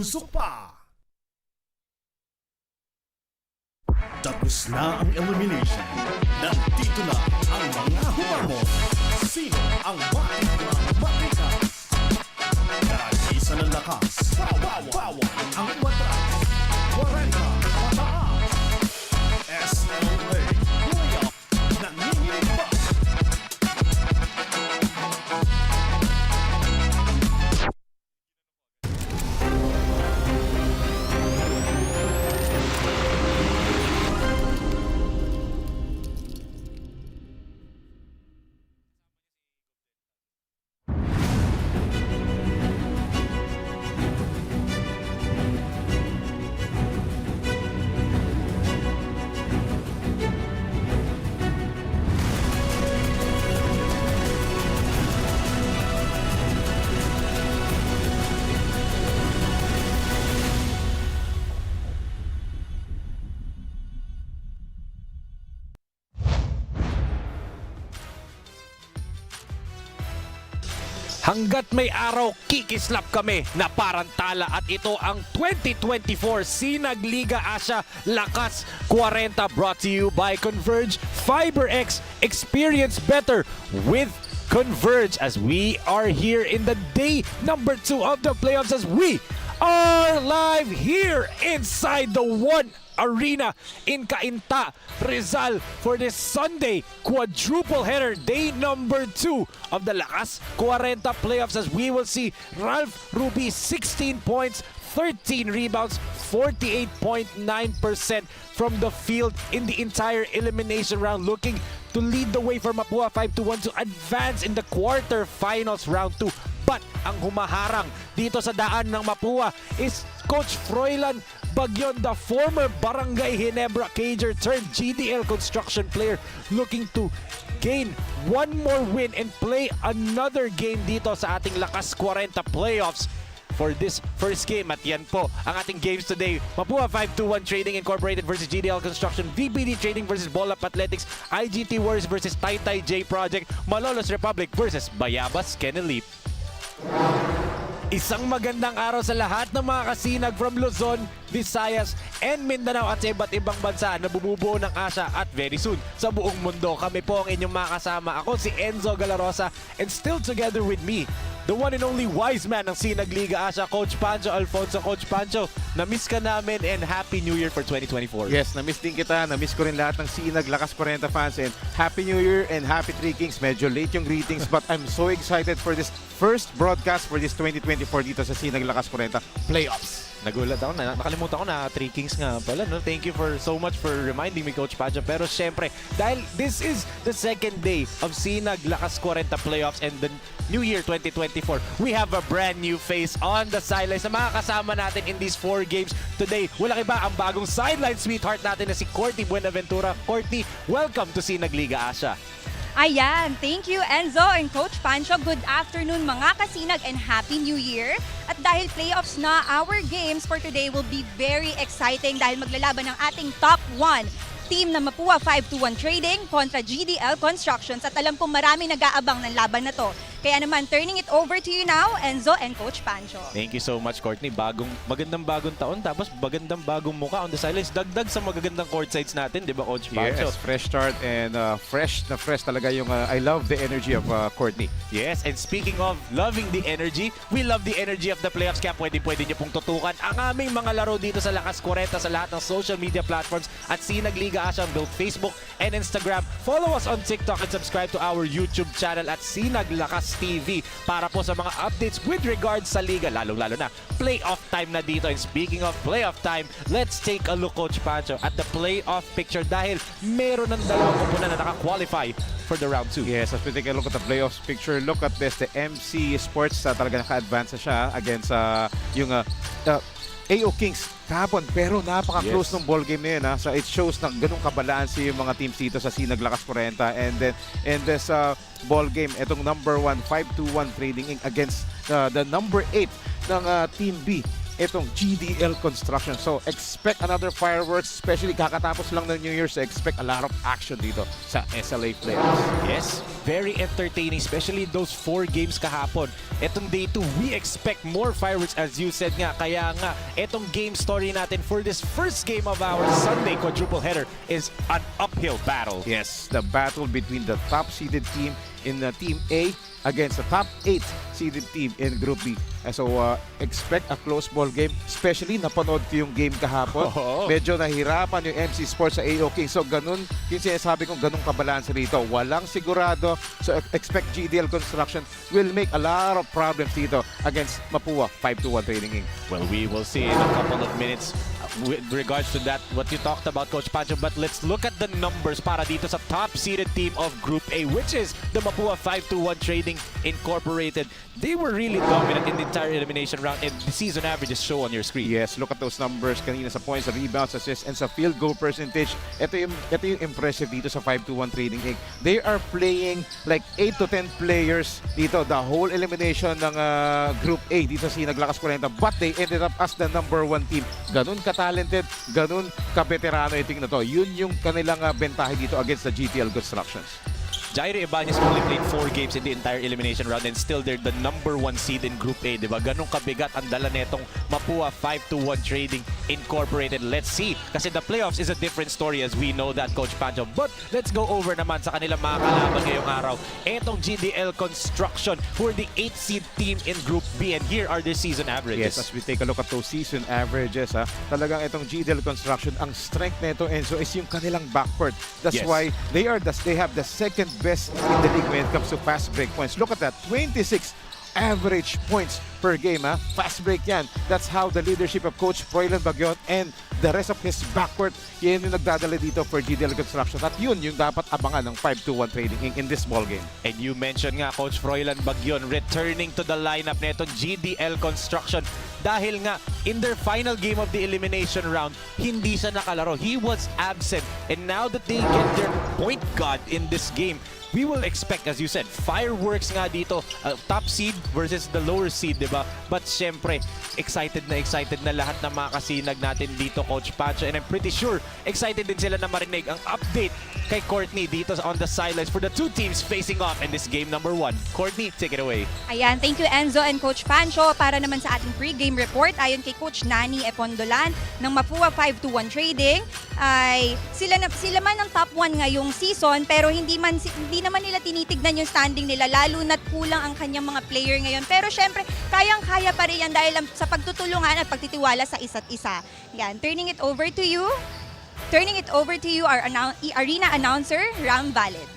usok pa! Tapos na ang elimination. Nandito na ang mga humamon. Sino ang matika? Isa ng lakas. Bawal ang matras. 40 pataas. SLA Playoff. Nanginginig ba? Hanggat may araw, kikislap kami na parang tala at ito ang 2024 SINAG Liga Asya Lakas Kwarenta, brought to you by Converge FiberX. Experience better with Converge as we are here in the day number 2 of the playoffs as we are live here inside the One Arena in CAINTA, Rizal for this Sunday quadruple header, day number 2 of the Lakas Kwarenta playoffs as we will see Ralph Ruby 16 points, 13 rebounds, 48.9% from the field in the entire elimination round, looking to lead the way for MAPUA 5-1 to advance in the quarterfinals round 2. But ang humaharang dito sa daan ng MAPUA is Coach Froilan Bagyon, the former Barangay Ginebra Cager turned GDL construction player, looking to gain one more win and play another game dito sa ating Lakas Kwarenta playoffs for this first game. At yan po ang ating games today. MAPUA 5-1 Trading Incorporated versus GDL Construction, VBD Trading versus Bolap Athletics, IGT Warriors versus Taytay J Project, Malolos Republic versus Bayabas Kenelip. Isang magandang araw sa lahat ng mga kasinag from Luzon, Visayas, and Mindanao at sa iba't ibang bansa na bumubuo ng Asya at very soon sa buong mundo. Kami po ang inyong mga kasama. Ako si Enzo Galarosa and still together with me, the one and only wise man ng SINAG Liga Asya, Coach Pancho Alfonso. Coach Pancho, na-miss ka namin and Happy New Year for 2024. Yes, na-miss din kita. Na-miss ko rin lahat ng SINAG Lakas Kwarenta fans and Happy New Year and Happy Three Kings. Medyo late yung greetings but I'm so excited for this first broadcast for this 2024 dito sa SINAG Lakas Kwarenta playoffs. Nagulat ako, nakalimutan ko na Three Kings nga pala. No? Thank you so much for reminding me, Coach Pancho. Pero syempre, dahil this is the second day of SINAG Lakas Kwarenta playoffs and the New Year 2024, we have a brand new face on the sidelines na makakasama natin in these 4 games today. Walang iba, ang bagong sideline sweetheart natin na si Courtney Buenaventura. Courtney, welcome to SINAG Liga Asya. Ayan, thank you Enzo and Coach Pancho. Good afternoon mga kasinag and Happy New Year. At dahil playoffs na, our games for today will be very exciting dahil maglalaban ng ating top 1 team na MAPUA 5-1 Trading kontra GDL Constructions at alam kong marami nag-aabang ng laban na to. Kaya naman, turning it over to you now, Enzo and Coach Pancho. Thank you so much, Courtney. Magandang bagong taon, tapos magandang bagong muka on the sidelines. Dagdag sa magagandang court sides natin, di ba, Coach Pancho? Yes, fresh start and fresh talaga yung I love the energy of Courtney. Yes, and speaking of loving the energy, we love the energy of the playoffs. Kaya pwede nyo pong tutukan ang aming mga laro dito sa Lakas Kwarenta sa lahat ng social media platforms at SINAG Liga Asya on both Facebook and Instagram. Follow us on TikTok and subscribe to our YouTube channel at SINAG Lakas TV para po sa mga updates with regards sa Liga, lalong-lalo na playoff time na dito. And speaking of playoff time, let's take a look, Coach Pancho, at the playoff picture dahil meron ng dalawang koponan na naka-qualify for the round 2. Yes, as we take a look at the playoffs picture, look at this, the MC Sports talaga naka-advance siya against yung AO Kings kahapon, pero napaka-close ng ball game na yun. So it shows na ganun kabalansi yung mga teams dito sa SINAG Lakas Kwarenta. And then in this ball game, itong number 1 5-1 Trading against the number 8 ng Team B itong GDL construction. So expect another fireworks, especially kakatapos lang ng New Year, so expect a lot of action dito sa SLA playoffs. Yes, very entertaining, especially those 4 games kahapon. Etong day 2, we expect more fireworks as you said nga. Kaya nga, etong game story natin for this first game of our Sunday quadruple header is an uphill battle. Yes, the battle between the top-seeded team in Team A against the top 8-seeded team in Group B. So, expect a close ball game. Especially, napanood ko yung game kahapon. Oo. Medyo nahirapan yung MC Sports sa AO King. So, ganun, yung sinasabi kong ganun kabalanse rito. Walang sigurado. So, expect GDL Construction will make a lot of problems dito against MAPUA 5-1 Trading Inc. Well, we will see in a couple of minutes with regards to that, what you talked about, Coach Pancho. But let's look at the numbers para dito sa top-seeded team of Group A, which is the MAPUA 5-1 Trading Incorporated. They were really dominant in the entire elimination round, and the season averages show on your screen. Yes, look at those numbers kanina sa points, sa rebounds, assists, and sa field goal percentage. Ito yung impressive dito sa 5-1 Trading Inc. They are playing like 8 to 10 players dito, the whole elimination ng Group A dito sa SINAG LAKAS KWARENTA, but they ended up as the number 1 team. Ganun ka-talented, ganun ka-veterano iting na to. Yun yung kanilang bentahe dito against the GTL Constructions. Jairo Ibanez only played 4 games in the entire elimination round and still they're the number 1 seed in Group A, diba? Ganong kabigat ang dala netong MAPUA 5-1 Trading Incorporated. Let's see. Kasi the playoffs is a different story as we know that, Coach Pancho. But let's go over naman sa kanilang mga kalaban ngayong araw. Etong GDL Construction, who are the 8th seed team in Group B, and here are their season averages. Yes, as we take a look at those season averages, talagang itong GDL Construction, ang strength nito, Enzo, is yung kanilang backcourt. That's Yes. why they have the second best in the league when it comes to fast break points. Look at that, 26 average points per game. Fast break yan. That's how the leadership of Coach Froilan Bagyon and the rest of his backcourt, yan yung nagdadala dito for GDL Construction. At yun yung dapat abangan ng 5-1 Trading Inc. in this ball game. And you mentioned nga, Coach Froilan Bagyon returning to the lineup netong GDL Construction dahil nga in their final game of the elimination round, hindi siya nakalaro. He was absent. And now that they get their point guard in this game, we will expect, as you said, fireworks nga dito. Top seed versus the lower seed, di ba? But syempre, excited na lahat ng mga kasinag natin dito, Coach Pancho. And I'm pretty sure, excited din sila na marinig ang update kay Courtney dito on the sidelines for the two teams facing off in this game number 1. Courtney, take it away. Ayan, thank you Enzo and Coach Pancho. Para naman sa ating pre-game report, ayon kay Coach Nani Epondolan ng MAPUA 5-1 Trading, ay sila man ang top 1 ngayong season, pero hindi naman nila tinitignan yung standing nila, lalo na't kulang ang kanyang mga player ngayon. Pero syempre, kayang-kaya pa rin yan dahil sa pagtutulungan at pagtitiwala sa isa't isa. Yan, turning it over to you, our arena announcer, Ram Valid.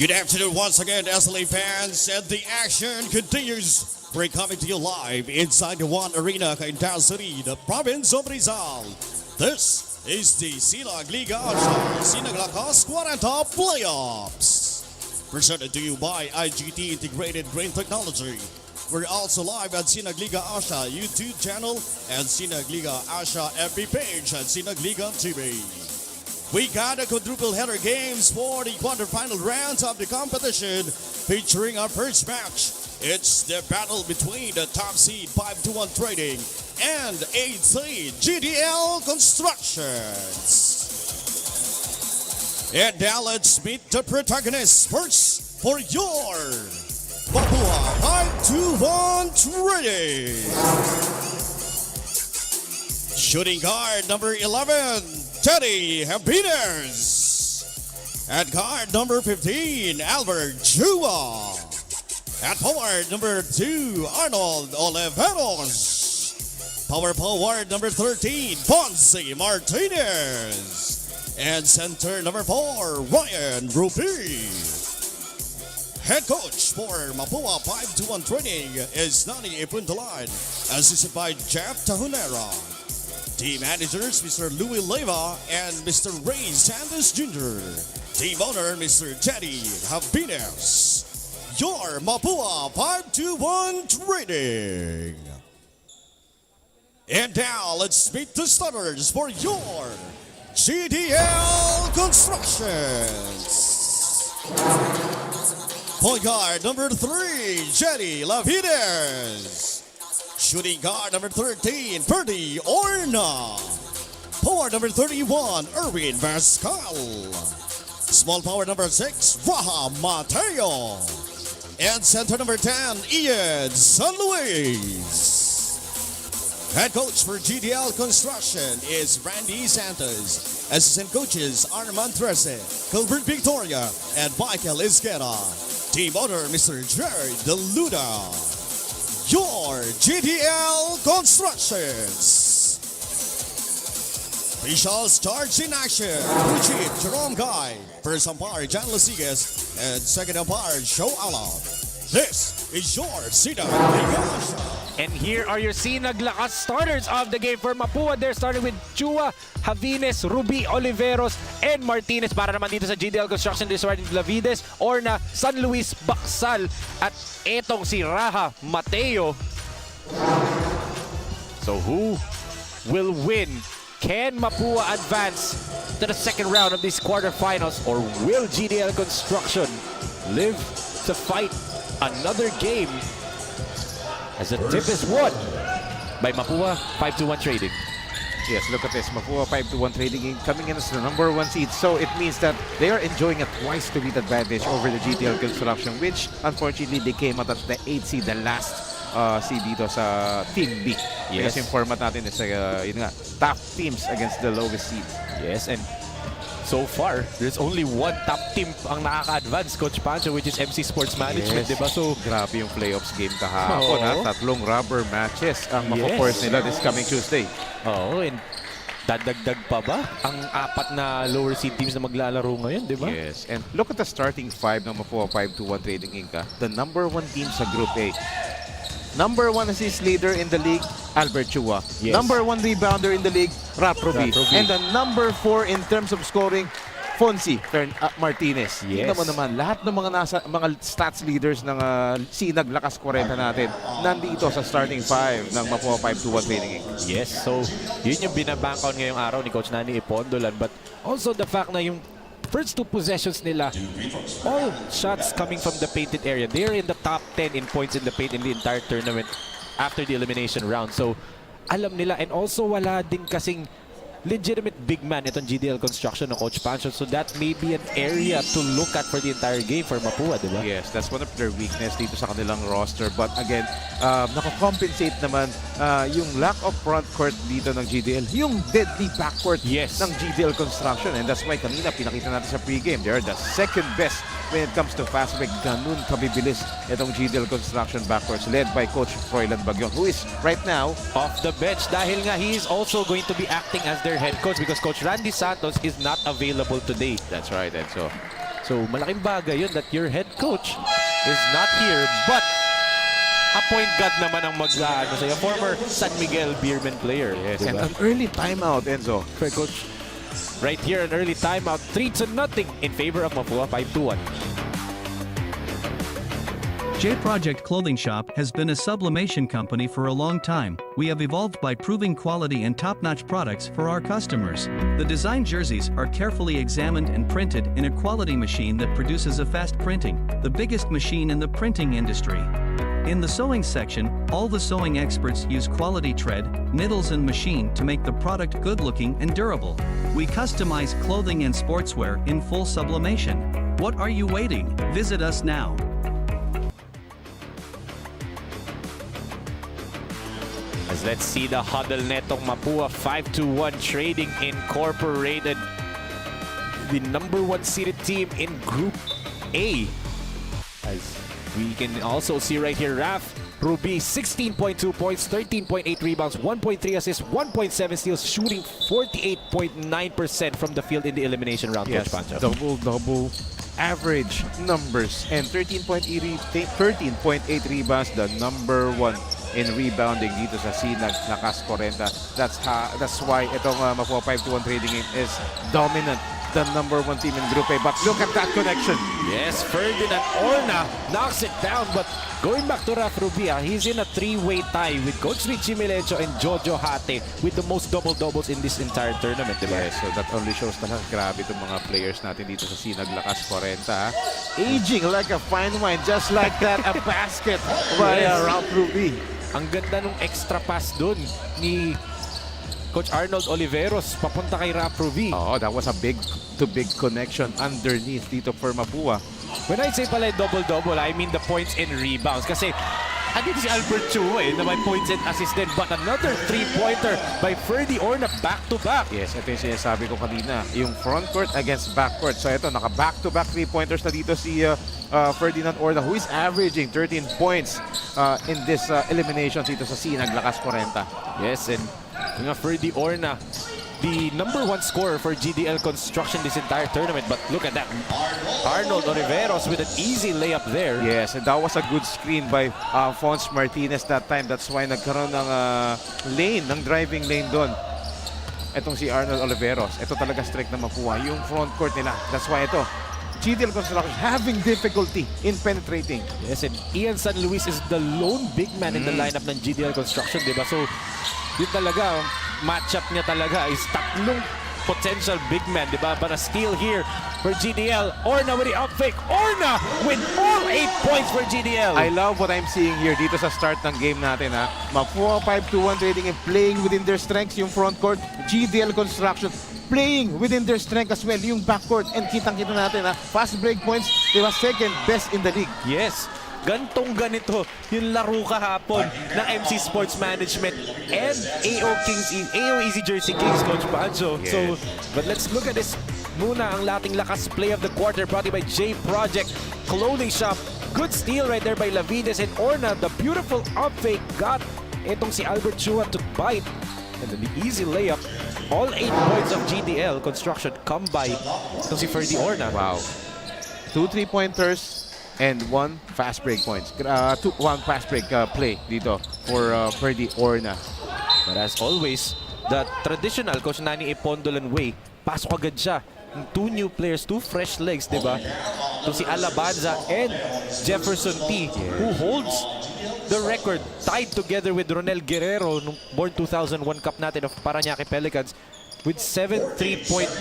Good afternoon once again, SLA fans, and the action continues. We're coming to you live inside the One Arena, CAINTA City, the province of Rizal. This is the SINAG Liga SINAG LAKAS KWARENTA Playoffs. Presented to you by IGT Integrated Grain Technology. We're also live at SINAG Liga Asya YouTube channel and SINAG Liga Asya FB page at SINAG Liga TV. We got a quadruple header games for the quarterfinal rounds of the competition, featuring our first match. It's the battle between the top seed 5-1 Trading and 8th seed GDL Constructions. And now let's meet the protagonists first for your MAPUA 5-1 Trading. Shooting guard number 11. Teddy Habinas. At guard number 15, Albert Chua. At forward number 2, Arnold Oliveros. Power forward number 13, Ponce Martinez. And center number 4, Ryan Rupi. Head coach for MAPUA 5-1 Trading is Nani Epuntalan, assisted by Jeff Tahunera. Team managers, Mr. Louis Leva and Mr. Ray Sanders Jr. Team owner, Mr. Teddy Habinas. Your MAPUA 5-1 Trading. And now, let's meet the starters for your GDL Constructions. Point guard number 3, Jenny Lavides. Shooting guard number 13, Ferdy Orna. Forward number 31, Erwin Vascal. Small forward number 6, Raha Mateo. And center number 10, Ian San Luis. Head coach for GDL Construction is Randy Santos. Assistant coaches Armand Trece, Gilbert Victoria, and Michael Isquera. Team owner Mr. Jared Deluda. Your GDL Constructions. Officials charged in action. Blue Chief Jerome Guy. First umpire John Lasigas. And second umpire Joe Ala. This is your SINAG Lakas. And here are your SINAG Lakas starters of the game for Mapua. They're starting with Chua, Javines, Ruby, Oliveros, and Martinez. Para naman dito sa GDL Construction, they're starting with Lavides, Orna, San Luis, Baksal, at etong si Raha Mateo. So who will win? Can Mapua advance to the second round of these quarterfinals, or will GDL Construction live to fight another game? As the tip is won by Mapua 5-1 Trading. Yes, look at this. Mapua 5-1 Trading coming in as the #1 seed. So it means that they are enjoying a twice-to-beat advantage over the GDL Construction, which unfortunately they came out at the 8th seed, the last seed dito sa Team B. Yes. Kasi yung format natin is yun nga, top teams against the lowest seed. Yes, and so far, there's only one top team ang nakaka-advance, Coach Pancho, which is MC Sports Management, Yes. diba? So, Grabe yung playoffs game kahapon. Oo. Tatlong rubber matches ang Yes. mapo-force nila this coming Tuesday. oo, and dadagdag pa ba ang 4 na lower seed teams na maglalaro ngayon, diba? Yes, and look at the starting 5 ng Mapua 5-1 Trading Inc. The #1 team sa Group A. #1 assist leader in the league, Albert Chua. Yes. #1 rebounder in the league, Rap Ruby. Ruby. And the #4 in terms of scoring, Fonzie Martinez. Yes. Tingnan mo naman, lahat ng mga stats leaders ng SINAG Lakas Kwarenta natin nandito sa starting 5 ng Mapua 5-1 Trading Inc. Yes, so yun yung binabankaon ngayong araw ni Coach Nani Ipondolan, but also the fact na yung first 2 possessions nila, all shots coming from the painted area. They're in the top 10 in points in the paint in the entire tournament after the elimination round. So, alam nila. And also, wala din kasing legitimate big man itong GDL Construction ng Coach Pancho. So, that may be an area to look at for the entire game for Mapua, di ba? Yes, that's one of their weakness dito sa kanilang roster. But again, nakakompensate naman yung lack of front court dito ng GDL. Yung deadly backcourt Yes. ng GDL Construction. And that's why kanina pinakita natin sa pregame. They're the second best when it comes to fast break. Ganun kabibilis itong GDL Construction backcourts led by Coach Froilan Bagyon, who is right now Off the bench dahil nga he is also going to be acting as their head coach because Coach Randy Santos is not available today. That's right, and So malaking bagay yun that your head coach is not here, but a point guard naman ang mag-ano sa'yo, former San Miguel Beerman player. yes, and Diba? an early timeout, Enzo. For Coach, right here, an early timeout, 3-0 in favor of Mapua, 5-1. J Project Clothing Shop has been a sublimation company for a long time. We have evolved by proving quality and top-notch products for our customers. The design jerseys are carefully examined and printed in a quality machine that produces a fast printing, the biggest machine in the printing industry. In the sewing section, all the sewing experts use quality thread, needles and machine to make the product good-looking and durable. We customize clothing and sportswear in full sublimation. What are you waiting? Visit us now. As let's see the huddle netong Mapua 5-1 Trading Incorporated, the #1 seeded team in Group A. As we can also see right here, Raf Ruby, 16.2 points, 13.8 rebounds, 1.3 assists, 1.7 steals, shooting 48.9% from the field in the elimination round. Yes, Coach Pancho. double average numbers and 13.8 rebounds, the #1 in rebounding dito sa SINAG Lakas Kwarenta. That's why itong Mapua 5-1 Trading is dominant the #1 team in Group A. But look at that connection. Yes, Ferdinand Orna knocks it down, but going back to Raf Rubia, he's in a three-way tie with Coach Richie Milecho and Jojo Hate with the most double-doubles in this entire tournament, diba? Yes, so that only shows na lang grabe itong mga players natin dito sa Sinag Lakas Kwarenta. Aging like a fine wine, just like that, a basket by Ralph Ruby. Ang ganda nung extra pass dun ni Coach Arnold Oliveros papunta kay Raf Ruby. Oh, that was a big connection underneath dito for Mapua. When I say pala double-double, I mean the points and rebounds. Kasi andito si Albert Chua na may points and assists din. But another three-pointer by Ferdy Orna back-to-back. Yes, ito yung sinasabi ko kanina. Yung front court against back court. So ito, naka-back-to-back three-pointers na dito si Ferdinand Orna, who is averaging 13 points in this elimination dito sa Sinag Lakas Kwarenta. Yes, and yung Ferdy Orna, the #1 scorer for GDL Construction this entire tournament. But look at that. Arnold Oliveros with an easy layup there. Yes, and that was a good screen by Alphonse Martinez that time. That's why nagkaroon ng lane, ng driving lane doon. Itong si Arnold Oliveros. Ito talaga strike na Mapua. Yung front court nila. That's why ito. GDL Construction having difficulty in penetrating. Yes, and Ian San Luis is the lone big man in the lineup ng GDL Construction, diba? So, yun talaga, matchup niya talaga is tatlong potential big man, diba? But a steal here for GDL. Orna with the up fake. Orna with all 8 points for GDL. I love what I'm seeing here dito sa start ng game natin. Mapua 5-2-1 trading and playing within their strengths yung front court. GDL Construction playing within their strength as well yung backcourt. And kitang-kita natin, fast break points, they were second best in the league. Yes. Ganito yung laro kahapon ng MC Sports Management and AO Easy Jersey Kings, Coach Pancho. Yes. So, but let's look at this muna, ang lating lakas play of the quarter brought to you by J Project Clothing Shop. Good steal right there by Lavides and Orna. The beautiful up fake got itong si Albert Chua to bite. And then the easy layup. All 8 points of GDL Construction come by itong si Ferdy Orna. Wow. 2 3-pointers and 1 fast break points. 1 fast break play dito for Ferdy Orna. But as always, the traditional Coach Nani Ipondolan way, pasok agad siya. 2 new players, 2 fresh legs, diba? Ito si Alabanza and Jefferson T, who holds the record tied together with Ronel Guerrero nung born 2001 Cup natin of Parañaque Pelicans with 7 3-point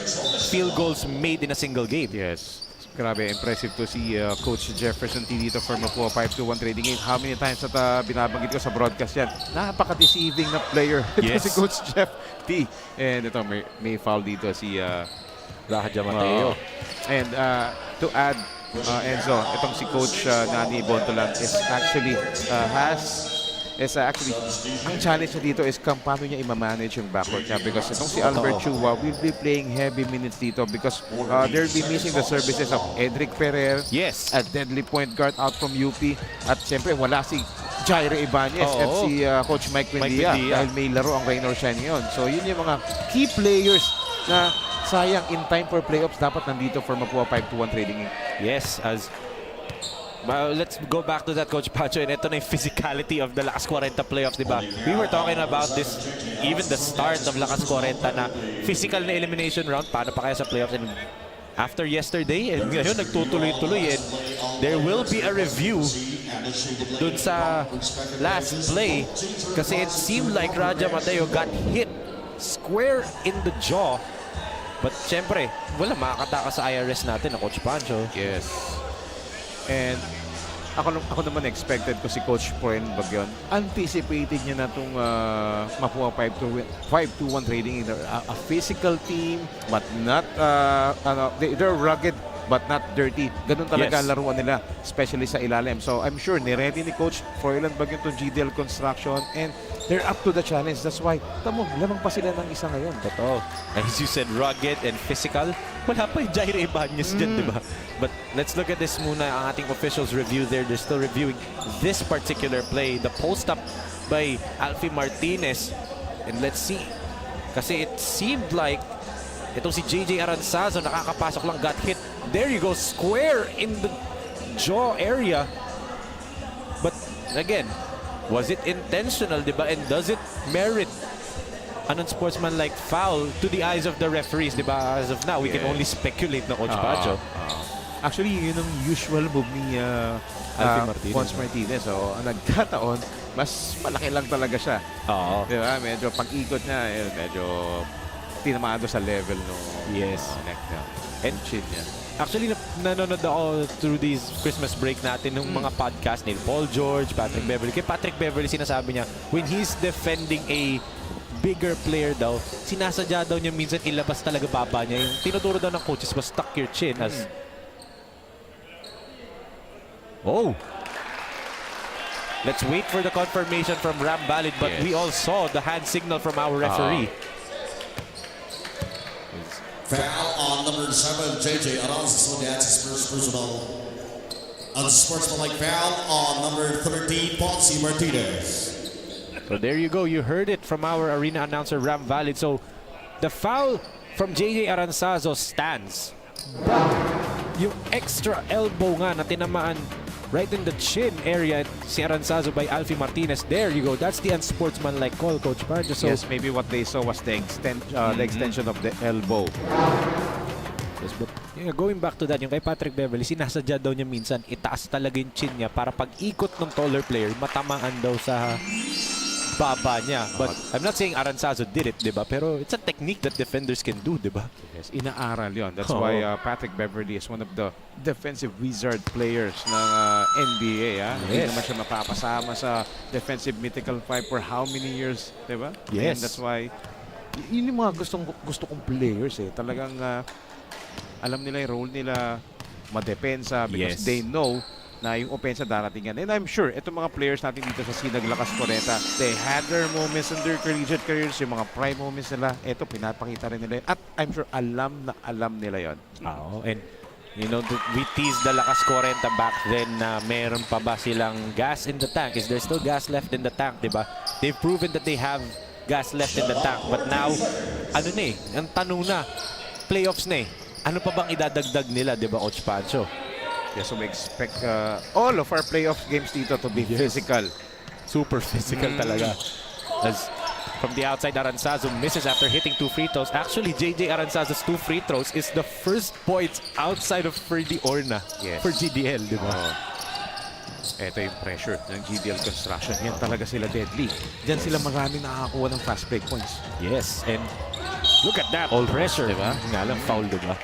field goals made in a single game. Yes. Grabe, impressive to si Coach Jefferson T dito for Mapua 5-2-1 trading game. How many times at binabanggit ko sa broadcast yan? Napaka-deceiving na player. Ito Yes. si Coach Jeff T. And ito, may foul dito si Raja Mateo. and to add, Enzo, itong si Coach Nani Bontolan is actually ang challenge niya dito is paano niya i-manage yung backcourt niya, because itong si Albert Chua will be playing heavy minutes dito because they'll be missing the services of Edric Ferrer, Yes. a deadly point guard out from UP, at siyempre wala si Jairo Ibanez at si Coach Mike Buendia dahil may laro ang rain or shine ngayon. So yun yung mga key players na sayang in time for playoffs dapat nandito for Mapua 5-2-1 trading. Yes, as let's go back to that, Coach Pacho, and ito na yung physicality of the Lakas Kwarenta playoffs, diba? We were talking about this, even the start of Lakas Kwarenta na physical na elimination round, paano pa kaya sa playoffs, and after yesterday, and ngayon nagtutuloy-tuloy, and there will be a review dun sa last play kasi it seemed like Raja Mateo got hit square in the jaw, but syempre, wala makakataka sa IRS natin na Coach Pancho. Yes. And ako naman expected ko si Coach Poen Bagyon. Anticipated niya na itong Mapua 5-2-1 trading. A physical team, but not, they're rugged, but not dirty. Ganun talaga ang laruan nila, especially sa ilalim. So I'm sure ni-ready ni Coach Froilan Bagyon itong GDL Construction, and they're up to the challenge. That's why, tamo, lamang pa sila ng isa ngayon. Totoo. As you said, rugged and physical. Wala pa yung Jairo Ibanez dyan, diba? But let's look at this muna. Ang ating officials review there. They're still reviewing this particular play. The post-up by Alfie Martinez. And let's see. Kasi it seemed like itong si JJ Aranzazo nakakapasok lang, got hit. There you go, square in the jaw area. But again, was it intentional, diba? And does it merit an unsportsmanlike foul to the eyes of the referees, di ba? As of now, we can only speculate na Coach Pancho. Actually, yun ang usual move ni Alfie Martinez. Ponce Martinez. So, ang nagkataon, mas malaki lang talaga siya. Oo. Di ba? Medyo pag-ikot niya, medyo tinamado sa level no neck niya. And chin niya. Actually, nanonood ako through these Christmas break natin ng mga podcast ni Paul George, Patrick Beverly. Kay Patrick Beverly, sinasabi niya, when he's defending a bigger player daw, sinasadya daw niya minsan ilabas talaga baba niya. Yung tinuturo daw ng coaches was tuck your chin as... Oh! Let's wait for the confirmation from Ram Valid, but we all saw the hand signal from our referee. Foul on number 7, JJ Alonso. That's his first personal unsportsmanlike foul on number 13, Ponce Martinez. So there you go. You heard it from our arena announcer, Ram Valid. So the foul from JJ Aranzazo stands. But yung extra elbow nga na tinamaan right in the chin area si Aranzazo by Alfie Martinez. There you go. That's the unsportsmanlike call, Coach Pancho. So, yes, maybe what they saw was the extension of the elbow. Yes, but yeah, going back to that, yung kay Patrick Beverly, sinasadya daw niya minsan itaas talaga yung chin niya para pag ikot ng taller player, matamaan daw sa baba niya. But I'm not saying Aranzazo did it, di ba? Pero it's a technique that defenders can do, di ba? Yes, inaaral yon. That's why Patrick Beverly is one of the defensive wizard players ng NBA. Hindi naman siya mapapasama sa defensive mythical five for how many years, di ba? Yes. And that's why, yun yung mga gusto kong players Talagang alam nila yung role nila, madepensa, because they know na yung opensa darating yan. And I'm sure, itong mga players natin dito sa SINAG Lakas Kwarenta, they had their moments in their collegiate careers, yung mga prime moments nila, ito, pinapakita rin nila yun. At I'm sure, alam na alam nila yon. And you know, we teased the Lakas Kwarenta back then na meron pa ba silang gas in the tank? Is there still gas left in the tank, di ba? They've proven that they have gas left in the tank. But now, ano na ang tanong na, playoffs na ano pa bang idadagdag nila, di ba, Coach Pancho? Yeah, so we expect all of our playoff games dito to be physical. Super physical talaga. As from the outside, Aranzazo misses after hitting 2 free throws. Actually, JJ Aranzazo's 2 free throws is the first points outside of Ferdy Orna for GDL, di ba? Ito yung pressure ng GDL construction. Yan talaga sila deadly. Diyan sila maraming nakakakuha ng fast break points. Yes, and look at that. All pressure, di ba? Nga lang, foul, di ba?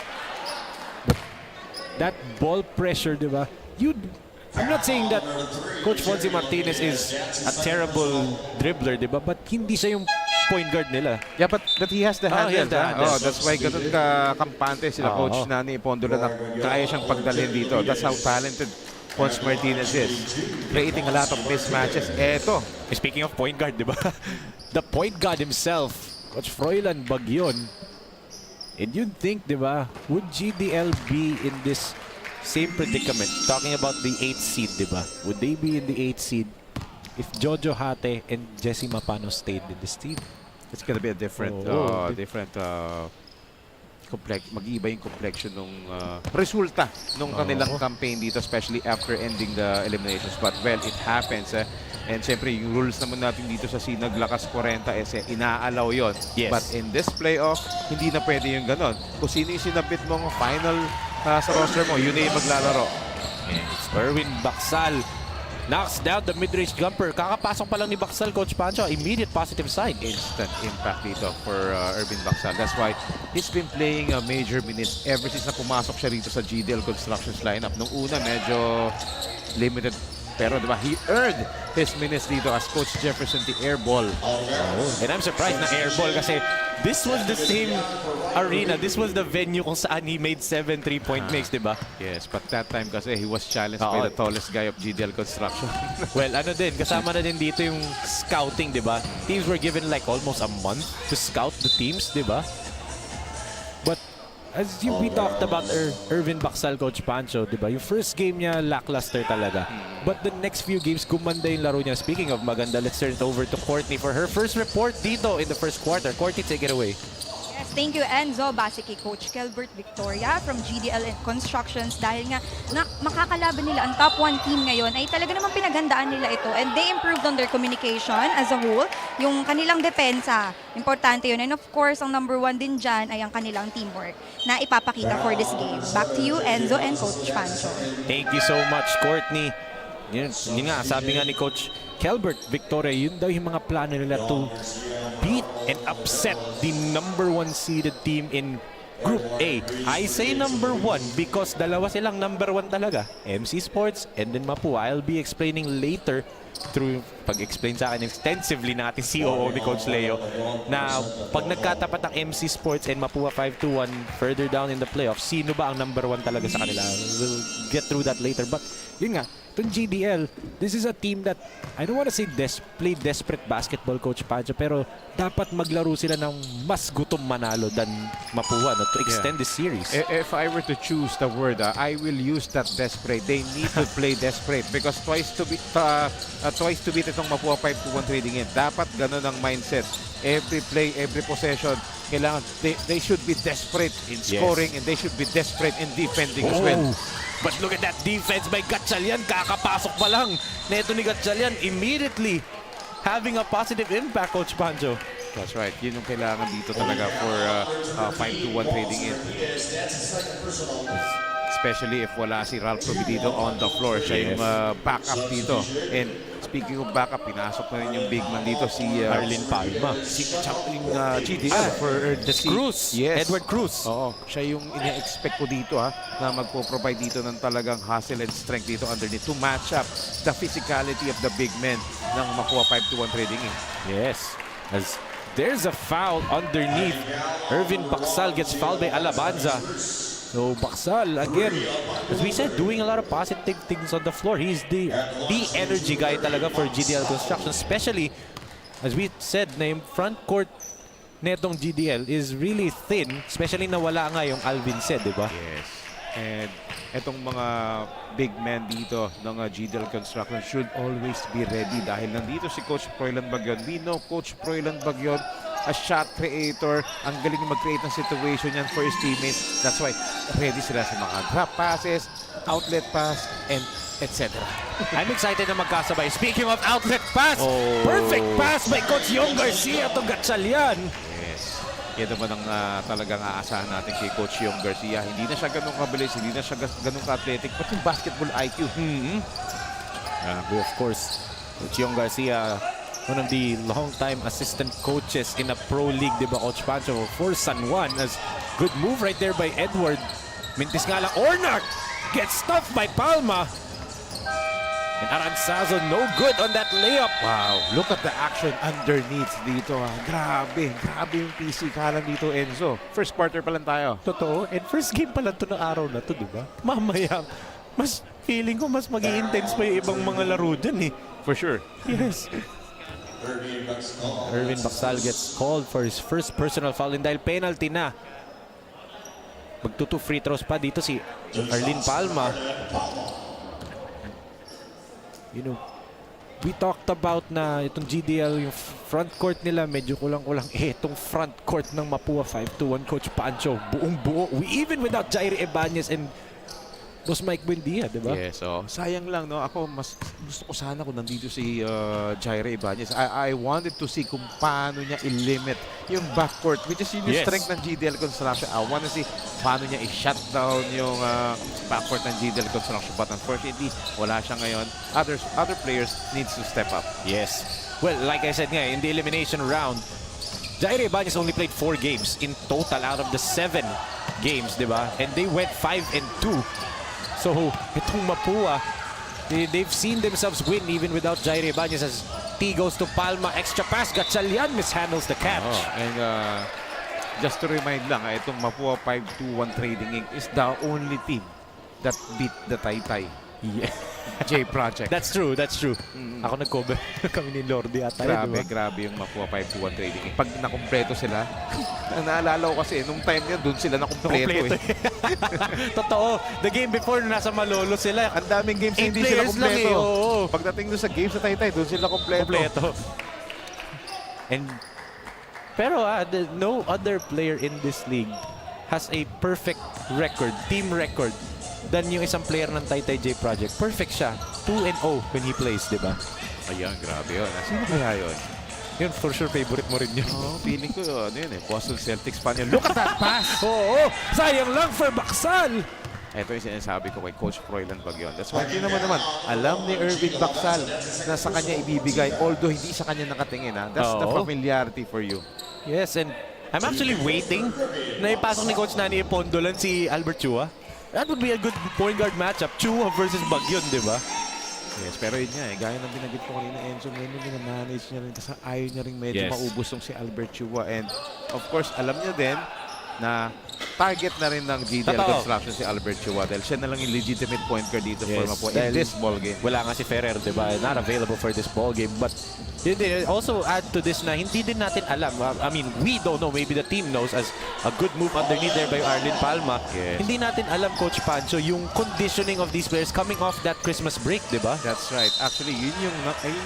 That ball pressure, di ba? I'm not saying that Coach Ponce Martinez is a terrible dribbler, di ba? But hindi siya yung point guard nila. Yeah, but he has the handle. That's why ganun kampante sila Coach Nani Pondola na kaya siyang pagdalhin dito. That's how talented Ponce Martinez is. Creating a lot of mismatches. Eto. Speaking of point guard, di ba? The point guard himself, Coach Froilan Bagyon. And you'd think, di ba, would GDL be in this same predicament? Talking about the 8th seed, di ba? Would they be in the 8th seed if Jojo Hate and Jesse Mapano stayed in this team? It's gonna be a different, mag-iiba yung complexion ng resulta ng kanilang campaign dito, especially after ending the eliminations. But well, it happens. And siyempre, yung rules naman natin dito sa SINAG Lakas Kwarenta inaalaw yon. Yes. But in this playoff, hindi na pwede yung ganon. Kung sino yung sinabit mong final sa roster mo, yun na yung maglalaro. It's Erwin Baksal knocks down the mid-range jumper. Kakapasok pa lang ni Baksal, Coach Pancho. Immediate positive sign. Instant impact dito for Erwin Baksal. That's why he's been playing major minutes ever since na pumasok siya rito sa GDL Constructions lineup. Nung una, medyo limited. Pero diba, he earned his minutes dito as Coach Jefferson the airball. And I'm surprised na airball kasi this was the same arena. This was the venue kung saan he made 7 3-point makes, diba? Yes, but that time kasi he was challenged by the tallest guy of GDL Construction. Well, ano din, kasama na din dito yung scouting, diba? Teams were given like almost a month to scout the teams, diba? But as we talked about Erwin Baksal, Coach Pancho, diba? Yung first game niya, lackluster talaga. But the next few games, gumanda yung laro niya. Speaking of maganda, let's turn it over to Courtney for her first report dito in the first quarter. Courtney, take it away. Yes, thank you Enzo, base kay Coach Kelbert Victoria from GDL Constructions dahil nga makakalaban nila ang top 1 team ngayon ay talaga naman pinaghandaan nila ito and they improved on their communication as a whole. Yung kanilang depensa, importante yun. And of course, ang number 1 din dyan ay ang kanilang teamwork na ipapakita for this game. Back to you, Enzo and Coach Pancho. Thank you so much, Courtney. Yun nga, sabi nga ni Coach Kelbert Victoria, yun daw yung mga plano nila to beat and upset the number 1 seeded team in Group A. I say number 1 because dalawa silang number 1 talaga. MC Sports and then MAPUA. I'll be explaining later through pag-explain sa akin extensively na ating COO ni Coach Leo na pag nagkatapat ang MC Sports and MAPUA 5-1 further down in the playoffs, sino ba ang number 1 talaga sa kanila? We'll get through that later. But yun nga, itong GDL, this is a team that I don't want to say play desperate basketball, Coach Pancho, pero dapat maglaro sila ng mas gutom manalo than MAPUA to extend this series. If I were to choose the word, I will use that desperate. They need to play desperate because twice to beat itong MAPUA 5-1 trading in. Dapat ganun ang mindset. Every play, every possession, kailangan they should be desperate in scoring and they should be desperate in defending as well. But look at that defense by Gatchalian. Kakapasok pa lang neto ni Gatchalian, immediately having a positive impact, Coach Pancho. That's right. Yun yung kailangan dito talaga for 5-1 trading in. Especially if wala si Ralph Probidido on the floor. Siya yung backup dito. And speaking of backup, pinasok na rin yung big man dito, si Arlene Palma. Si GDL for Cruz. Yes. Edward Cruz. Oo. Siya yung ine-expect ko dito na magpo-provide dito ng talagang hustle and strength dito underneath to match up the physicality of the big men ng MAPUA 5-1 trading in. Yes. As there's a foul underneath. Irvin Baksal gets fouled by Alabanza. So Baksal, again, as we said, doing a lot of positive things on the floor. He's the energy guy talaga for GDL Construction. Especially, as we said, na yung front court netong GDL is really thin. Especially na wala nga yung Alvin said, di ba? Yes. And etong mga big men dito ng GDL Construction should always be ready dahil nandito si Coach Froilan Bagyon. We know Coach Froilan Bagyon, a shot creator, ang galing mag-create ng situation yan for his teammates. That's why ready sila sa mga drop passes, outlet pass, and etc. I'm excited na magkasabay. Speaking of outlet pass, perfect pass by Coach Yong Garcia to Gatchalian. Yes. Yan naman ang talagang aasahan natin kay Coach Yong Garcia. Hindi na siya ganun kabilis, hindi na siya ganun ka-athletic, but yung basketball IQ. Of course, Coach Yong Garcia, one of the long-time assistant coaches in a pro league, di ba, Coach Pancho, for San Juan. As good move right there by Edward. Mintis nga lang, Ornac gets stuffed by Palma. And Aranzazo, no good on that layup. Wow, look at the action underneath dito. Grabe yung pisikalan dito, Enzo. First quarter pa lang tayo. Totoo. And first game pa lang to ng araw na to, di ba? Mamaya, mas feeling ko mas mag-i-intense pa yung ibang mga laro dyan eh. For sure. Yes. Irvin Baksal gets called for his first personal foul and dahil penalty na, magtuto free throws pa dito si Arlene Palma. You know, we talked about na itong GDL, yung front court nila medyo kulang-kulang. Itong front court ng MAPUA 5-1, Coach Pancho, buong-buo. Even without Jairi Ebanez and Boss Mike Buendia, di ba? Yes, sayang lang, no? Ako, mas gusto ko sana kung nandito si Jairi Ebanez. I wanted to see kung paano niya i-limit yung backcourt, which is yung strength ng GDL Construction. I want to see paano niya i-shut down yung backcourt ng GDL Construction. But unfortunately, wala siya ngayon. Other players needs to step up. Yes. Well, like I said nga, in the elimination round, Jairi Ebanez only played 4 games in total out of the 7 games, di ba? And they went 5-2. So, itong MAPUA, they've seen themselves win even without Jairi Ebanez as T goes to Palma. Extra pass, Gatchalian mishandles the catch. And just to remind lang, itong MAPUA 5-1 Trading Inc. is the only team that beat the Taytay. Yeah. J Project. That's true, that's true. Ako nag-cover kami ni Lordy ata. Grabe yung MAPUA 5-1 Trading Inc. Pag nakumpleto sila, naalala ko kasi, nung time niya, doon sila nakumpleto. Totoo. The game before, nasa Malolo sila. Ang daming games na hindi sila kumpleto. Pagdating doon sa game sa Taytay, doon sila kumpleto. And Pero no other player in this league has a perfect record, team record, than yung isang player ng Taytay J Project. Perfect siya. 2-0 when he plays, di ba? Ayan, grabe yun. Sino kaya yun? Yun, for sure, favorite mo rin yun. Oh, feeling ko ano yun Boston Celtics fan yun. Look at that pass! Oo, sayang lang for Baksal. Ito yung sinasabi ko kay Coach Froilan Bagyon. That's why hindi naman alam ni Irving Baksal na sa kanya ibibigay, although hindi sa kanya nakatingin. That's the familiarity for you. Yes, and I'm actually waiting na ipasok ni Coach Nani Pondolan si Albert Chua. That would be a good point guard matchup. Chua versus Bagyon, di ba? Yes, pero yun nga gaya ng binagit ko kanina, Enzo, ngayon minamanage niya rin kasi ayaw niya rin medyo maubos yung si Albert Chua. And of course, alam niya din na target na rin ng GDL construction si Albert Chua dahil siya na lang yung legitimate point guard dito for MAPUA in this ball game. Wala nga si Ferrer, di ba? Not available for this ball game. But also add to this na hindi din natin alam. I mean, we don't know. Maybe the team knows as a good move underneath there by Arlene Palma. Yes. Hindi natin alam, Coach Pancho, yung conditioning of these players coming off that Christmas break, di ba? That's right. Actually, yun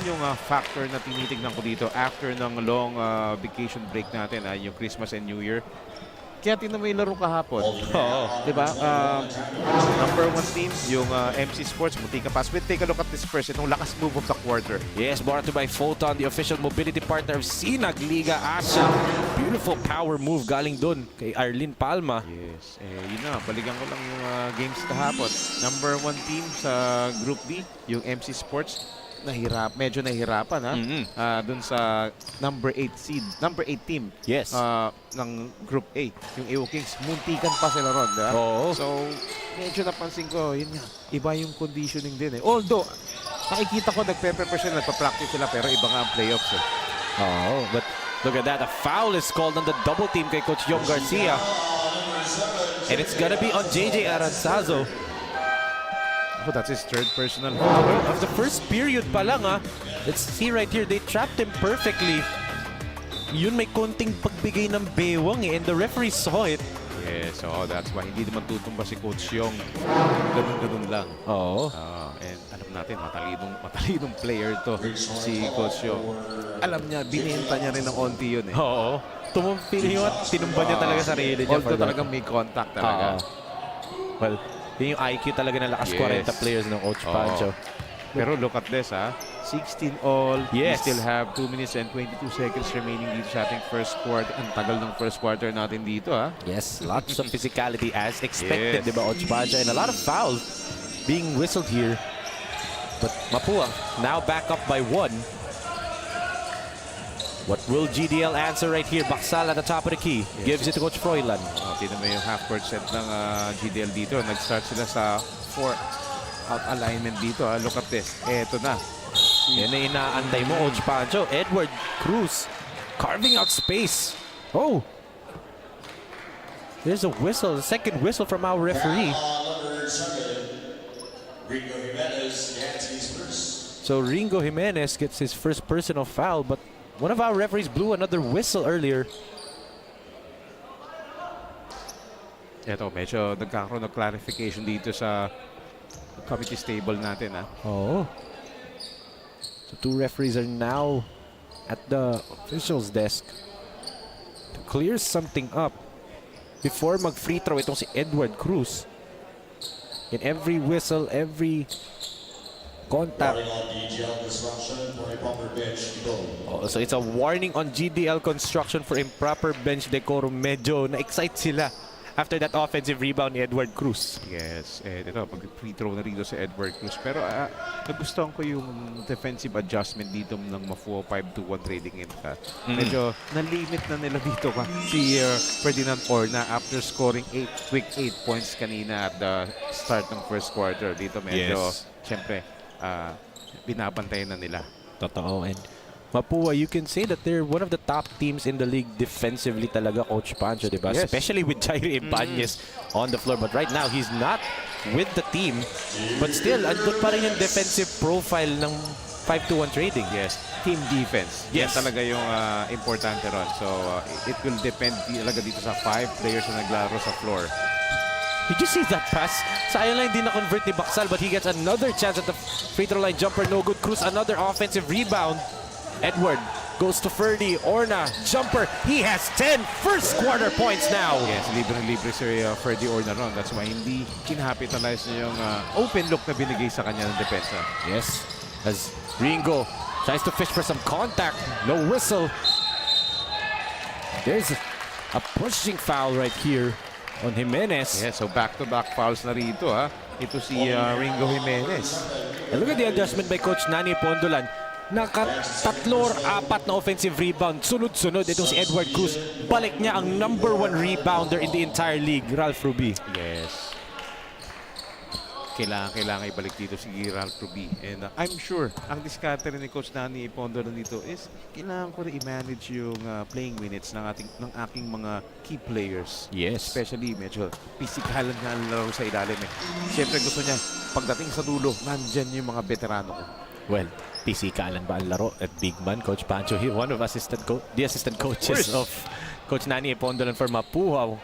yung factor na tinitignan ko dito after ng long vacation break natin, yung Christmas and New Year. Kaya tingnan mo yung laro kahapon. Diba? Number 1 team, yung MC Sports, Mutika Pass. We'll take a look at this first. Itong lakas move of the quarter. Yes, brought to you by Photon, the official mobility partner of SINAG Liga Asya. Beautiful power move galing dun kay Arlene Palma. Yes. Yun na, balikan ko lang yung games kahapon. Number 1 team sa Group B, yung MC Sports. Medyo nahihirapan dun sa number 8 team ng Group A, yung AO Kings. Muntikan pa sila ron, diba? So, medyo napansin ko, yun nga, iba yung conditioning din Although, nakikita ko nagpe-prepare sila, nagpa-practice sila, pero iba nga ang playoffs But look at that, a foul is called on the double team kay Coach Yom Garcia. And it's gonna be on JJ Aranzazo. Oh, that's his third personal foul. Of the first period pa lang let's see right here, they trapped him perfectly. Yun may konting pagbigay ng bewang and the referee saw it. Yes, that's why hindi naman tutumba si Coach Yong. Ganun lang. And alam natin, matalinong player to si Coach Yong. Alam niya, binenta niya rin ng onti yun tinumba niya talaga sarili niya. Although talagang may contact talaga. Well, yun yung IQ talaga ng lakas 40 players ng Coach Pancho. Pero look at this 16 all. Yes. We still have 2 minutes and 22 seconds remaining dito sa ating first quarter. Ang tagal ng first quarter natin dito Yes, lots of physicality as expected, di ba, Coach Pancho? And a lot of fouls being whistled here. But MAPUA now back up by 1. What will GDL answer right here? Baksal at the top of the key. Gives it to Coach Froilan. Tignan mo yung half-court set ng GDL dito. Nag-start sila sa 4-out alignment dito. Look at this. Eto na. Yan na inaantay mo, Coach Pancho. Edward Cruz carving out space. There's a whistle, a second whistle from our referee. So Ringo Jimenez gets his first personal foul, but one of our referees blew another whistle earlier. Ito, medyo nagkakaroon ng clarification dito sa committee table natin. So 2 referees are now at the officials desk to clear something up before mag-free throw itong si Edward Cruz. In every whistle, every contact. So it's a warning on GDL construction for improper bench decorum. Medyo na-excite sila after that offensive rebound ni Edward Cruz. Yes, ito, mag-free throw na rito sa Edward Cruz. Pero nagustuhan ko yung defensive adjustment dito ng MAPUA 5-2-1 trading in. Medyo na-limit na nila dito si Ferdinand Orna after scoring 8 points kanina at the start ng first quarter. Dito medyo, syempre, binabantayan na nila. Totoo. And MAPUA, you can say that they're one of the top teams in the league defensively talaga, Coach Pancho, diba? Yes. Especially with Jair Ibanez on the floor. But right now, he's not with the team. But still, andun pa rin yung defensive profile ng 5-2-1 trading. Yes, team defense. Yes. Yan talaga yung importante ron. So, it will depend talaga dito sa 5 players na naglaro sa floor. Did you see that pass? Sayang lang hindi na-convert ni Baksal, but he gets another chance at the free throw line jumper. No good. Cruz, another offensive rebound. Edward goes to Ferdy. Orna, jumper. He has 10 first quarter points now. Yes, libre-libre si Ferdy Orna ron. That's why hindi kinapitalize niya yung open look na binigay sa kanya ng depensa. Yes, as Ringo tries to fish for some contact. No whistle. There's a pushing foul right here on Jimenez. Yeah, so back-to-back fouls na rito ha. Ito si Ringo Jimenez. And look at the adjustment by Coach Nani Pondolan. Naka-tatlo or apat na offensive rebound. Sunod-sunod itong si Edward Cruz. Balik niya ang #1 rebounder in the entire league, Ralph Ruby. Yes. Kailangan ibalik dito si Ralph Ruby. And I'm sure, ang diskarte rin ni Coach Nani Pondolan dito is kailangan ko rin i-manage yung playing minutes ng aking mga key players. Yes. Especially medyo pisikalan nga ang laro sa ilalim. Siyempre gusto niya, pagdating sa dulo, nandyan yung mga veterano ko. Well, pisikalan ba ang laro at big man, Coach Pancho here, one of the assistant coaches of Coach Nani Pondolan for MAPUA.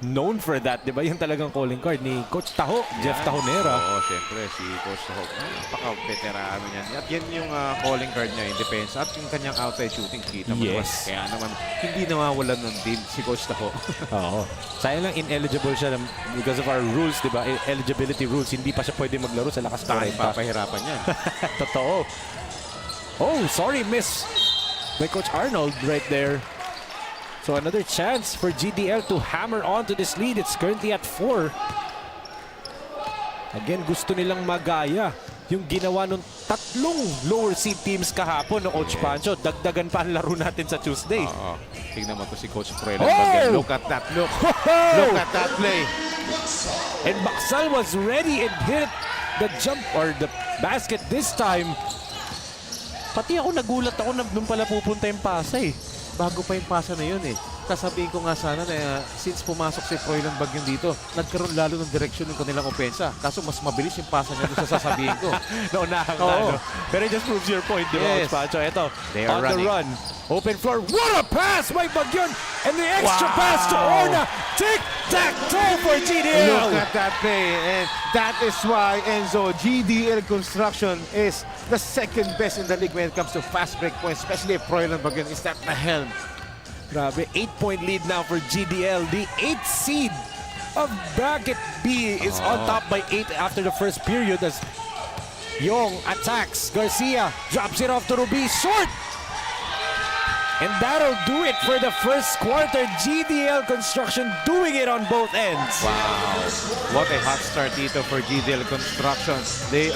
Known for that, di ba? Yung talagang calling card ni Coach Taho, Jeff Tahonera. Oo, siyempre si Coach Taho. Napaka-veterano niyan. At yan yung calling card niya in defense. At yung kanyang outside shooting, kita mo naman. Kaya naman, hindi nawawalan ng deal si Coach Taho. Oo. Sayang lang ineligible siya because of our rules, di ba? Eligibility rules. Hindi pa siya pwede maglaro sa Lakas Tayo 40. papahirapan yan. Totoo. Oh, sorry, miss by Coach Arnold right there. So another chance for GDL to hammer on to this lead. It's currently at 4. Again, gusto nilang magaya yung ginawa ng tatlong lower seed teams kahapon ng Coach Pancho. Dagdagan pa ang laro natin sa Tuesday. Oo. Tingnan mo to si Coach Freeland. Oh! Look at that look. Look at that play. And Baksal was ready and hit the jump or the basket this time. Pati ako nagulat ako na nung pala pupunta yung pasa eh. Bago pa yung pasa na yun eh. Kasabihin ko nga sana na since pumasok si Froilan Bagyong dito, nagkaroon lalo ng direksyon ng kanilang opensa. Kaso mas mabilis yung pasa niya doon sa sasabihin ko. Naunahan ka, no? Pero it just proves your point, di ba, Yes. Coach Pancho? Ito, They are on the running. run. Open floor. What a pass by Bagyon! And the extra pass to Orna. Tic-tac-toe for GDL. Look at that play. And that is why, Enzo, GDL Construction is the second best in the league when it comes to fast break points, especially if Froilan Bagyong is at the helm. Grabe, 8-point lead now for GDL. The 8th seed of bracket B is on top by 8 after the first period as Yong attacks. Garcia drops it off to Ruby. Short! And that'll do it for the first quarter. GDL Construction doing it on both ends. Wow. What a hot start dito for GDL Construction. They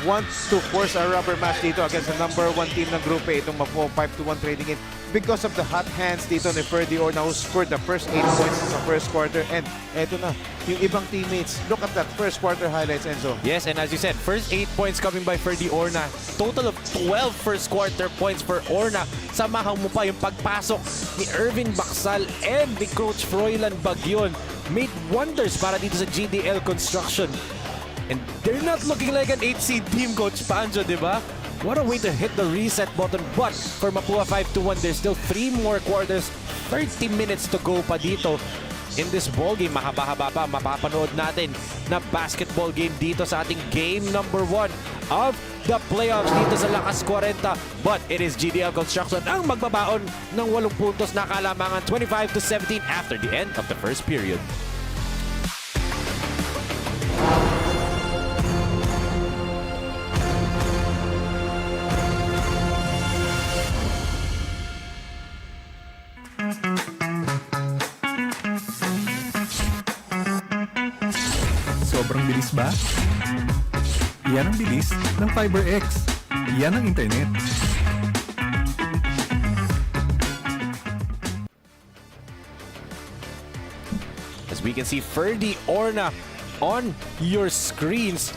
want to force a rubber match dito against the #1 team ng Group A. Itong MAPUA 5-1 trading it because of the hot hands dito ni Ferdy Orna who scored the first 8 points sa first quarter. And eto na, yung ibang teammates. Look at that first quarter highlights, Enzo. Yes, and as you said, first 8 points coming by Ferdy Orna. Total of 12 first quarter points for Orna. Samahan mo pa yung pagpasok ni Irvin Baksal and ni Coach Froilan Bagyon. Made wonders para dito sa GDL Construction. And they're not looking like an 8-seed team, Coach Pancho, di ba? What a way to hit the reset button. But for MAPUA 5-1, there's still 3 more quarters, 30 minutes to go pa dito. In this ball game, mahaba-haba pa, mapapanood natin na basketball game dito sa ating game #1 of the playoffs dito sa Lakas 40. But it is GDL Construction ang magbabaon ng 8 puntos na kalamangan 25-17 after the end of the first period. Sobrang bilis ba? Yan ang bilis ng FiberX. Yan ang internet. As we can see, Ferdy Orna on your screens.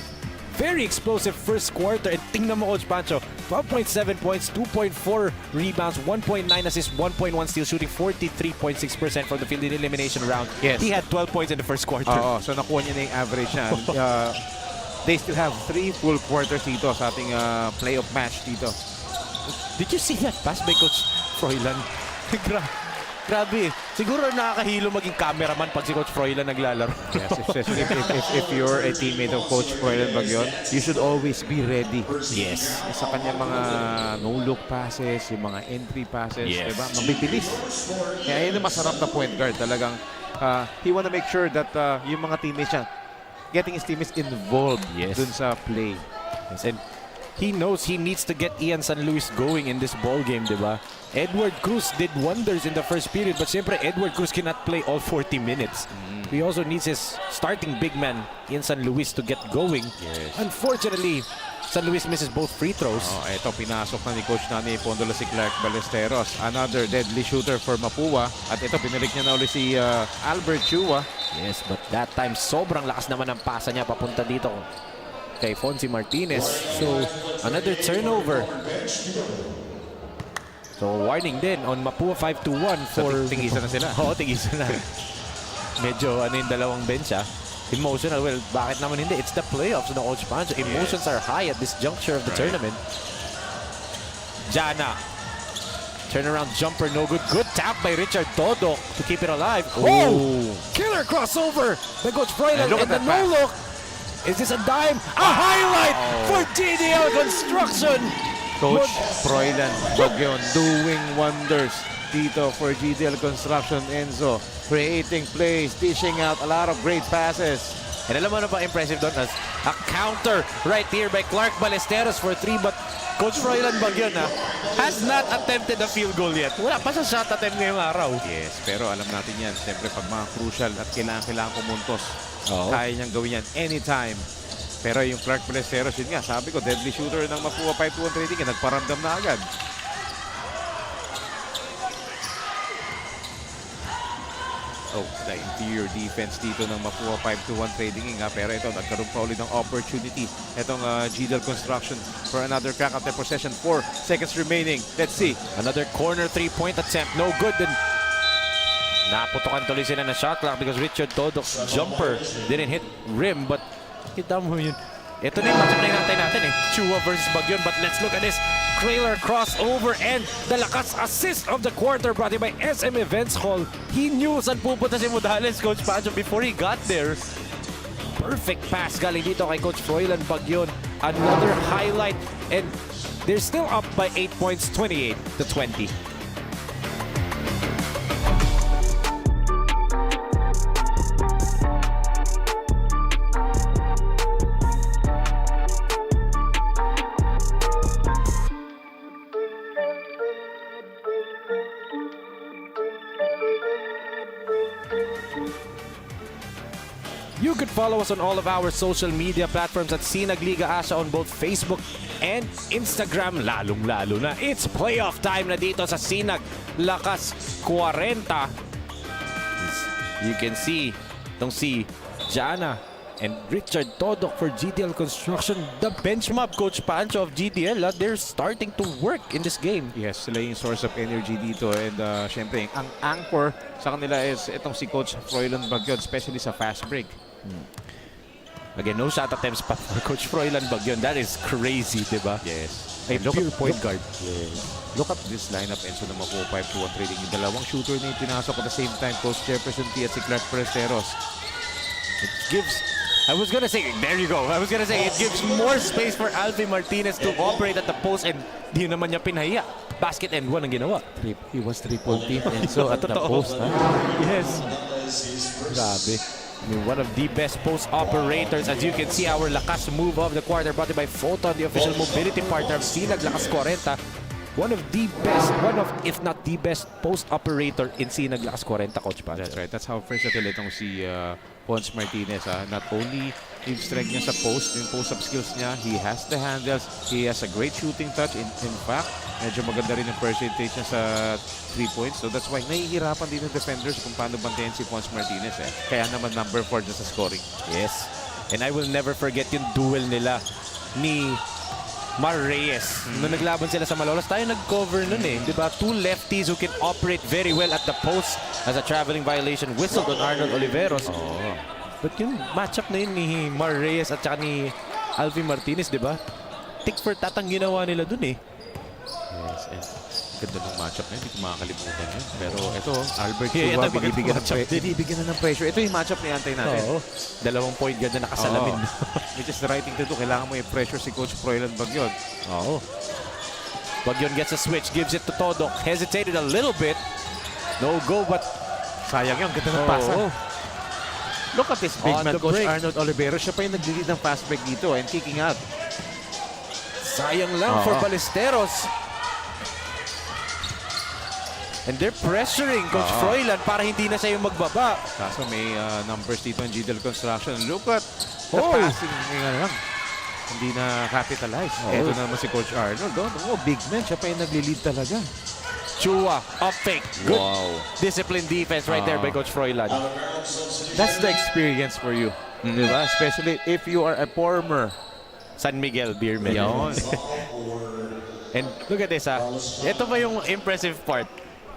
Very explosive first quarter. And tingnan mo, Coach Pancho, 12.7 points, 2.4 rebounds, 1.9 assists, 1.1 steals, shooting 43.6% from the field in elimination round. Yes. He had 12 points in the first quarter. Oo, so nakuha niya na yung average niya. They still have 3 full quarters dito sa ating playoff match dito. Did you see that pass by Coach Froilan? Grabe. Siguro nakakahilo maging cameraman pag si Coach Froilan naglalaro. Yes, especially if you're a teammate of Coach Froilan Bagyon, you should always be ready. Yes. Sa kanyang mga no-look passes, yung mga entry passes, Yes. diba? Mabibilis. Kaya yun ang masarap na point guard. Talagang he wanna make sure that yung mga teammates niya, getting his teammates involved Yes. dun sa play. Yes, and he knows he needs to get Ian San Luis going in this ball game, di ba? Edward Cruz did wonders in the first period, but siyempre Edward Cruz cannot play all 40 minutes. He also needs his starting big man, Ian San Luis, to get going. Yes. Unfortunately, San Luis misses both free throws. Ito, pinasok na ni Coach Nani Pondola si Clark Ballesteros. Another deadly shooter for Mapua. At ito, pinalik niya na ulit si Albert Chua. Yes, but that time, sobrang lakas naman ang pasa niya papunta dito kay Fonzie Martinez. So, another turnover. So, warning din on Mapua 5-1 for... Tingisa na sila. Oo, tingisa na. Medyo ano yung dalawang bench emotional. Well, bakit naman hindi? It's the playoffs na Coach Pancho. Emotions are high at this juncture of the tournament. Jana. Turnaround jumper, no good. Good tap by Richard Dodok to keep it alive. Oh! Killer crossover by Coach Froilan. And look And at the that no-look. Is this a dime? A highlight for GDL Construction. Coach Froilan Bagyon doing wonders dito for GDL Construction. Enzo creating plays, dishing out a lot of great passes. And alam mo na ba impressive doon as a counter right here by Clark Ballesteros for 3, but Coach Froilan Bagyon has not attempted a field goal yet. Wala pa sa shot attempt ngayong araw. Yes, pero alam natin yan. Siyempre pag mga crucial at kailangan pumuntos, kaya niyang gawin yan anytime. Pero yung Clark Ballesteros, yun nga, sabi ko, deadly shooter ng Mapua 5-1 trading, nagparamdam na agad. The interior defense dito ng Mapua 5-1 trading nga. Pero ito, nagkaroon pa ulit ng opportunity. Itong GDL Construction for another crack at their possession. 4 seconds remaining. Let's see. Another corner 3-point attempt. No good. Then naputokan tuloy sila na shot clock because Richard Dodok's jumper didn't hit rim, but kita mo yun. Ito na yung matchup na hinantay natin Chua versus Bagyon. But let's look at this. Trailer crossover and the lakas assist of the quarter brought in by SM Events Hall. He knew saan pupunta si Modales, Coach Pancho, before he got there. Perfect pass galing dito kay Coach Froilan Bagyon. Another highlight, and they're still up by 8 points, 28-20. You could follow us on all of our social media platforms at SINAG Liga Asya on both Facebook and Instagram. Lalong-lalo na, it's playoff time na dito sa SINAG Lakas Kwarenta. You can see itong si Jana and Richard Todok for GDL Construction. The bench mob, Coach Pancho of GDL, they're starting to work in this game. Yes, sila yung source of energy dito. And syempre, ang anchor sa kanila is itong si Coach Froilan Bagyon, especially sa fast break. Again, no shot attempts pa for Coach Froilan Bagyon. That is crazy, diba? Yes. A pure point guard. Yes. Look at this lineup, Enzo, na Mapua 5-1 trading. Yung dalawang shooter na yung pinasok at the same time, Coach Jefferson T at si Clark Ballesteros. It gives, I was gonna say, there you go. I was gonna say, it gives more space for Alfie Martinez to operate at the post, and di naman niya pinahaya. Basket and one ang ginawa. He was triple team, Enzo, at the post. Yes. Grabe. I mean, one of the best post operators. As you can see, our lakas move of the quarter brought to by Photon, the official mobility partner of SINAG Lakas Kwarenta. One of the best, if not the best post operator in SINAG Lakas Kwarenta, Coach Pancho. That's right. That's how versatile itong si Pons Martinez. Not only yung strength niya sa post, yung post-up skills niya, he has the handles, he has a great shooting touch. In fact, medyo maganda rin yung percentage niya sa 3 points. So that's why nahihirapan din yung defenders kung paano bantayan si Pons Martinez. Kaya naman number 4 dyan sa scoring. Yes. And I will never forget yung duel nila ni Mar Reyes. Nung naglaban sila sa Malolos, tayo nag-cover nun Diba? Two lefties who can operate very well at the post as a traveling violation whistled on Arnold Oliveros. But yung matchup na yun ni Mar Reyes at saka ni Alvin Martinez, diba? Tick for tatang ginawa nila dun Yes, and ganda ng matchup na yun. Hindi ko makakalimutan yun. Pero ito, Albert Yeah, Chua, ito, binibigyan na ng pressure. Ito yung matchup na antay natin. Oo. 2 point guard na nakasalamin. Which is the right thing to do. Kailangan mo i-pressure si Coach Froilan Bagyon. Oo. Bagyon gets a switch, gives it to Todok. Hesitated a little bit. No go, but Sayang yun, ganda ng pasa. Look at this big On man, the Coach break. Arnold Olivero. Siya pa yung nag-lead ng fast break dito and kicking out. sayang lang for Ballesteros. And they're pressuring Coach Froilan para hindi na siya yung magbaba. Kaso may numbers dito ng GDL Construction. Look at the Oh. passing. Lang. Hindi na capitalize. Ito na naman si Coach Arnold. Big man. Siya pa yung nagli-lead talaga. Chua, up fake. Good Wow. disciplined defense right there by Coach Froilan. That's the experience for you. Diba? Especially if you are a former. San Miguel Beerman. Yun. And look at this Ito pa yung impressive part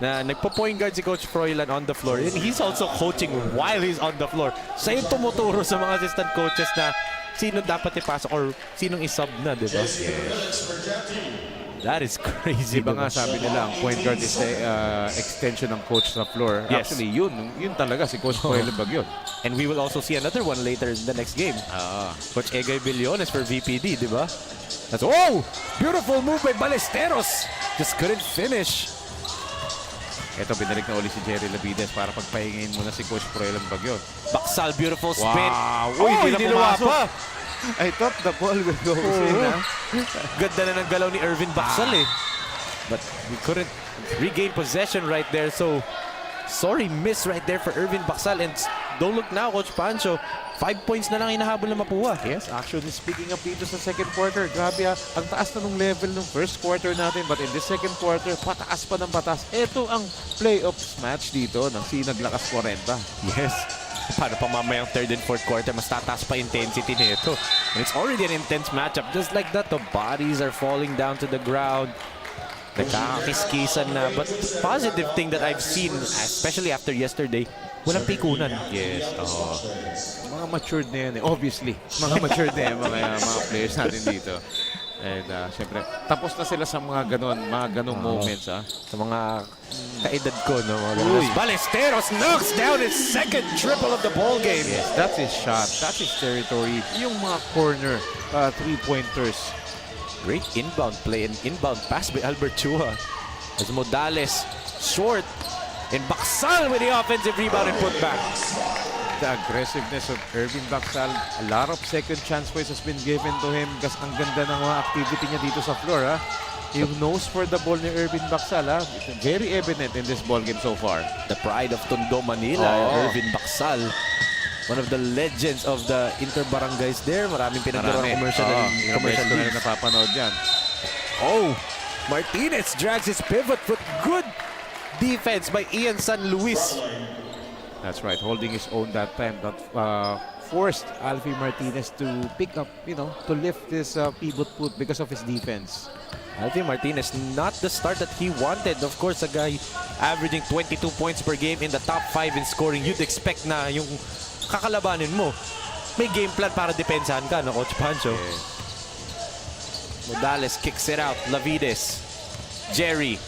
na nagpo-point guard si Coach Froilan on the floor. And he's also coaching while he's on the floor. Siya yung tumuturo sa mga assistant coaches na sino dapat ipasok or sinong isub na, di ba? That is crazy. Diba nga sabi nila, ang point guard is the extension ng coach sa floor. Yes. Actually, yun talaga si Coach Froilan Bagyon. And we will also see another one later in the next game. Coach Egay Billones for VPD, di ba? That's, beautiful move by Ballesteros. Just couldn't finish. Ito, binalik na uli si Jerry Labides para pagpahingin muna si Coach Froilan Bagyon. Baksal, beautiful spin. Wow! Uy, hindi na pumasok. I thought the ball will go in. Ganda na ng galaw ni Irvin Baksal But we couldn't regain possession right there. So, sorry miss right there for Irvin Baksal. And don't look now, Coach Pancho. 5 points na lang inahabol ng Mapua. Yes, actually, speaking of dito sa second quarter, grabe ang taas na nung level ng first quarter natin. But in this second quarter, pataas pa ng patas. Ito ang playoffs match dito ng Sinag Lakas Kwarenta. Yes. Paano pa mamayang third and fourth quarter, mas tataas pa intensity nito. And it's already an intense matchup. Just like that, the bodies are falling down to the ground. Nagkakakiskisan na. But the positive thing that I've seen, especially after yesterday, walang pikunan. Yes, mga matured na yan obviously. Mga matured na yan, mga players natin dito. And syempre, tapos na sila sa mga ganong moments. Sa mga kaedad ko, no? Ballesteros knocks down his second triple of the ball game. Yes, that's his shot. That's his territory. Yung mga corner three-pointers. Great inbound play and inbound pass by Albert Chua. As Modales short. And Baksal with the offensive rebound and putback. The aggressiveness of Irvin Baksal. A lot of second chance points has been given to him kasi ang ganda ng mga activity niya dito sa floor. Yung nose for the ball ni Irvin Baksal. Very evident in this ball game so far. The pride of Tondo, Manila, Irvin Baksal. One of the legends of the inter-barangays there. Maraming pinagdaro ng commercial na leagues. napapanood yan. Martinez drags his pivot with good defense by Ian San Luis. That's right, holding his own that time. That forced Alfie Martinez to pick up, to lift this pivot foot because of his defense. Alfie Martinez, not the start that he wanted. Of course, a guy averaging 22 points per game in the top 5 in scoring. You'd expect na yung kakalabanin mo, may game plan para depensahan ka, no, Coach Pancho? Yes. Modales kicks it out. Lavides. Jerry.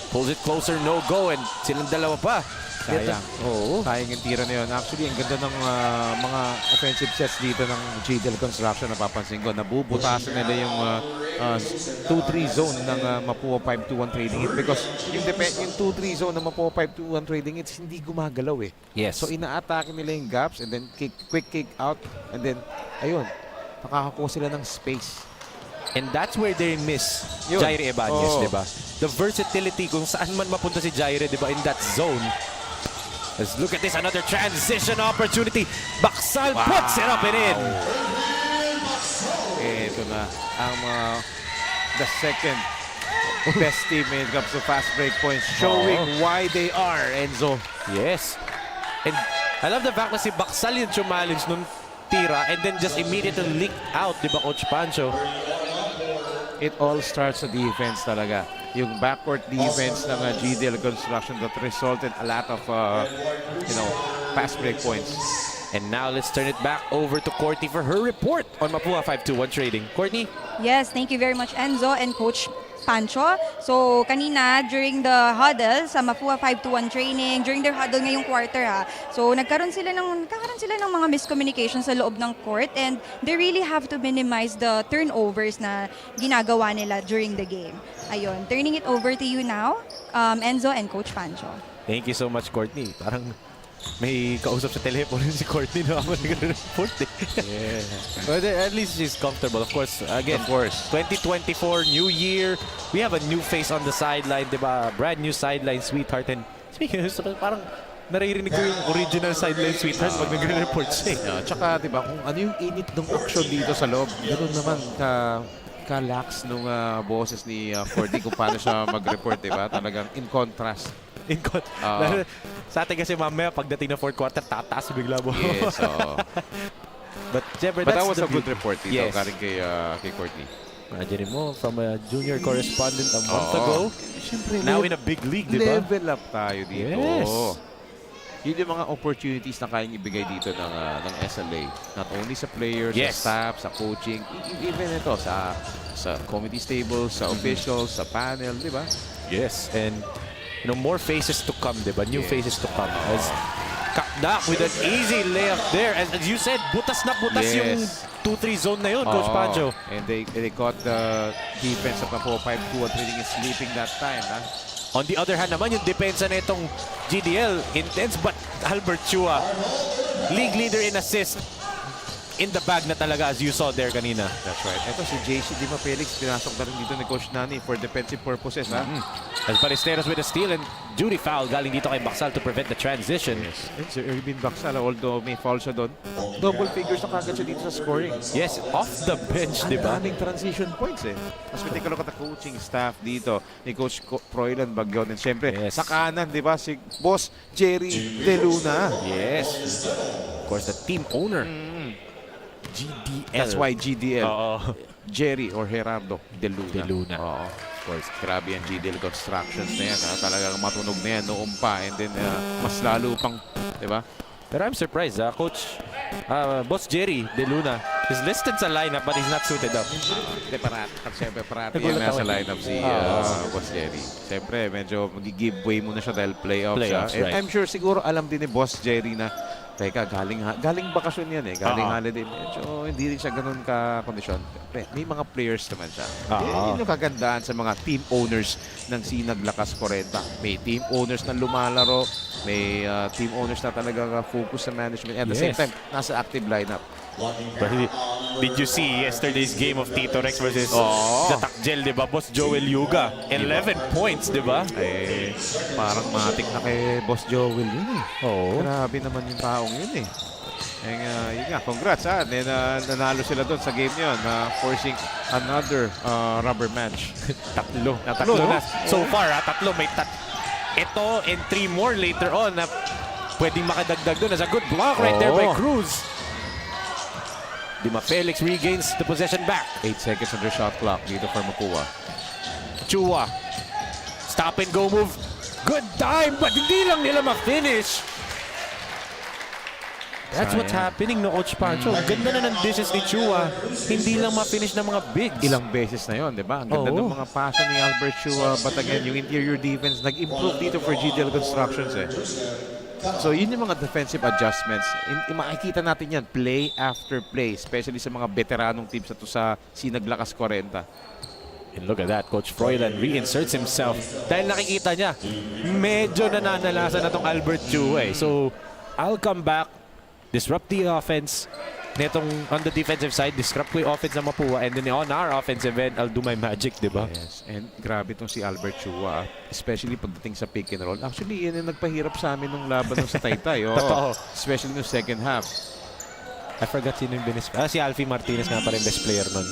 Pulls it closer, no go. And silang dalawa pa. Sayang. Sayang yung tira na yun. Actually, ang ganda ng mga offensive sets dito ng GDL Construction, napapansin ko. Nabubutasan nila yung 2-3 zone ng Mapua 5-2-1 trading it. Because yung 2-3 zone ng Mapua 5-2-1 trading it, hindi gumagalaw Yes. So, ina-atake nila yung gaps and then quick kick out. And then, ayun, nakakakuha sila ng space. And that's where they miss Yun. Jaire Ebañez, di ba? The versatility kung saan man mapunta si Jaire, di ba, in that zone. Let's look at this, another transition opportunity. Baksal puts it up and in. Ito na ang the second best team when it comes to fast break points, showing why they are, Enzo. Yes. And I love the fact na si Baksal yung challenge nung tira and then just immediately leaked out, di ba, Coach Pancho? It all starts sa defense talaga. Yung backcourt defense ng GDL Construction that resulted a lot of, fast break points. And now let's turn it back over to Courtney for her report on Mapua 5-2-1 trading. Courtney? Yes, thank you very much, Enzo and Coach Pancho. So, kanina, during the huddle sa Mapua 5-2-1 training, during their huddle ngayong quarter so nagkaroon sila ng mga miscommunication sa loob ng court and they really have to minimize the turnovers na ginagawa nila during the game. Ayun, turning it over to you now, Enzo and Coach Pancho. Thank you so much, Courtney. Parang may kausap sa telepono si Courtney na ako nag-report Yeah. But at least she's comfortable. Of course, again, 2024, new year. We have a new face on the sideline, diba? Brand new sideline sweetheart. And speaking of, parang naririnig ko yung original sideline sweetheart pag nagre-report siya. Tsaka, diba, kung ano yung init ng action dito sa loob, ganoon naman ka-lax nung boses ni Courtney kung paano siya mag-report, diba? Talagang in contrast. Sa atin kasi mamaya pagdating na fourth quarter, tataas bigla mo. Yes, But that was a good report dito, galing kay Courtney. Imagine mo, from a junior correspondent a month ago, Siyempre, now in a big league, di ba? Level up tayo dito. Yes. Yun yung mga opportunities na kayang ibigay dito ng SLA. Not only sa players, Yes. sa staff, sa coaching, even ito sa committee stable, sa officials, sa panel, di ba? Yes, and more faces to come, diba? New faces to come. As Kakdak with an easy layup there. As you said, butas na butas yung 2-3 zone na yun, Coach Pancho. And they caught the defense of Mapua 5-2 trading is sleeping that time. On the other hand naman, yung depensa na itong GDL, intense, but Albert Chua, league leader in assist. In the bag na talaga, as you saw there kanina. That's right. Ito si JC Dima Felix, pinasok na rin dito ni Coach Nani for defensive purposes. As Ballesteros with a steal and duty foul galing dito kay Baksal to prevent the transition. Yes. And si Erwin Baksal, although may foul siya doon, double figures na kagad siya dito sa scoring. Yes, off the bench, di ba? Daming transition points As we take a look at the coaching staff dito ni Coach Froilan Bagyon. And syempre, sa kanan, di ba, si Boss Jerry De Luna. Yes. Of course, the team owner. GDL. That's why GDL. Jerry or Gerardo De Luna. De Luna. Of course, grabe yan GDL constructions na yan. Talagang matunog na yan noong pa. And then, mas lalo pang, di ba? Pero I'm surprised, Coach. Boss Jerry De Luna is listed sa lineup but he's not suited up. Hindi, siyempre, parati yan nasa lineup si Boss Jerry. Siyempre, medyo mag-giveaway muna siya dahil playoff siya. And right. I'm sure siguro alam din ni Boss Jerry na teka, galing bakasyon yan galing holiday. Medyo hindi rin siya ganun ka-kondisyon. May mga players naman siya. Yun yung kagandaan sa mga team owners ng SINAG Lakas Kwarenta. May team owners na lumalaro, may team owners na talaga focus sa management. At the same time, nasa active lineup. But did you see yesterday's game of Tito Rex versus the Takjel, di ba? Boss Joel Yuga, 11 points, di ba? Parang matik na kay Boss Joel yun Grabe naman yung taong yun yun nga, congrats Then, nanalo sila doon sa game yun, forcing another rubber match. Tatlo na. So far, tatlo. May ito and 3 more later on na pwedeng makadagdag doon. As a good block right there by Cruz. Dima Felix regains the possession back. 8 seconds under shot clock dito for Mapua. Chua. Stop and go move. Good time, but hindi lang nila ma-finish. That's what's happening, no, Coach Pancho. Ganda na ng dishes ni Chua. Hindi lang ma-finish ng mga bigs. Ilang beses na yon, di ba? Ang ganda ng mga passion ni Albert Chua. But again, yung interior defense nag-improve dito for GDL Constructions So, yun yung mga defensive adjustments. Makikita natin yan, play after play. Especially sa mga veteranong teams sa SINAG Lakas Kwarenta. And look at that, Coach Froilan reinserts himself. Dahil nakikita niya, medyo nananalasan na itong Albert Chua So, I'll come back, disrupt the offense. Netong on the defensive side, disrupt ko yung offense na Mapua. And then on our offensive end, I'll do my magic, di ba? Yes. And grabe itong si Albert Chua. Especially pagdating sa pick and roll. Actually, yan yung nagpahirap sa amin nung laban nung sa Taytay. Totoo. Especially nung second half. I forgot sino yung si Alfie Martinez nga pa rin best player nun.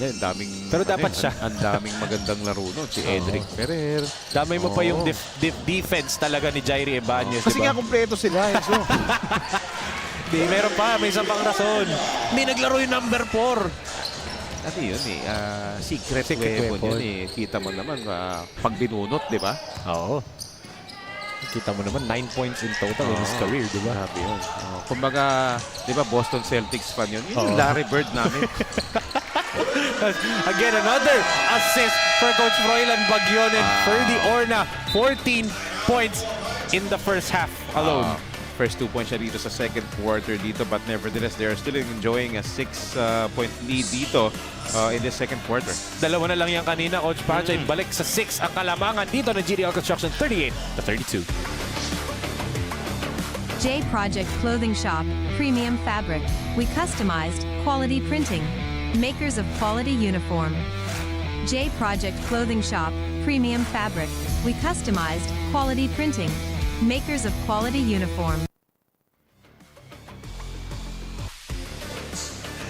Yan, daming... Pero dapat siya. Ang daming magandang laro nun. Si Edric Ferrer. Damay mo pa yung defense talaga ni Jairi Ebanez, Kasi nga kumpleto sila. Di, meron pa. May isang pang rason. May naglaro yung number 4. Ano yun secret weapon yun Kita mo naman pag binunot, di ba? Oo. Kita mo naman, 9 points in total in his career, di ba? Grabe yun. Kumbaga, di ba Boston Celtics fan yun? Yun yung Larry Bird namin. Again, another assist for Coach Froilan Bagyon and Ferdy Orna. 14 points in the first half alone. First 2 points siya dito sa second quarter dito, but nevertheless, they are still enjoying a 6-point lead dito in the second quarter. Dalawa na lang yan kanina, Coach Pancho. Balik sa 6 ang kalamangan dito ng GDL Construction, 38-32. J Project Clothing Shop, Premium Fabric. We customized, quality printing. Makers of quality uniform. J Project Clothing Shop, Premium Fabric. We customized, quality printing. Makers of quality uniform.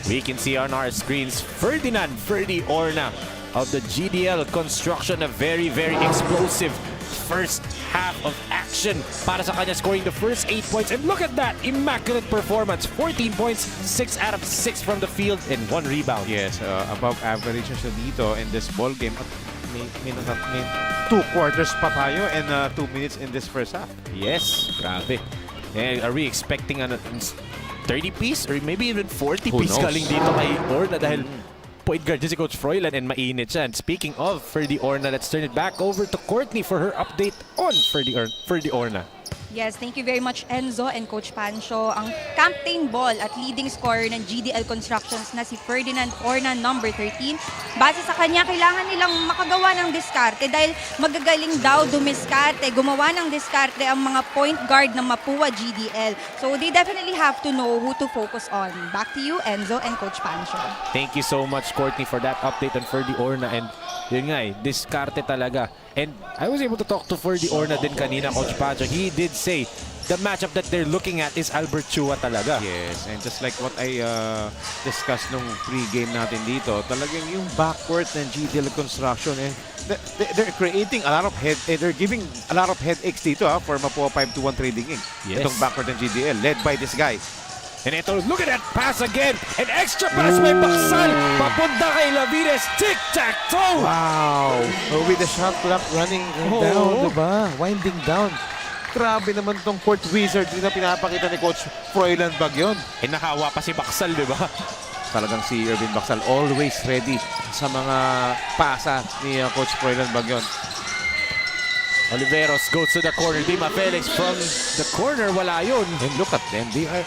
We can see on our screens Ferdinand Ferdy Orna of the GDL Construction. A very, very explosive first half of action para sa kanya, scoring the first 8 points. And look at that, immaculate performance. 14 points, 6 out of 6 from the field, and 1 rebound. Yes, above average siya dito in this ball game. At may 2 quarters pa tayo and 2 minutes in this first half. Yes, grabe. And are we expecting 30 piece or maybe even 40 Who piece knows? Galing dito kay Orna dahil point guard dyan si Coach Froilan and mainit siya. And speaking of Ferdy Orna, let's turn it back over to Courtney for her update on Ferdy Orna. Yes, thank you very much, Enzo and Coach Pancho. Ang captain ball at leading scorer ng GDL Constructions na si Ferdinand Orna, number 13. Base sa kanya, kailangan nilang makagawa ng diskarte dahil magagaling daw dumiskarte, gumawa ng diskarte ang mga point guard ng MAPUA GDL. So they definitely have to know who to focus on. Back to you, Enzo and Coach Pancho. Thank you so much, Courtney, for that update on Ferdy Orna. And yun nga diskarte talaga. And I was able to talk to Ferdy Orna din kanina, Coach Pancho. He did say the matchup that they're looking at is Albert Chua talaga. Yes, and just like what I discussed nung pre-game natin dito, talagang yung backcourt ng GDL Construction, and they're creating a lot of they're giving a lot of headaches dito for MAPUA 5-1 trading in. Yes. Itong backcourt ng GDL, led by this guy. And ito, look at that pass again. An extra pass by Baksal. Papunta kay Lavires. Tic-tac-toe. Wow! With the shot clock running down, diba? Winding down. Grabe naman tong court wizard na pinapakita ni Coach Froilan Bagyon. Eh, nakawa pa si Baksal, di ba? Talagang si Irvin Baksal always ready sa mga pasa ni Coach Froilan Bagyon. Oliveros goes to the corner. Dima Felix from the corner. Wala yun. And look at them. They are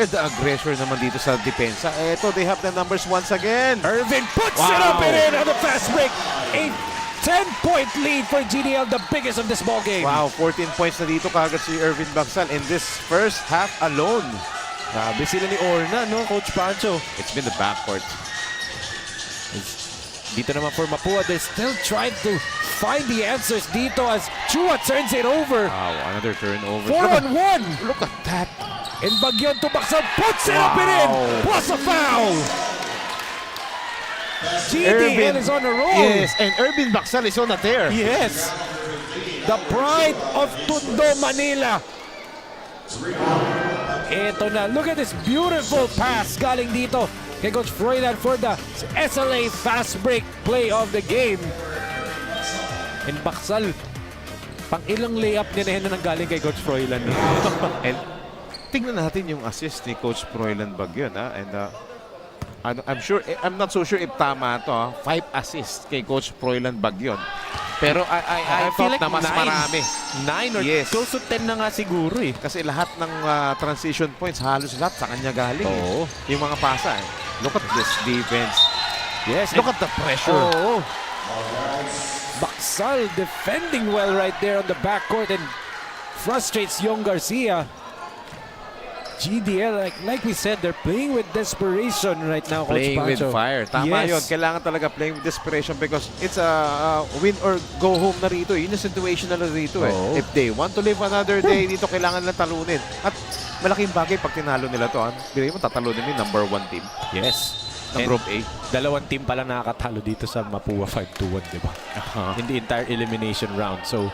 the aggressor naman dito sa depensa. Eto, they have the numbers once again. Irvin puts it up and in on the fast break. A 10-point lead for GDL, the biggest of this ball game. Wow, 14 points na dito kagad si Irvin Baksal in this first half alone. Grabe sila ni Orna, no, Coach Pancho? It's been the backcourt. Dito naman for MAPUA, they're still trying to find the answers dito as Chua turns it over. Wow, another turnover. 4-on-1. Look at that. And Bagyon to Baksal puts it up and in. Plus a foul. GDL is on a roll. Yes, and Irvin Baksal is on a tear. Yes. The pride of Tondo, Manila. Ito na. Look at this beautiful pass galing dito kay Coach Froilan for the SLA fast break play of the game. And Baksal, pang ilang layup niya na galing kay Coach Froilan. And tingnan natin yung assist ni Coach Froilan Bagyon. And I'm not so sure if tama to. 5 assists kay Coach Froilan Bagyon. Pero I feel thought like na mas 9. marami. 9 or Yes. close to 10 na nga siguro eh. Kasi lahat ng transition points, halos lahat sa kanya galing. Oo. Yung mga pasa. Look at this defense. Yes. Look at the pressure. Oo. Baksal defending well right there on the backcourt and frustrates Young Garcia. GDL, like we said, they're playing with desperation right now, Coach Playing with Pancho. fire. Tama Yes. yun. Kailangan talaga playing with desperation because it's a win or go home na rito. Yun yung situation na rito eh. Oo. If they want to live another day, dito kailangan nila talunin. At malaking bagay pag tinalo nila to. Bigay mo, tatalunin mo yung number 1 team Yes. ng And Group A. dalawang team pala nakakatalo dito sa MAPUA 5-1, di ba? In the entire elimination round. So,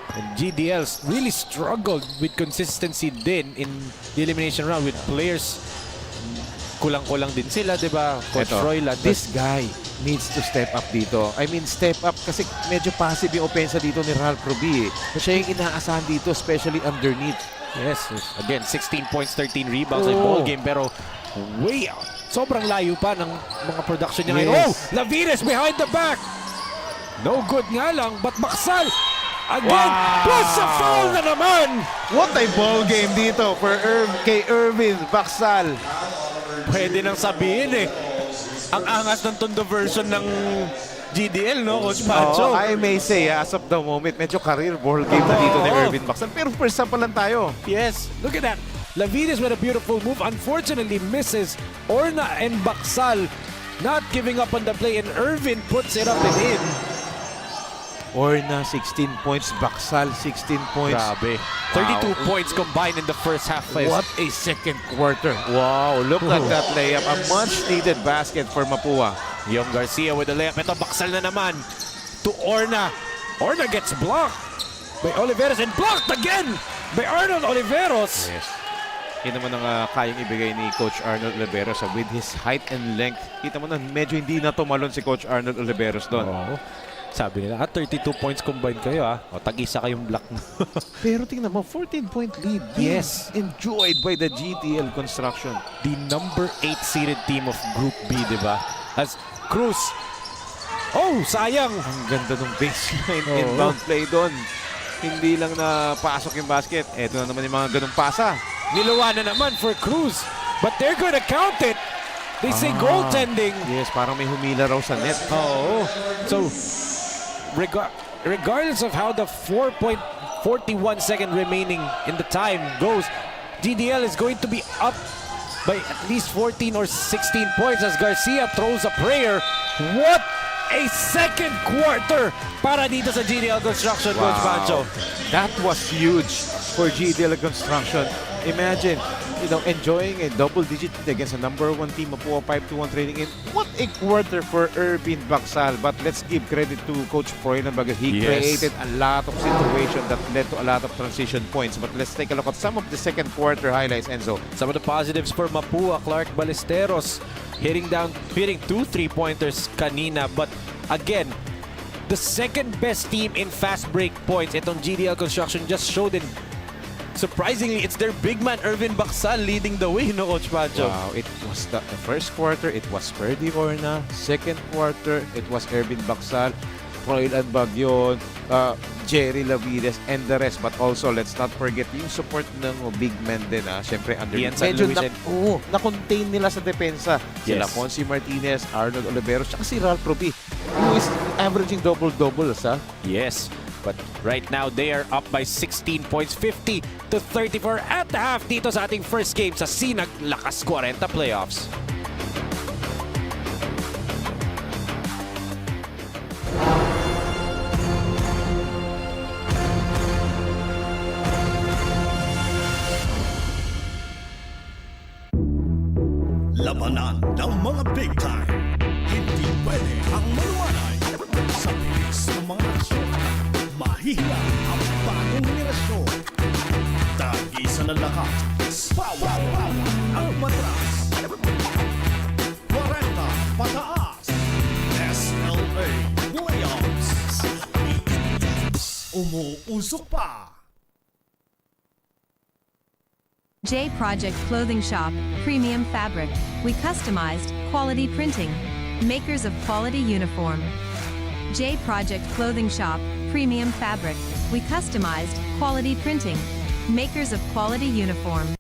and GDL really struggled with consistency din in the elimination round with players. Kulang-kulang din sila, di ba? Coach Eto, Froilan. this guy, needs to step up dito. I mean, step up kasi medyo passive yung opensa dito ni Ralph Ruby. Siya yung inaasahan dito, especially underneath. Yes. Again, 16 points, 13 rebounds sa ball game. Pero way out. Sobrang layo pa ng mga production niya ngayon. Oh! Lavines behind the back! No good nga lang, but Baksal! Again! Plus a foul na naman! What a ball game dito for kay Irvin Baksal. Pwede nang sabihin eh. Ang angas ng Tondo version ng GDL, no, Coach Pancho? I may say, as of the moment, medyo career ball game na dito ni Irvin Baksal. Pero first up pa lang tayo. Yes, look at that. Lavines with a beautiful move. Unfortunately, misses Orna and Baksal not giving up on the play, and Irvin puts it up and in. Orna, 16 points. Baksal, 16 points. Grabe. 32 points combined in the first half. What a second quarter. Wow, look at that layup. A much-needed basket for Mapua. Young Garcia with the layup. Ito, Baksal na naman to Orna. Orna gets blocked by Oliveros and blocked again by Arnold Oliveros. Yes. Yun naman ang kayang ibigay ni Coach Arnold Oliveros with his height and length. Kita mo na medyo hindi na tumalon si Coach Arnold Oliveros doon. Sabi nila, 32 points combined kayo o tag-isa kayong block. Pero tingnan mo, 14-point lead. Yes. Enjoyed by the GDL construction. The number 8 seeded team of Group B, di ba? As Cruz. Oh, sayang. Ang ganda ng baseline inbound play doon. Hindi lang na pasok yung basket. Eto na naman yung mga ganung pasa. Niluwa na naman for Cruz. But they're gonna count it. They say goaltending. Yes, parang may humila raw sa net. So, regardless of how the 4.41 second remaining in the time goes, GDL is going to be up by at least 14 or 16 points as Garcia throws a prayer. What a second quarter para dito sa GDL Construction, Coach Pancho. That was huge for GDL Construction. Imagine, enjoying a double-digit against a number 1 team, Mapua 5-1 trailing in. What a quarter for Irvin Baksal. But let's give credit to Coach Froylan because he created a lot of situations that led to a lot of transition points. But let's take a look at some of the second quarter highlights, Enzo. Some of the positives for Mapua, Clark Ballesteros hitting 2 3-pointers kanina. But again, the second best team in fast break points, itong GDL Construction just showed in. Surprisingly, it's their big man, Irvin Baksal, leading the way, no, Coach Pancho? Wow, it was the first quarter, it was Ferdy Orna. Second quarter, it was Irvin Baksal, Froylan Bagyon, Jerry Lavides, and the rest. But also, let's not forget yung support ng big men din. Siyempre, medyo na-contain nila sa depensa. Sila Consi Martinez, Arnold Oliveros, tsaka si Ralph Ruby, who is averaging double-doubles. Yes. But right now, they are up by 16 points, 50-34 at the half dito sa ating first game sa SINAG Lakas Kwarenta Playoffs. Labanan ng mga big time. Hindi pwede ang malumanay sa bilis ng mga nasyon. Mahihila ang bagong henerasyon. Tag-isa ng lakas. Power ang matras. 40 pataas. SLA Playoffs. Umuusok pa. J Project Clothing Shop, Premium Fabric. We customized quality printing. Makers of quality uniform. J Project Clothing Shop, Premium Fabric. We customized quality printing. Makers of quality uniform.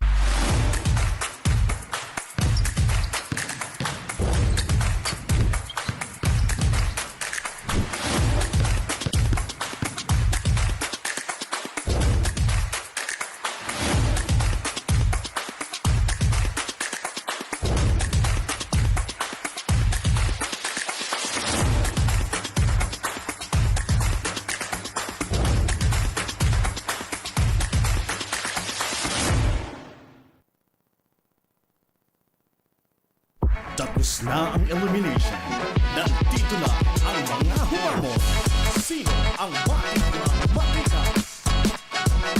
Tapos na ang elimination. Nandito na ang mga humamon. Sino ang matika?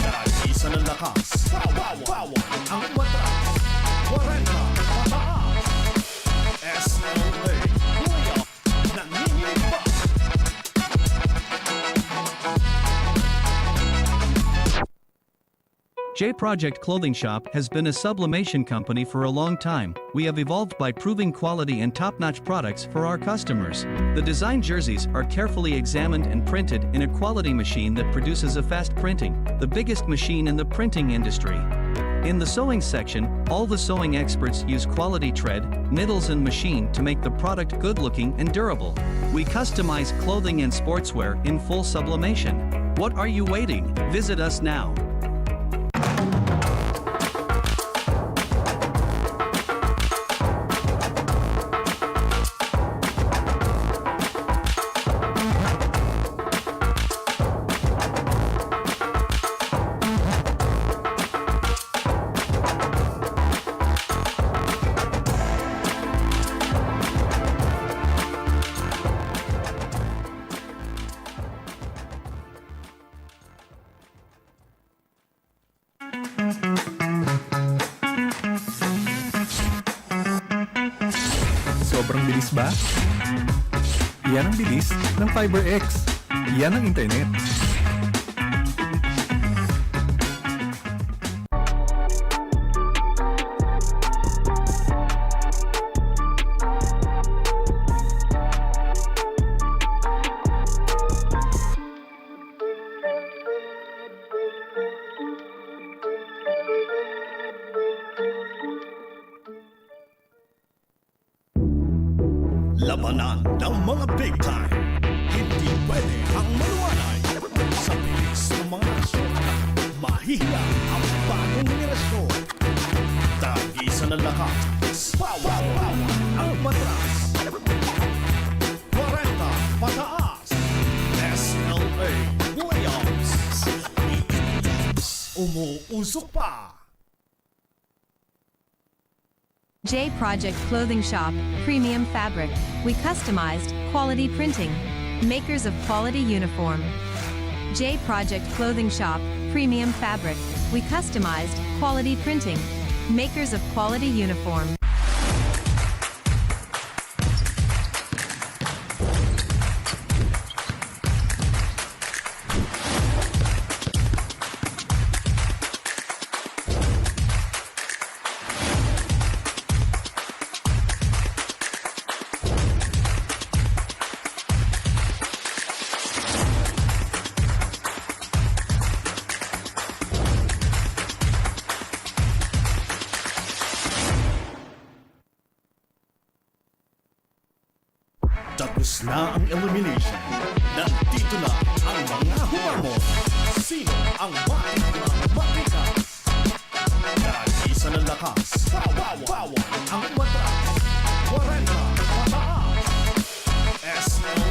Tag-isa ng lakas. Power ang matras. 40 pataas. SLA Playoff J Project Clothing Shop has been a sublimation company for a long time. We have evolved by proving quality and top-notch products for our customers. The design jerseys are carefully examined and printed in a quality machine that produces a fast printing, the biggest machine in the printing industry. In the sewing section, all the sewing experts use quality thread, needles and machine to make the product good-looking and durable. We customize clothing and sportswear in full sublimation. What are you waiting? Visit us now. Sobrang bilis ba? Yan ang bilis ng FiberX. Yan ang internet. Labanan ng mga big time. Hindi pwede ang maluwanay. Sa bilis ng mga asyon, mahihilang ang bagong henerasyon. Tag-isa ng lahat, power ang matras. 40 pataas. SLA Playoffs. Umuusok pa. J Project Clothing Shop, Premium Fabric. We customized quality printing. Makers of quality uniform. J Project Clothing Shop, Premium Fabric. We customized quality printing. Makers of quality uniform. Tapos na ang elimination. Nandito na ang mga humamon. Sino ang makika? Tag-isa ng lakas. Power ang matras. 40 pataas. SLA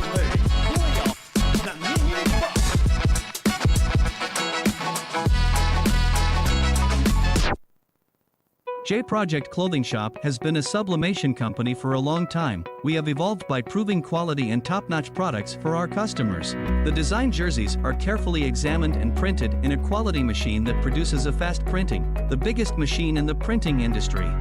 Playoff. Nanginginig pa. J Project Clothing Shop has been a sublimation company for a long time. We have evolved by proving quality and top-notch products for our customers. The design jerseys are carefully examined and printed in a quality machine that produces a fast printing, the biggest machine in the printing industry.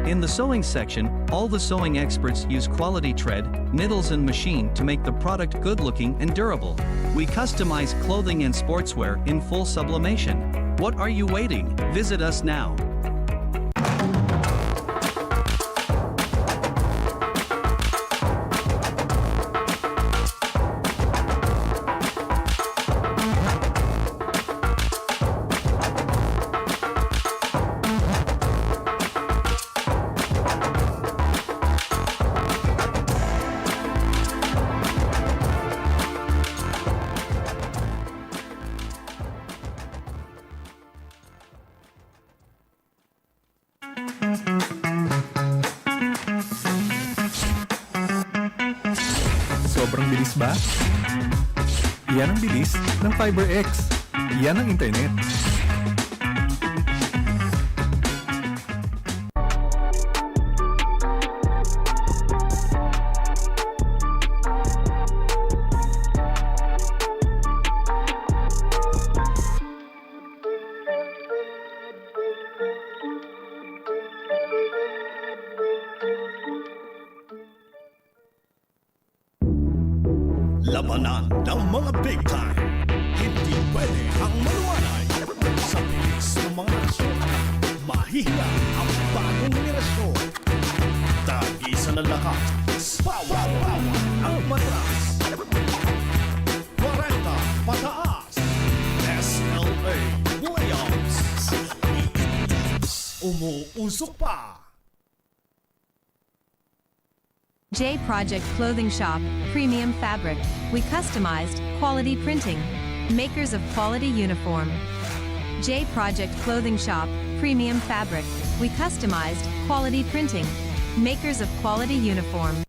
In the sewing section, all the sewing experts use quality thread, needles and machine to make the product good-looking and durable. We customize clothing and sportswear in full sublimation. What are you waiting? Visit us now. Sobrang bilis ba? Yan ang bilis ng FiberX. Yan ang internet. Labanan ng mga big time. Hindi pwede ang maluwanay. Sa bilis bilis ng mga aksyon. Mahihiya ang bagong henerasyon. Tag-isa ng lakas, bawat ang matras. 40 pataas, SLA Playoffs. Umuusok pa. J Project Clothing Shop, Premium Fabric. We customized, quality printing. Makers of quality uniform. J Project Clothing Shop, Premium Fabric. We customized, quality printing. Makers of quality uniform.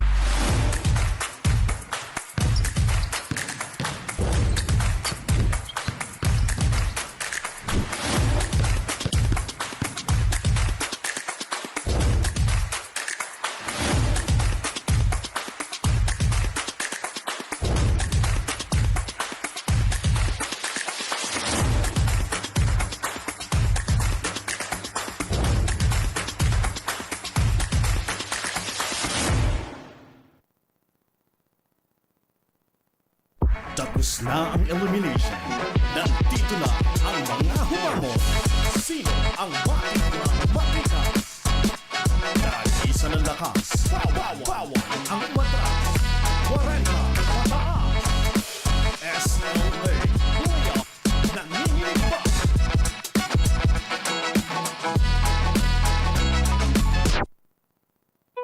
Tapos na ang elimination. Nandito na ang mga humamon. Sino ang matikas? Tag-isa ng lakas. Bawat ang matras. 40 pataas. SLA Liga. Nanginginig pa.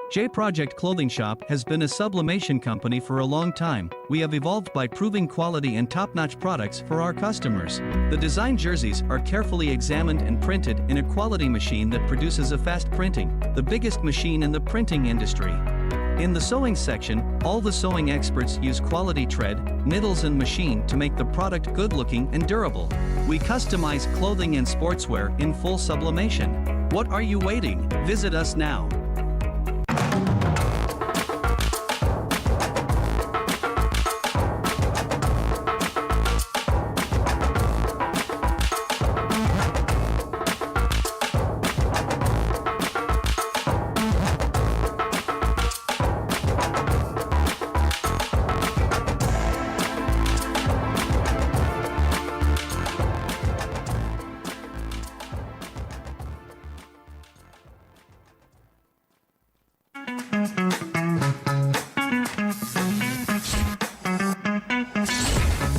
J Project Clothing Shop has been a sublimation company for a long time. We have evolved by proving quality and top-notch products for our customers. The design jerseys are carefully examined and printed in a quality machine that produces a fast printing, the biggest machine in the printing industry. In the sewing section, all the sewing experts use quality thread, needles and machine to make the product good-looking and durable. We customize clothing and sportswear in full sublimation. What are you waiting? Visit us now.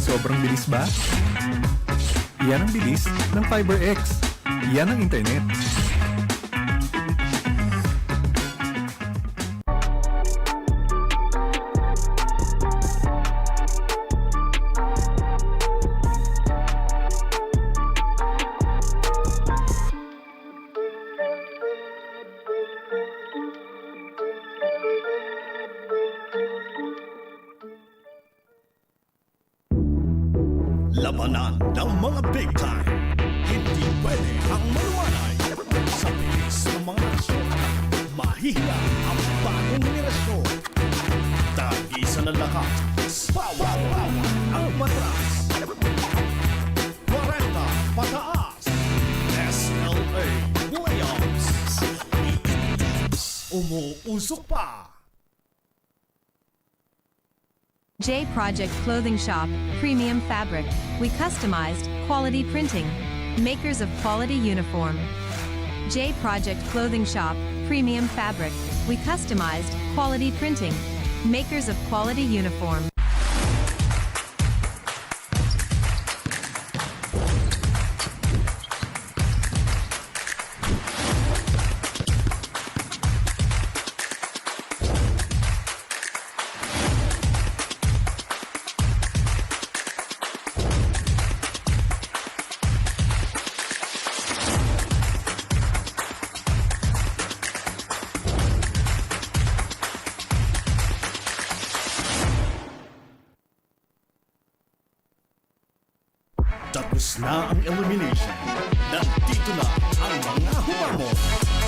Sobrang bilis ba? Yan ang bilis ng FiberX. Yan ang internet. Labanan ng mga big time. Hindi pwede ang maluwanay. Sa bilis ng mga aksyon. Mahihiya ang bagong henerasyon. Tag-isa ng lakas. Bawat ang matras. 40 pataas. SLA Playoffs. Umuusok pa. J Project Clothing Shop, Premium Fabric. We customized, quality printing. Makers of quality uniform. J Project Clothing Shop, Premium Fabric. We customized, quality printing. Makers of quality uniform. Tapos na ang elimination. Nandito na ang mga humamon.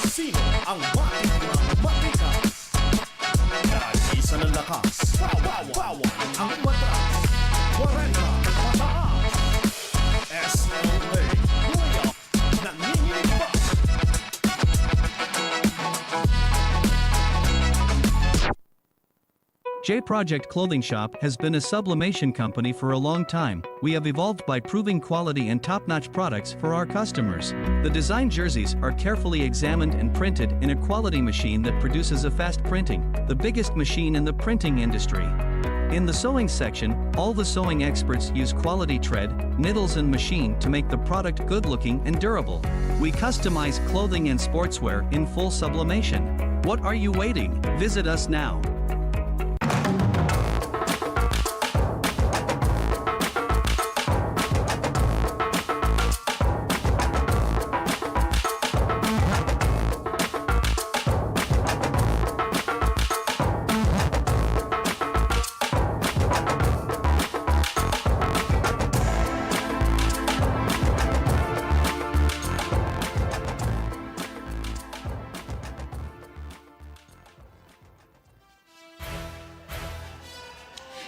Sino ang matikas? Tag-isa ng lakas. Bawat ang matras. 40 pataas. SLA Liga. Nanginginig pa. J Project Clothing Shop has been a sublimation company for a long time. We have evolved by proving quality and top-notch products for our customers. The design jerseys are carefully examined and printed in a quality machine that produces a fast printing, the biggest machine in the printing industry. In the sewing section, all the sewing experts use quality thread, needles and machine to make the product good-looking and durable. We customize clothing and sportswear in full sublimation. What are you waiting? Visit us now.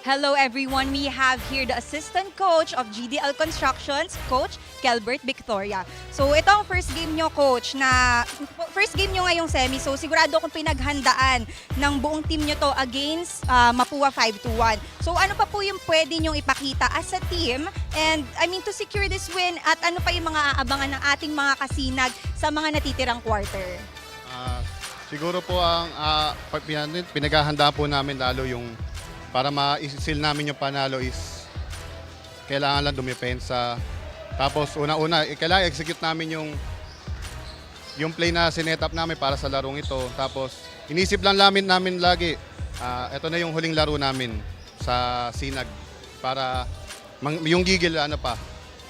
Hello everyone, we have here the assistant coach of GDL Constructions, Coach Kelbert Victoria. So ito ang first game nyo, Coach, first game nyo ngayong semi. So sigurado akong pinaghandaan ng buong team nyo to against MAPUA 5-1. So ano pa po yung pwede nyong ipakita as a team and I mean to secure this win at ano pa yung mga aabangan ng ating mga kasinag sa mga natitirang quarter? Siguro po ang pinaghahanda po namin lalo yung para ma-seal namin yung panalo is kailangan lang dumipensa. Tapos una-una, kailangan execute namin yung play na sinet up namin para sa larong ito. Tapos inisip lang namin lagi, ito na yung huling laro namin sa SINAG para yung gigil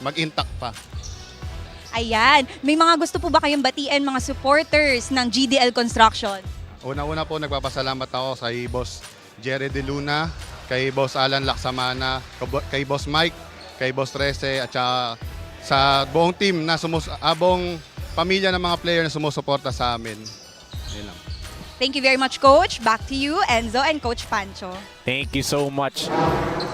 mag-intact pa. Ayan, may mga gusto po ba kayong batiin mga supporters ng GDL Construction? Una-una po nagpapasalamat ako sa Boss Jerry De Luna, kay Boss Alan Laksamana, kay Boss Mike, kay Boss Trece, at sa buong team na buong pamilya ng mga player na sumusuporta sa amin. Yun lang. Thank you very much, Coach. Back to you, Enzo and Coach Pancho. Thank you so much,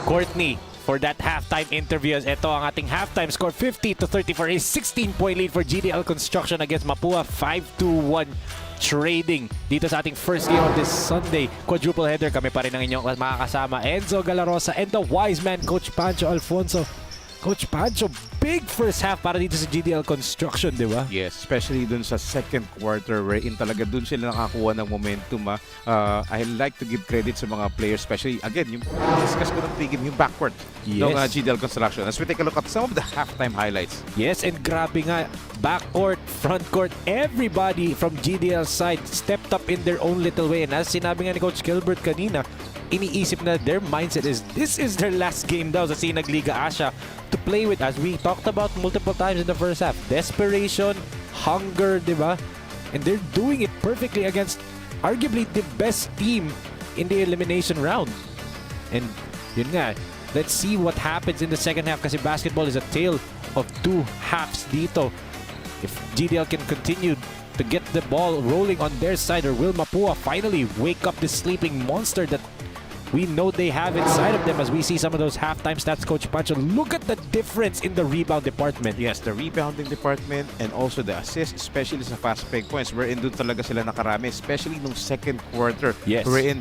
Courtney, for that halftime interview. Ito ang ating halftime score, 50-30 for a 16-point lead for GDL Construction against MAPUA, 5-1 trading dito sa ating first game of this Sunday. Quadruple header, kami pa rin ang inyong makakasama, Enzo Galarosa and the wise man, Coach Pancho Alfonso. Coach Pancho, big first half para dito sa GDL Construction, di ba? Yes, especially dun sa second quarter wherein talaga dun sila nakakuha ng momentum. I like to give credit sa mga players, especially, again, yung discuss ko ng pregame, yung backcourt ng GDL Construction. As we take a look at some of the halftime highlights. Yes, and grabe nga, backcourt, frontcourt, everybody from GDL side stepped up in their own little way. And as sinabi nga ni Coach Gilbert kanina, iniisip na their mindset is this is their last game daw sa SINAG Liga Asya to play with, as we talked about multiple times in the first half. Desperation, hunger, di ba? And they're doing it perfectly against arguably the best team in the elimination round. And yun nga, let's see what happens in the second half kasi basketball is a tale of two halves dito. If GDL can continue to get the ball rolling on their side, or will MAPUA finally wake up this sleeping monster that we know they have inside of them? As we see some of those halftime stats, Coach Pancho, look at the difference in the rebound department. Yes, the rebounding department and also the assist, especially sa fast break points, wherein doon talaga sila nakarami, especially nung second quarter, wherein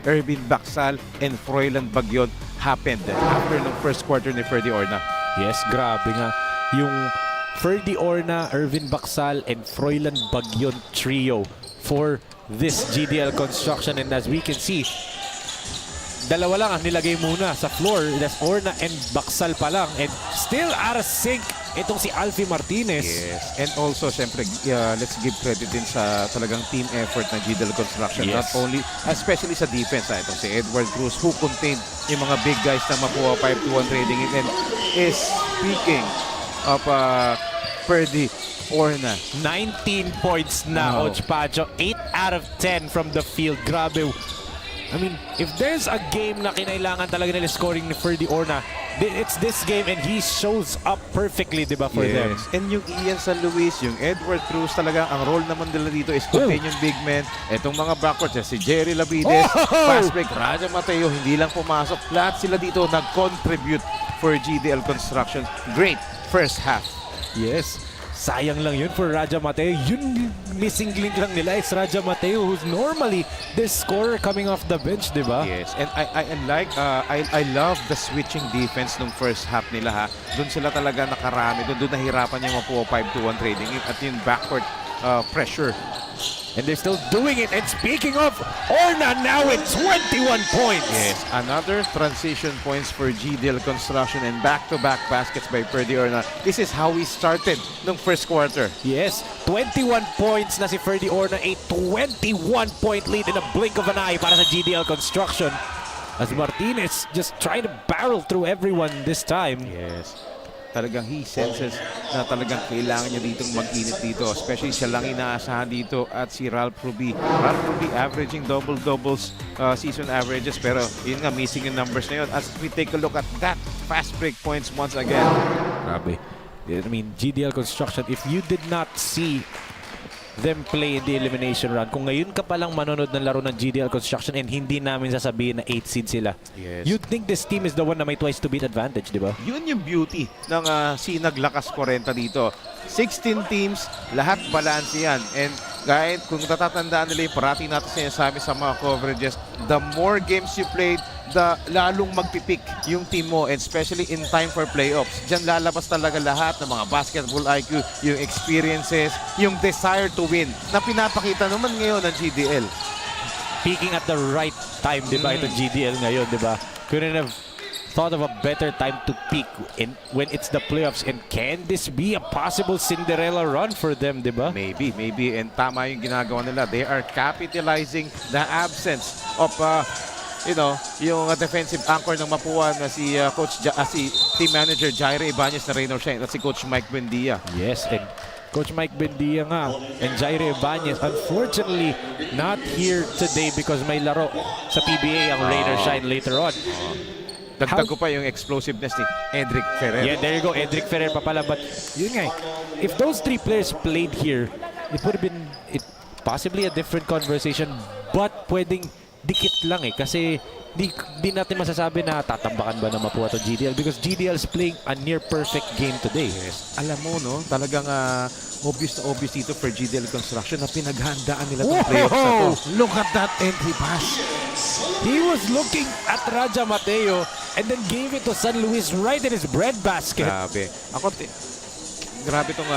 Ervin Bacsal and Froilan Bagyon happened after nung first quarter ni Ferdy Orna. Yes, grabe nga. Yung Ferdy Orna, Ervin Bacsal, and Froilan Bagyon trio for this GDL Construction. And as we can see, dalawa lang ang nilagay muna sa floor. That's Orna and Bacsal pa lang. And still out of sync itong si Alfie Martinez. Yes. And also, syempre, let's give credit din sa talagang team effort ng GDL Construction. Yes. Not only, especially sa defense. Itong si Edward Cruz, who contained yung mga big guys na MAPUA 5-1 trading. And is speaking of Ferdy Orna. 19 points na, Coach Pancho. 8 out of 10 from the field. Grabe. I mean, if there's a game na kinailangan talaga nila scoring ni Ferdy Orna, it's this game, and he shows up perfectly, di ba, for them. And yung Ian San Luis, yung Edward Cruz, talaga ang role naman nila dito is contain yung big men. Etong mga backcourt, si Jerry Labides, fast break, Raja Mateo, hindi lang pumasok. Lahat sila dito nag-contribute for GDL Construction. Great first half. Yes. sayang lang yun for Raja Mateo. Yun missing link lang nila is Raja Mateo, who's normally the scorer coming off the bench, di ba? Yes, and I love the switching defense nung first half nila ha. Doon sila talaga nakarami, doon nahirapan yung MAPUA 5-2-1 trading at yung backcourt pressure. And they're still doing it. And speaking of, Orna now with 21 points. Yes, another transition points for GDL Construction and back-to-back baskets by Ferdy Orna. This is how we started nung first quarter. Yes, 21 points na si Ferdy Orna, a 21-point lead in a blink of an eye para sa GDL Construction. As Martinez just trying to barrel through everyone this time. Yes. Talagang he senses na talagang kailangan niya ditong mag-init dito. Especially siya lang inaasahan dito at si Ralph Ruby. Ralph Ruby averaging double-doubles season averages pero yun nga, missing yung numbers na yun. As we take a look at that fast break points once again. Grabe. I mean, GDL Construction, if you did not see them play in the elimination round, kung ngayon ka palang manonood ng laro ng GDL Construction and hindi namin sasabihin na 8 seed sila, yes, you'd think this team is the one na may twice to beat advantage, di ba? Yun yung beauty ng SINAG Lakas Kwarenta dito. 16 teams, lahat balance yan. And kahit kung tatatandaan nila yung parati natin sinasabi sa mga coverages, the more games you played, the lalong magpipik yung team mo, and especially in time for playoffs. Diyan lalabas talaga lahat ng mga basketball IQ, yung experiences, yung desire to win na pinapakita naman ngayon ng GDL. Peaking at the right time, di ba? Itong GDL ngayon, di ba? Couldn't have thought of a better time to peak when it's the playoffs. And can this be a possible Cinderella run for them, di ba? Maybe. And tama yung ginagawa nila. They are capitalizing the absence of yung defensive anchor ng MAPUA na si si team manager Jaire Ibanez na Raynor Shine at si Coach Mike Buendia. Yes, and Coach Mike Buendia nga and Jaire Ibanez unfortunately not here today because may laro sa PBA ang Raynor Shine later on. Dagdag ko pa yung explosiveness ni Edric Ferrer. Yeah, there you go. Edric Ferrer pa pala. But yun nga, if those three players played here, it would have been possibly a different conversation. But pwedeng dikit lang kasi di natin masasabi na tatambakan ba na MAPUA to GDL because GDL is playing a near perfect game today. Yes. Alam mo, no, talagang obvious na obvious dito for GDL Construction na pinaghandaan nila itong playoffs na to. Look at that entry pass. He was looking at Raja Mateo and then gave it to San Luis right in his bread basket. Grabe. Grabe itong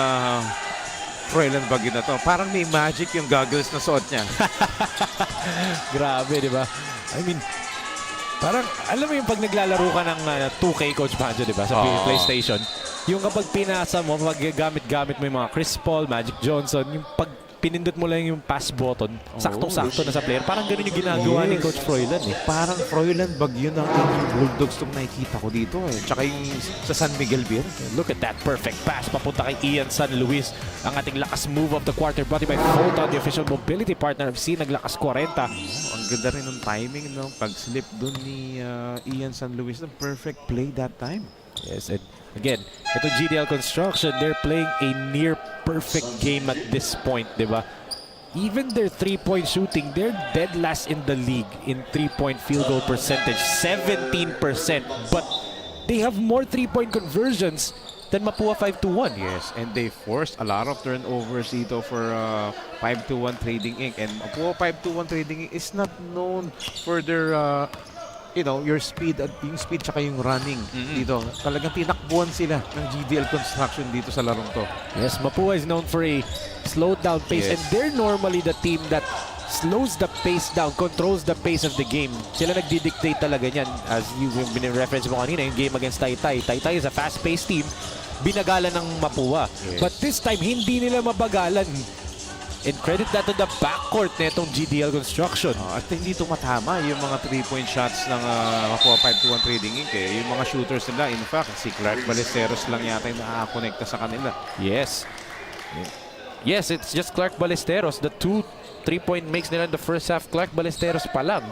Froilan Bagyo na to. Parang may magic yung goggles na suot niya. Grabe, di ba? I mean, parang, alam mo yung pag naglalaro ka ng 2K Coach Banjo, di ba? Sa PlayStation. Yung kapag pinasa mo, pag gamit-gamit mo yung mga Chris Paul, Magic Johnson, yung pag pinindot mo lang yung pass button, saktong-sakto na sa player. Parang ganun yung ginagawa ni Coach Froilan eh. Parang Froilan Bagyo ng Bulldogs itong nakikita ko dito eh. Tsaka yung sa San Miguel Beer. Look at that perfect pass papunta kay Ian San Luis. Ang ating lakas move of the quarter brought by Photon, the official mobility partner of SINAG Lakas Kwarenta. Ang ganda rin ng timing, no? Pag-slip dun ni Ian San Luis. The perfect play that time. Yes, and again, ito GDL Construction, they're playing a near perfect game at this point, di ba? Even their three-point shooting, they're dead last in the league in three-point field goal percentage, 17%. But they have more three-point conversions than MAPUA 5-1. Yes, and they forced a lot of turnovers dito for 5-1 Trading Inc. And MAPUA 5-1 Trading Inc. is not known for their your speed at yung speed tsaka yung running dito. Talagang tinakbuhan sila ng GDL Construction dito sa larong to. Yes, MAPUA is known for a slowed down pace, and they're normally the team that slows the pace down, controls the pace of the game. Sila nagdi-dictate talaga niyan. As yung reference mo kanina, yung game against Taytay. Taytay is a fast-paced team. Binagalan ng MAPUA. Yes. But this time, hindi nila mabagalan. And credit that to the backcourt netong GDL Construction. At hindi ito matama yung mga 3-point shots ng MAPUA 5-1 Trading Inc. Yung mga shooters nila, in fact, si Clark Ballesteros lang yata yung nakakonekta sa kanila. Yes. Yes, it's just Clark Ballesteros. The 2 3-point makes nila in the first half. Clark Ballesteros pa lang.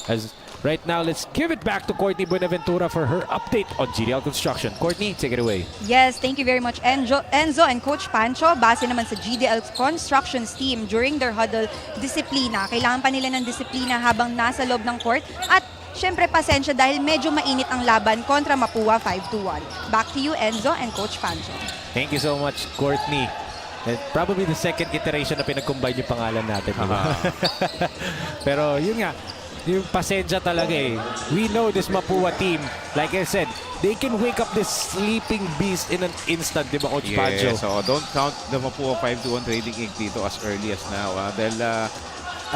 As right now, let's give it back to Courtney Buenaventura for her update on GDL Construction. Courtney, take it away. Yes, thank you very much, Enzo and Coach Pancho. Base naman sa GDL Construction's team during their huddle, disiplina. Kailangan pa nila ng disiplina habang nasa loob ng court at syempre pasensya dahil medyo mainit ang laban kontra Mapua 5-1. Back to you, Enzo and Coach Pancho. Thank you so much, Courtney. And probably the second iteration na pinag-combine yung pangalan natin. Diba? Pero yun nga, yung pasensya talaga eh. We know this Mapua team, like I said, they can wake up this sleeping beast in an instant, di ba, Coach Pancho? So don't count the Mapua 5-1 Trading Inc. dito as early as now. Dahil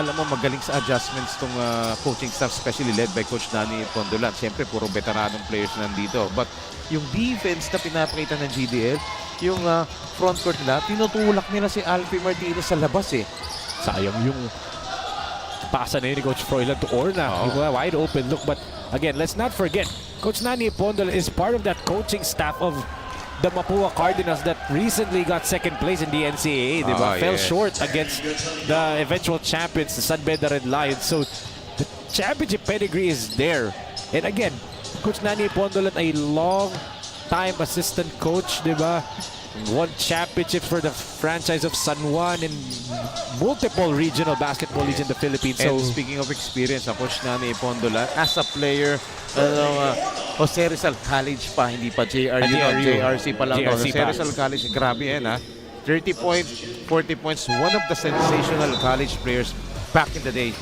alam mo, magaling sa adjustments tong coaching staff, especially led by Coach Nani Pondolan. Siyempre, puro veteranong players nandito. But yung defense na pinapakita ng GDL, yung front court nila, tinutulak nila si Alfie Martinez sa labas eh. Sayang yung pasa na yun ni Coach Froilan to Orna. Yung wide open look. But again, let's not forget, Coach Nani Pondolan is part of that coaching staff of the Mapua Cardinals that recently got second place in the NCAA. Diba? Fell short against the eventual champions, the San Beda Red Lions. So the championship pedigree is there. And again, Coach Nani Pondolan, a long-time assistant coach, diba? Won championships for the franchise of San Juan and multiple regional basketball leagues in the Philippines. And So speaking of experience, Coach Nani Pondolan, as a player, Jose Rizal College pa, hindi pa JRU, JRC pa lang. JRC Jose pa. Rizal College, grabe yan 30 points, 40 points, one of the sensational college players back in the day.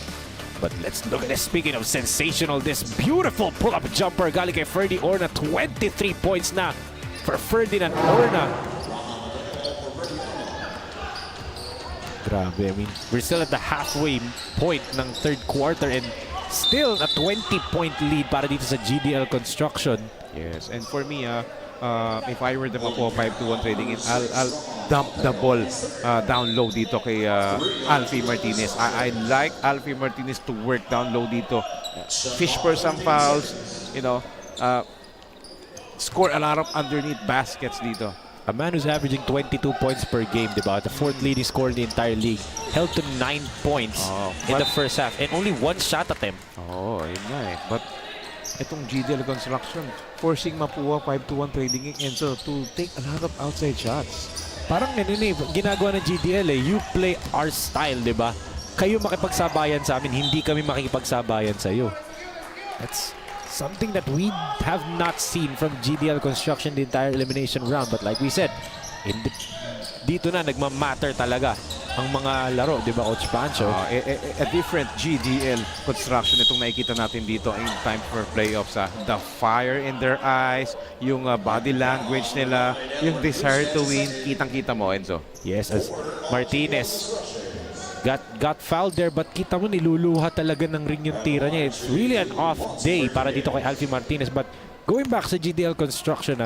But let's look at this. Speaking of sensational, this beautiful pull-up jumper galing kay Ferdy Orna. 23 points na for Ferdinand Orna. Grabe, I mean, we're still at the halfway point ng third quarter and still a 20-point lead para dito sa GDL Construction. Yes, and for me, if I were the Mapua 5-1 Trading in, I'll dump the ball down low dito kay Alfie Martinez. I like Alfie Martinez to work down low dito. Fish for some fouls, you know, score a lot of underneath baskets dito. A man who's averaging 22 points per game, diba? The fourth leading scorer in the entire league. Held to 9 points in the first half and only one shot attempt. Yun nga eh. But itong GDL Construction, forcing Mapua 5-1 Trading Inc. Enzo to take a lot of outside shots. Parang ginagawa ng GDL eh. You play our style, diba? Kayo makipagsabayan sa amin, hindi kami makikipagsabayan sa iyo. That's something that we have not seen from GDL Construction the entire elimination round. But like we said, dito na nagmamatter talaga ang mga laro, di ba, Coach Pancho? A different GDL Construction itong nakikita natin dito in time for playoffs. The fire in their eyes, yung body language nila, yung desire to win, kitang-kita mo, Enzo. Yes, as Martinez got fouled there, but kita mo niluluha talaga ng ring yung tira niya. It's really an off day para dito kay Alfie Martinez. But going back sa GDL Construction,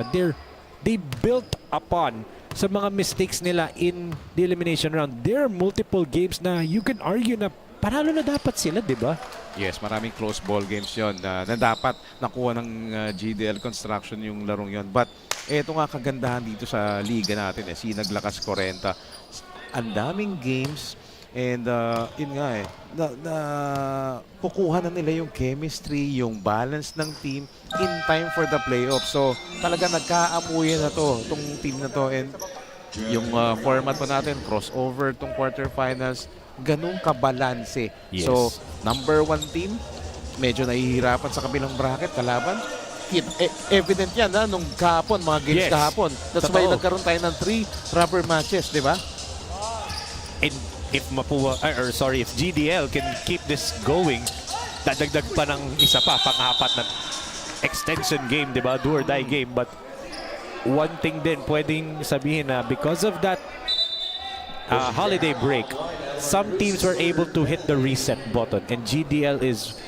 they built upon sa mga mistakes nila in the elimination round. There are multiple games na you can argue na panalo na dapat sila, di ba? Yes, maraming close ball games yon na dapat nakuha ng GDL Construction yung larong yon. But eto nga kagandahan dito sa liga natin, SINAG Lakas Kwarenta. Ang daming games. And yun nga kukuha na nila yung chemistry, yung balance ng team in time for the playoffs. So talaga nagkaamuyan na to, itong team na to. And yung format pa natin, crossover tong quarterfinals, ganun kabalanse. Yes. So number 1 team, medyo nahihirapan sa kabilang bracket, kalaban. Evident yan nung kahapon, mga games kahapon. That's why nagkaroon tayo ng 3 rubber matches, di ba? And if Mapua, if GDL can keep this going, dadagdag pa ng isa pa, pang-apat na extension game, di ba? Do or die game. But one thing din, pwedeng sabihin na because of that holiday break, some teams were able to hit the reset button. And GDL is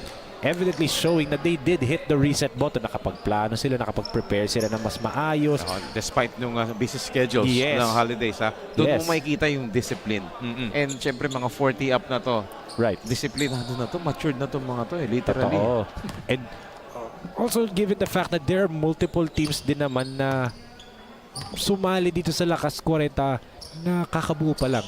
evidently showing that they did hit the reset button. Nakapagplano sila, nakapag-prepare sila ng mas maayos. Despite nung busy schedules ng holidays, doon mo makikita yung discipline. And syempre mga 40 up na to. Right. Disiplinado na to, matured na to mga to literally. Totoo. And also given the fact that there are multiple teams din naman na sumali dito sa Lakas 40 na kakabuo pa lang.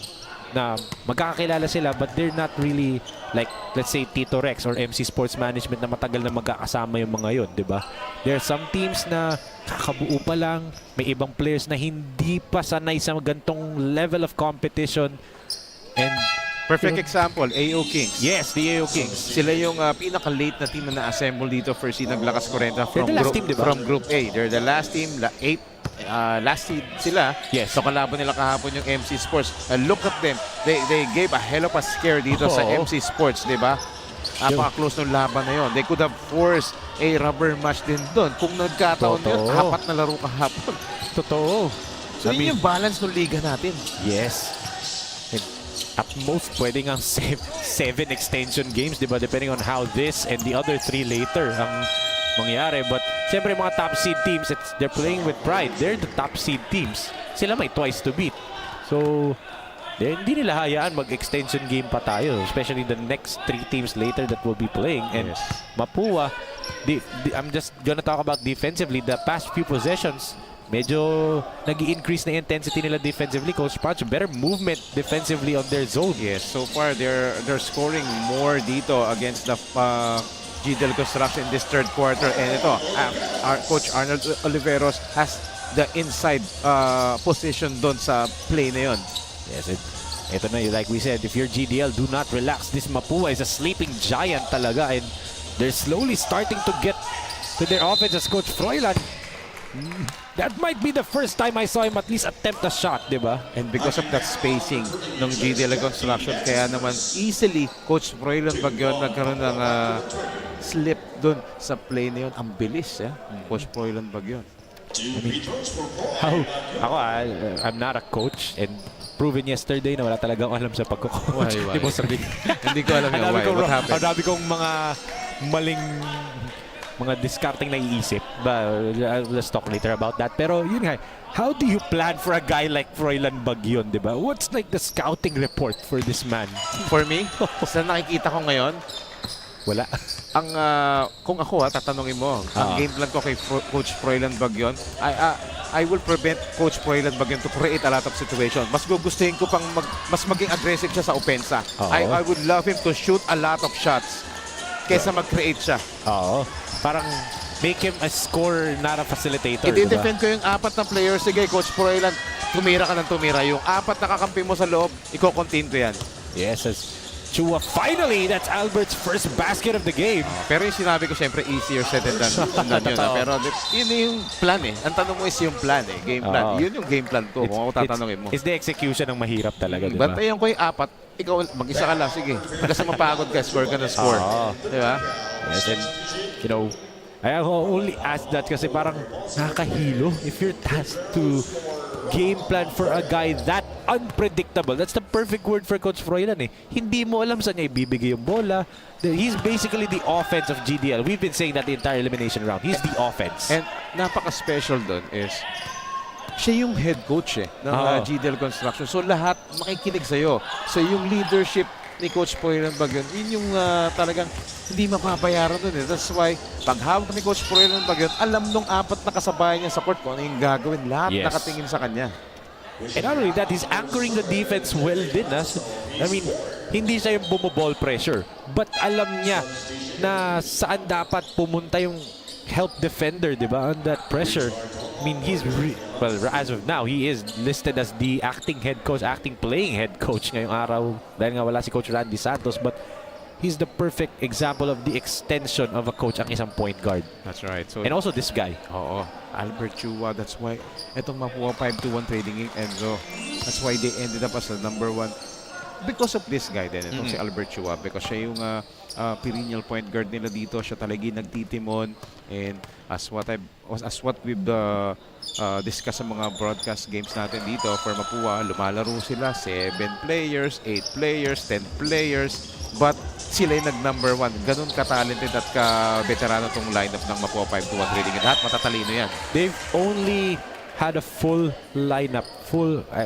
Na magkakakilala sila but they're not really like, let's say, Tito Rex or MC Sports Management na matagal na magkakasama yung mga yun, di ba? There are some teams na kakabuo pa lang, may ibang players na hindi pa sanay sa gantong level of competition. And Perfect example, AO Kings. Yes, the AO Kings. Sila yung pinaka-late na team na na-assemble dito for SINAG Lakas Kwarenta They're the last team, diba? from Group A. They're the last team, last seed sila. Yes. So kalaban nila kahapon yung MC Sports. Look at them. They gave a hell of a scare dito sa MC Sports, di ba? Napaka-close ng laban na yon. They could have forced a rubber match din doon. Kung nagkataon yun, 4 na laro kahapon. Totoo. So yun yung balance ng liga natin. Yes. At most, pwede nga 7 extension games, di ba? Depending on how this and the other 3 later ang mangyari. But, siyempre, mga top seed teams, they're playing with pride. They're the top seed teams. Sila may twice to beat. So, hindi nila hayaan mag-extension game pa tayo. Especially the next 3 teams later that will be playing. And MAPUA, I'm just gonna talk about defensively. The past few possessions, medyo nag-i-increase na intensity nila defensively. Coach Pancho, better movement defensively on their zone. Yes, so far they're scoring more dito against the GDL Construction in this third quarter. And ito, our Coach Arnold Oliveros has the inside position doon sa play na yun. Yes, ito na, like we said, if you're GDL, do not relax. This MAPUA is a sleeping giant talaga, and they're slowly starting to get to their offense as Coach Froilan. That might be the first time I saw him at least attempt a shot, di ba? And because of that spacing ng GDL Construction, kaya naman easily Coach Froilan Bagyon nagkaroon ng slip dun sa play na yun. Ang bilis, Coach Froilan Bagyon. I mean, I'm not a coach, and proven yesterday na wala talagang alam sa pagko-coach. Why? Hindi ko alam yung why. What happened? Ang dami kong mga maling mga discarding na iisip. But let's talk later about that. Pero yun nga, how do you plan for a guy like Froilan Bagyon, di ba? What's like the scouting report for this man? For me, sa nakikita ko ngayon, wala. Kung ako tatanungin mo, ang game plan ko kay Coach Froilan Bagyon, I will prevent Coach Froilan Bagyon to create a lot of situation. Mas gugustuhin ko pang mas maging aggressive siya sa opensa. I would love him to shoot a lot of shots kaysa mag-create siya. Oo. Parang make him a scorer, not a facilitator. I-defend ko yung 4 na players. Sige, Coach Froilan, tumira ka ng tumira. Yung 4 na kakampi mo sa loob, i-continue ko yan. Yes, Chua, finally, that's Albert's first basket of the game. Pero yung sinabi ko, siyempre, easier said than done yun. Pero yun yung plan Ang tanong mo is yung plan game plan. Yun yung game plan ko kung ako tatanungin mo. It's the execution ang mahirap talaga, di ba? Bantayan ko yung 4, ikaw mag-isa ka lang, sige. Kasi mapagod ka, score ka na score. Di ba? Yes, and you know, I only ask that kasi parang nakakahilo if you're tasked to game plan for a guy that unpredictable. That's the perfect word for Coach Froilan Hindi mo alam saan niya ibibigay yung bola. He's basically the offense of GDL. We've been saying that the entire elimination round. He's the offense. And napaka-special doon is siya yung head coach ng GDL Construction. So lahat makikinig sa'yo. So yung leadership ni Coach Froilan Bagyon, yun yung talagang hindi mapapayaran doon That's why, pag hawak ni Coach Froilan Bagyon, alam nung 4 na kasabay niya sa court kung ano yung gagawin. Lahat nakatingin sa kanya. And not only that, he's anchoring the defense well din. I mean, hindi siya yung bumoball pressure. But alam niya na saan dapat pumunta yung help defender, di ba? On that pressure. I mean, well, as of now, he is listed as the acting playing head coach ngayong araw. Dahil nga wala si Coach Randy Santos. But he's the perfect example of the extension of a coach ang isang point guard. That's right. So, and also this guy. Albert Chua. That's why itong MAPUA 5-1 trading Enzo. That's why they ended up as the number 1. Because of this guy din, itong si Albert Chua. Because siya yung perennial point guard nila dito. Siya talaga nagtitimon. And as what we've discussed sa mga broadcast games natin dito for MAPUA, lumalaro sila 7 players, 8 players, 10 players. But sila yung nag-number 1. Ganun ka-talented at ka-veterano tong lineup ng MAPUA 5-1 trading. Lahat matatalino yan. They've only had a full lineup.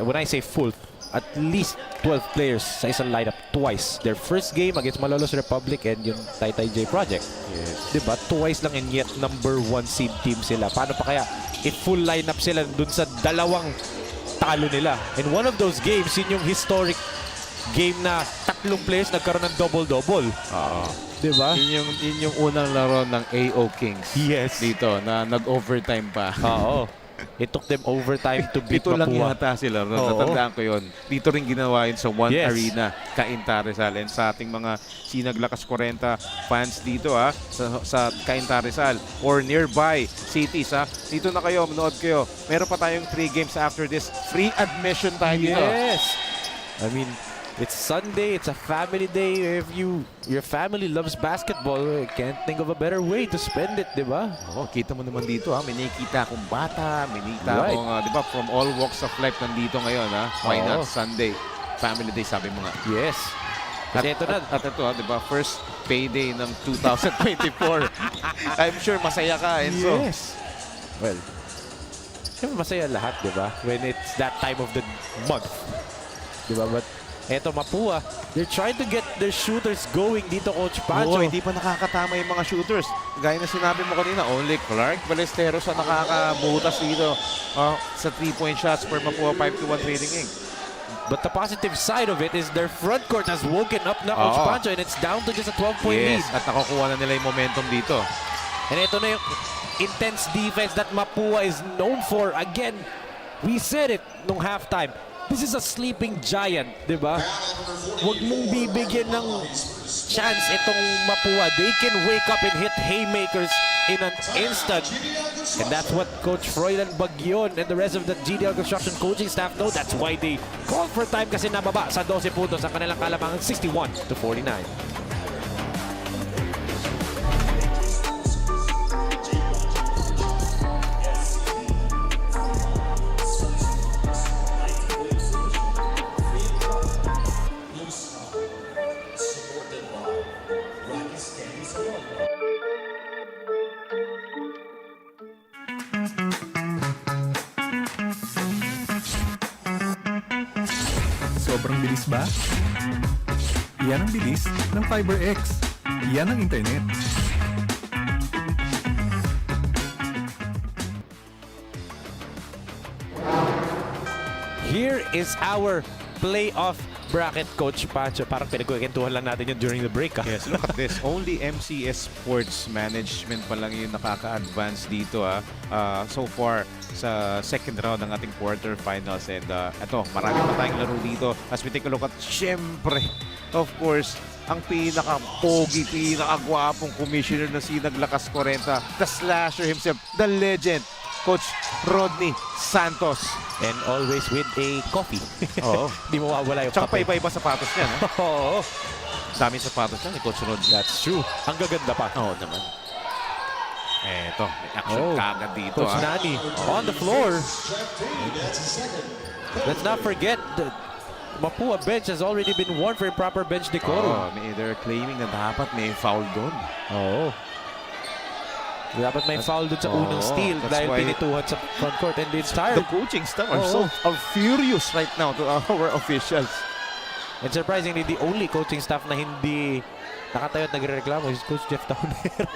When I say full, at least 12 players sa isang lineup twice. Their first game against Malolos Republic and yung Taytay J Project. Yes. Diba? Twice lang and yet number 1 seed team sila. Paano pa kaya full lineup sila dun sa dalawang talo nila? And one of those games, yun yung historic game na 3 players nagkaroon ng double-double. Diba? Yun yung unang laro ng AO Kings. Yes. Dito, na nag-overtime pa. It took them overtime to beat Pito lang Mapua. yata sila. Oo. Natandaan ko yun. Dito rin ginawa yun sa One Yes. Arena, CAINTA Rizal. And sa ating mga SINAG Lakas Kwarenta fans dito sa CAINTA Rizal or nearby cities dito na kayo, manood kayo. Meron pa tayong 3 games after this. Free admission tayo dito. Yes. I mean, it's Sunday, it's a family day. If your family loves basketball, you can't think of a better way to spend it, di ba? Kita mo naman dito may nakikita akong bata, may nakikita Right. akong, di ba, from all walks of life nandito ngayon, Why Oo. not? Sunday, family day, sabi mo nga. Yes. Kasi ito na. At ito, di ba, first payday ng 2024. I'm sure masaya ka, Enzo. Yes. Well, siyempre masaya lahat, di ba? When it's that time of the month. Di ba? But eto, Mapua, they're trying to get their shooters going dito, Coach Pancho. Hindi pa nakakatama yung mga shooters. Gaya na sinabi mo kanina, only Clark Balesteros ang nakakabutas dito sa 3-point shots per Mapua 5-1 trailing ink. But the positive side of it is their front court has woken up na, Coach Oo. Pancho, and it's down to just a 12-point lead. Yes, at nakukuha na nila yung momentum dito. And ito na yung intense defense that Mapua is known for. Again, we said it nung halftime. This is a sleeping giant, di ba? Huwag mong bibigyan ng chance itong Mapua. They can wake up and hit haymakers in an instant. And that's what Coach Froilan Bagyon and the rest of the GDL construction coaching staff know. That's why they called for time kasi nababa sa 12 puntos ang kanilang kalamangan 61-49. Sobrang bilis ba? Yan ang bilis ng FiberX. Yan ang internet. Here is our playoff bracket, Coach Pancho. Parang pinagkwentuhan lang natin yun during the break. Yes, look at this. Only MCS Sports Management pa lang yung nakaka-advance dito so far sa second round ng ating quarterfinals. And ito, marami pa tayong laro dito. As we take a look at, syempre, of course, ang pinaka-pogi, pinaka-gwapong commissioner ng SINAG Lakas Kwarenta, the slasher himself, the legend, Coach Rodney Santos. And always with a coffee. Oo. Di mawawala yung Tsaka kape. pa iba-iba sapatos niya. Oo. Dami sapatos niya ni Coach Rodney. That's true. Ang gaganda pa. Oo naman. Eto, may action kagad dito. Coach Nani on the floor. Let's not forget the Mapua bench has already been warned for improper bench decorum. They're claiming na dapat may foul doon. Oo. Dapat may foul doon sa unang steal that's dahil why pinituhan sa front court and it's The tired. coaching staff are furious right now to our officials. And surprisingly, the only coaching staff na hindi nakatayo at nagre-reklamo is Coach Jeff Taunera.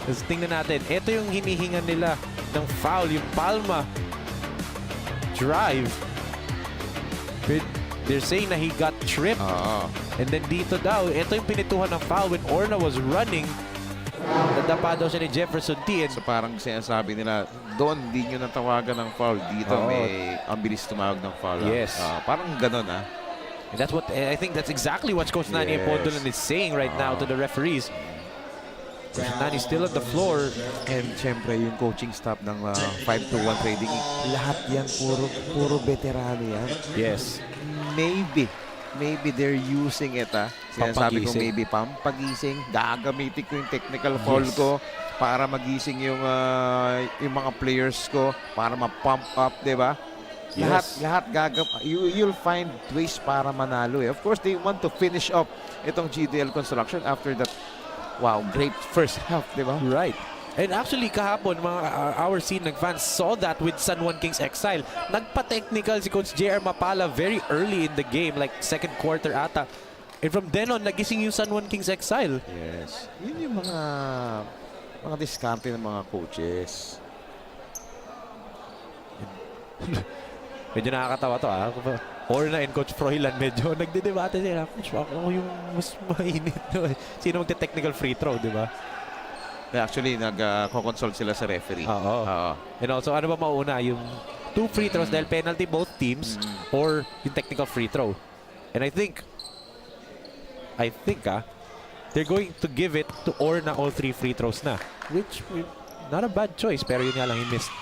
Tapos tingnan natin, ito yung hinihingan nila ng foul, yung Palma drive. They're saying na he got tripped. And then dito daw, ito yung pinituhan ng foul when Orna was running. Nadapa daw siya ni Jefferson T. So parang sinasabi nila, doon hindi nyo natawagan ng foul. Dito may ang bilis tumawag ng foul. Yes. Parang ganun And that's what I think that's exactly what Coach Nani Pondolan is saying right now to the referees. Coach Nani's still on the floor. And syempre yung coaching staff ng 5-1 trading, lahat yan puro veterano yan. Yes. Maybe they're using it Sinasabi ko Pampagising. maybe pampagising. Gagamitin ko yung technical foul ko para magising yung mga players ko para ma-pump up, di ba? Yes. Lahat you'll find ways para manalo Of course, they want to finish up itong GDL construction after that great first half, di ba? Right. And actually, kahapon, our SINAG fans saw that with San Juan Kings Exile. Nagpa-technical si Coach JR Mapala very early in the game, like second quarter ata. And from then on, nagising yung San Juan Kings Exile. Yes. Yun yung mga diskarte ng mga coaches. Medyo nakakatawa to Orna and Coach Froilan medyo nagdedebate sila. Coach, ako yung mas mainit. Sino magte-technical free throw, di ba? Actually, nag-consult sila sa referee. Oo. And also, ano ba mauna? Yung 2 free throws dahil penalty both teams or yung technical free throw? And I think they're going to give it to or na all 3 free throws na. Which, not a bad choice. Pero yun nga lang, he missed.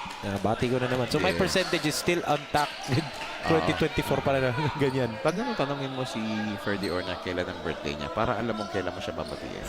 Bati ko na naman. So my percentage is still untapped with 2024 pala na ganyan. Pag tanongin mo si Ferdy Orna kailan ang birthday niya, para alam mo kailan mo siya babatiin.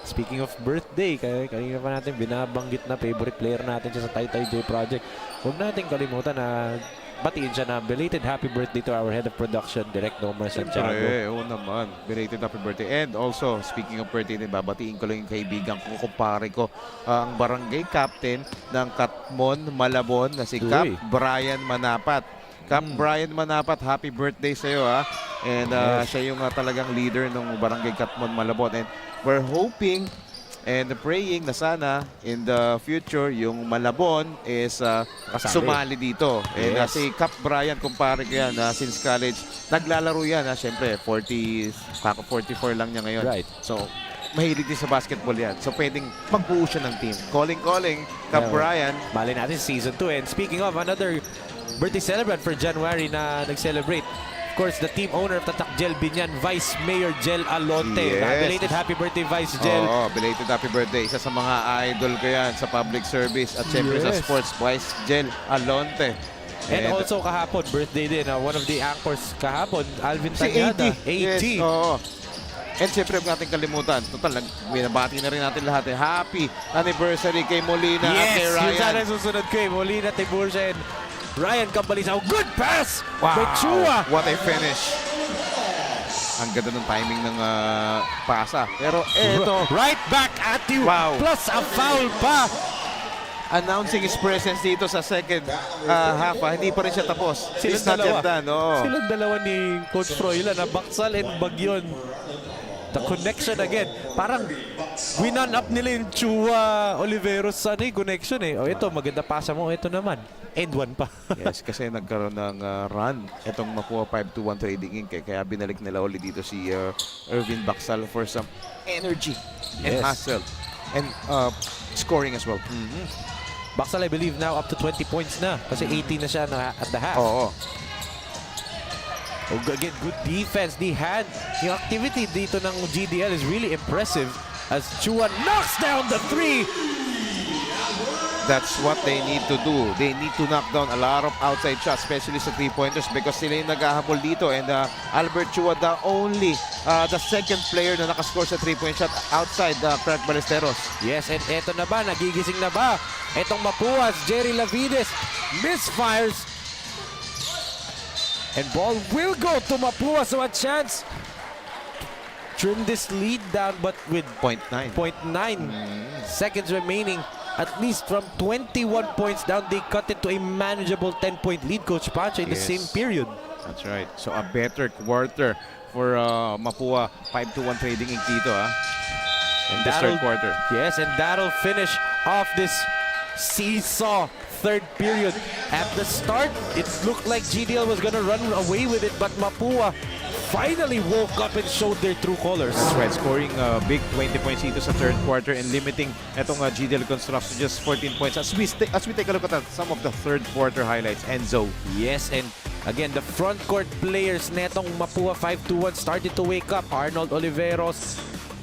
Speaking of birthday, kanina pa natin binabanggit na favorite player natin siya sa Taytay J Project. Huwag natin kalimutan na batiin siya na belated happy birthday to our head of production, Direk Nomar Santiago. Oo naman. Belated happy birthday. And also, speaking of birthday, babatiin ko lang yung kaibigan ko, kumpare ko, ang barangay captain ng Katmon, Malabon na si Cap Brian Manapat. Cap Brian Manapat, happy birthday sa iyo ha. And siya yung talagang leader ng barangay Katmon, Malabon. And we're hoping and praying na sana in the future yung Malabon is sumali dito. And si Cap Brian, kumpare ko yan, since college, naglalaro yan. Siyempre, 44 lang niya ngayon. Right. So, mahilig din sa basketball yan. So, pwedeng magbuo siya ng team. Calling, Cap Brian. Mali natin season 2. And speaking of, another birthday celebrant for January na nag-celebrate. Of course, the team owner of Tatak Jel Binyan, Vice Mayor Jel Alonte. Belated happy birthday, Vice Jel. Belated happy birthday. Isa sa mga idol ko yan sa public service at syempre sa sports, Vice Jel Alonte. And also kahapon, birthday din. One of the anchors kahapon, Alvin Tanyada. 80. And syempre, huwag natin kalimutan. Total, binabati na rin natin lahat. Happy anniversary kay Molina at kay Ryan. Yun sana susunod ko Molina, Tiburcia, and Ryan Campalisao. Good pass! Wow! Bechua! What a finish! Ang ganda ng timing ng pasa. Pero eto. Right back at you! Wow! Plus a foul pa! Announcing his presence dito sa second half. Hindi pa rin siya tapos. Silang dalawa. Silang dalawa ni Coach Froilan na Baksal and Bagyon. The connection again. Parang winan up nila yung Chua Oliveros connection ito, maganda pasa mo. Ito naman. And one pa. Yes, kasi nagkaroon ng run itong MAPUA 5-2-1 Trading Inc. Kaya binalik nila ulit dito si Ervin Baksal for some energy and hustle and scoring as well. Baksal, I believe now up to 20 points na kasi 18 na siya at the half. Again, good defense. Yung activity dito ng GDL is really impressive as Chua knocks down the 3. That's what they need to do. They need to knock down a lot of outside shots, especially sa 3-pointers because sila yung naghahabol dito. And Albert Chua, the second player na nakascore sa 3-point shot outside Craig Ballesteros. Yes, and eto na ba? Nagigising na ba? Etong Mapuas, Jerry Lavides misfires. And ball will go to Mapua, so a chance trim this lead down, but with 0.9 seconds remaining, at least from 21 points down, they cut it to a manageable 10-point lead, Coach Pancho, in the same period. That's right. So a better quarter for Mapua 5-2-1 Trading Inc. dito in this third quarter. Yes, and that'll finish off this seesaw third period. At the start, it looked like GDL was gonna run away with it, but Mapua finally woke up and showed their true colors. That's right, scoring big 20 points dito sa third quarter and limiting itong GDL construction just 14 points. As we take a look at some of the third quarter highlights, Enzo. Yes, and again, the front court players netong Mapua 5-2-1 started to wake up. Arnold Oliveros,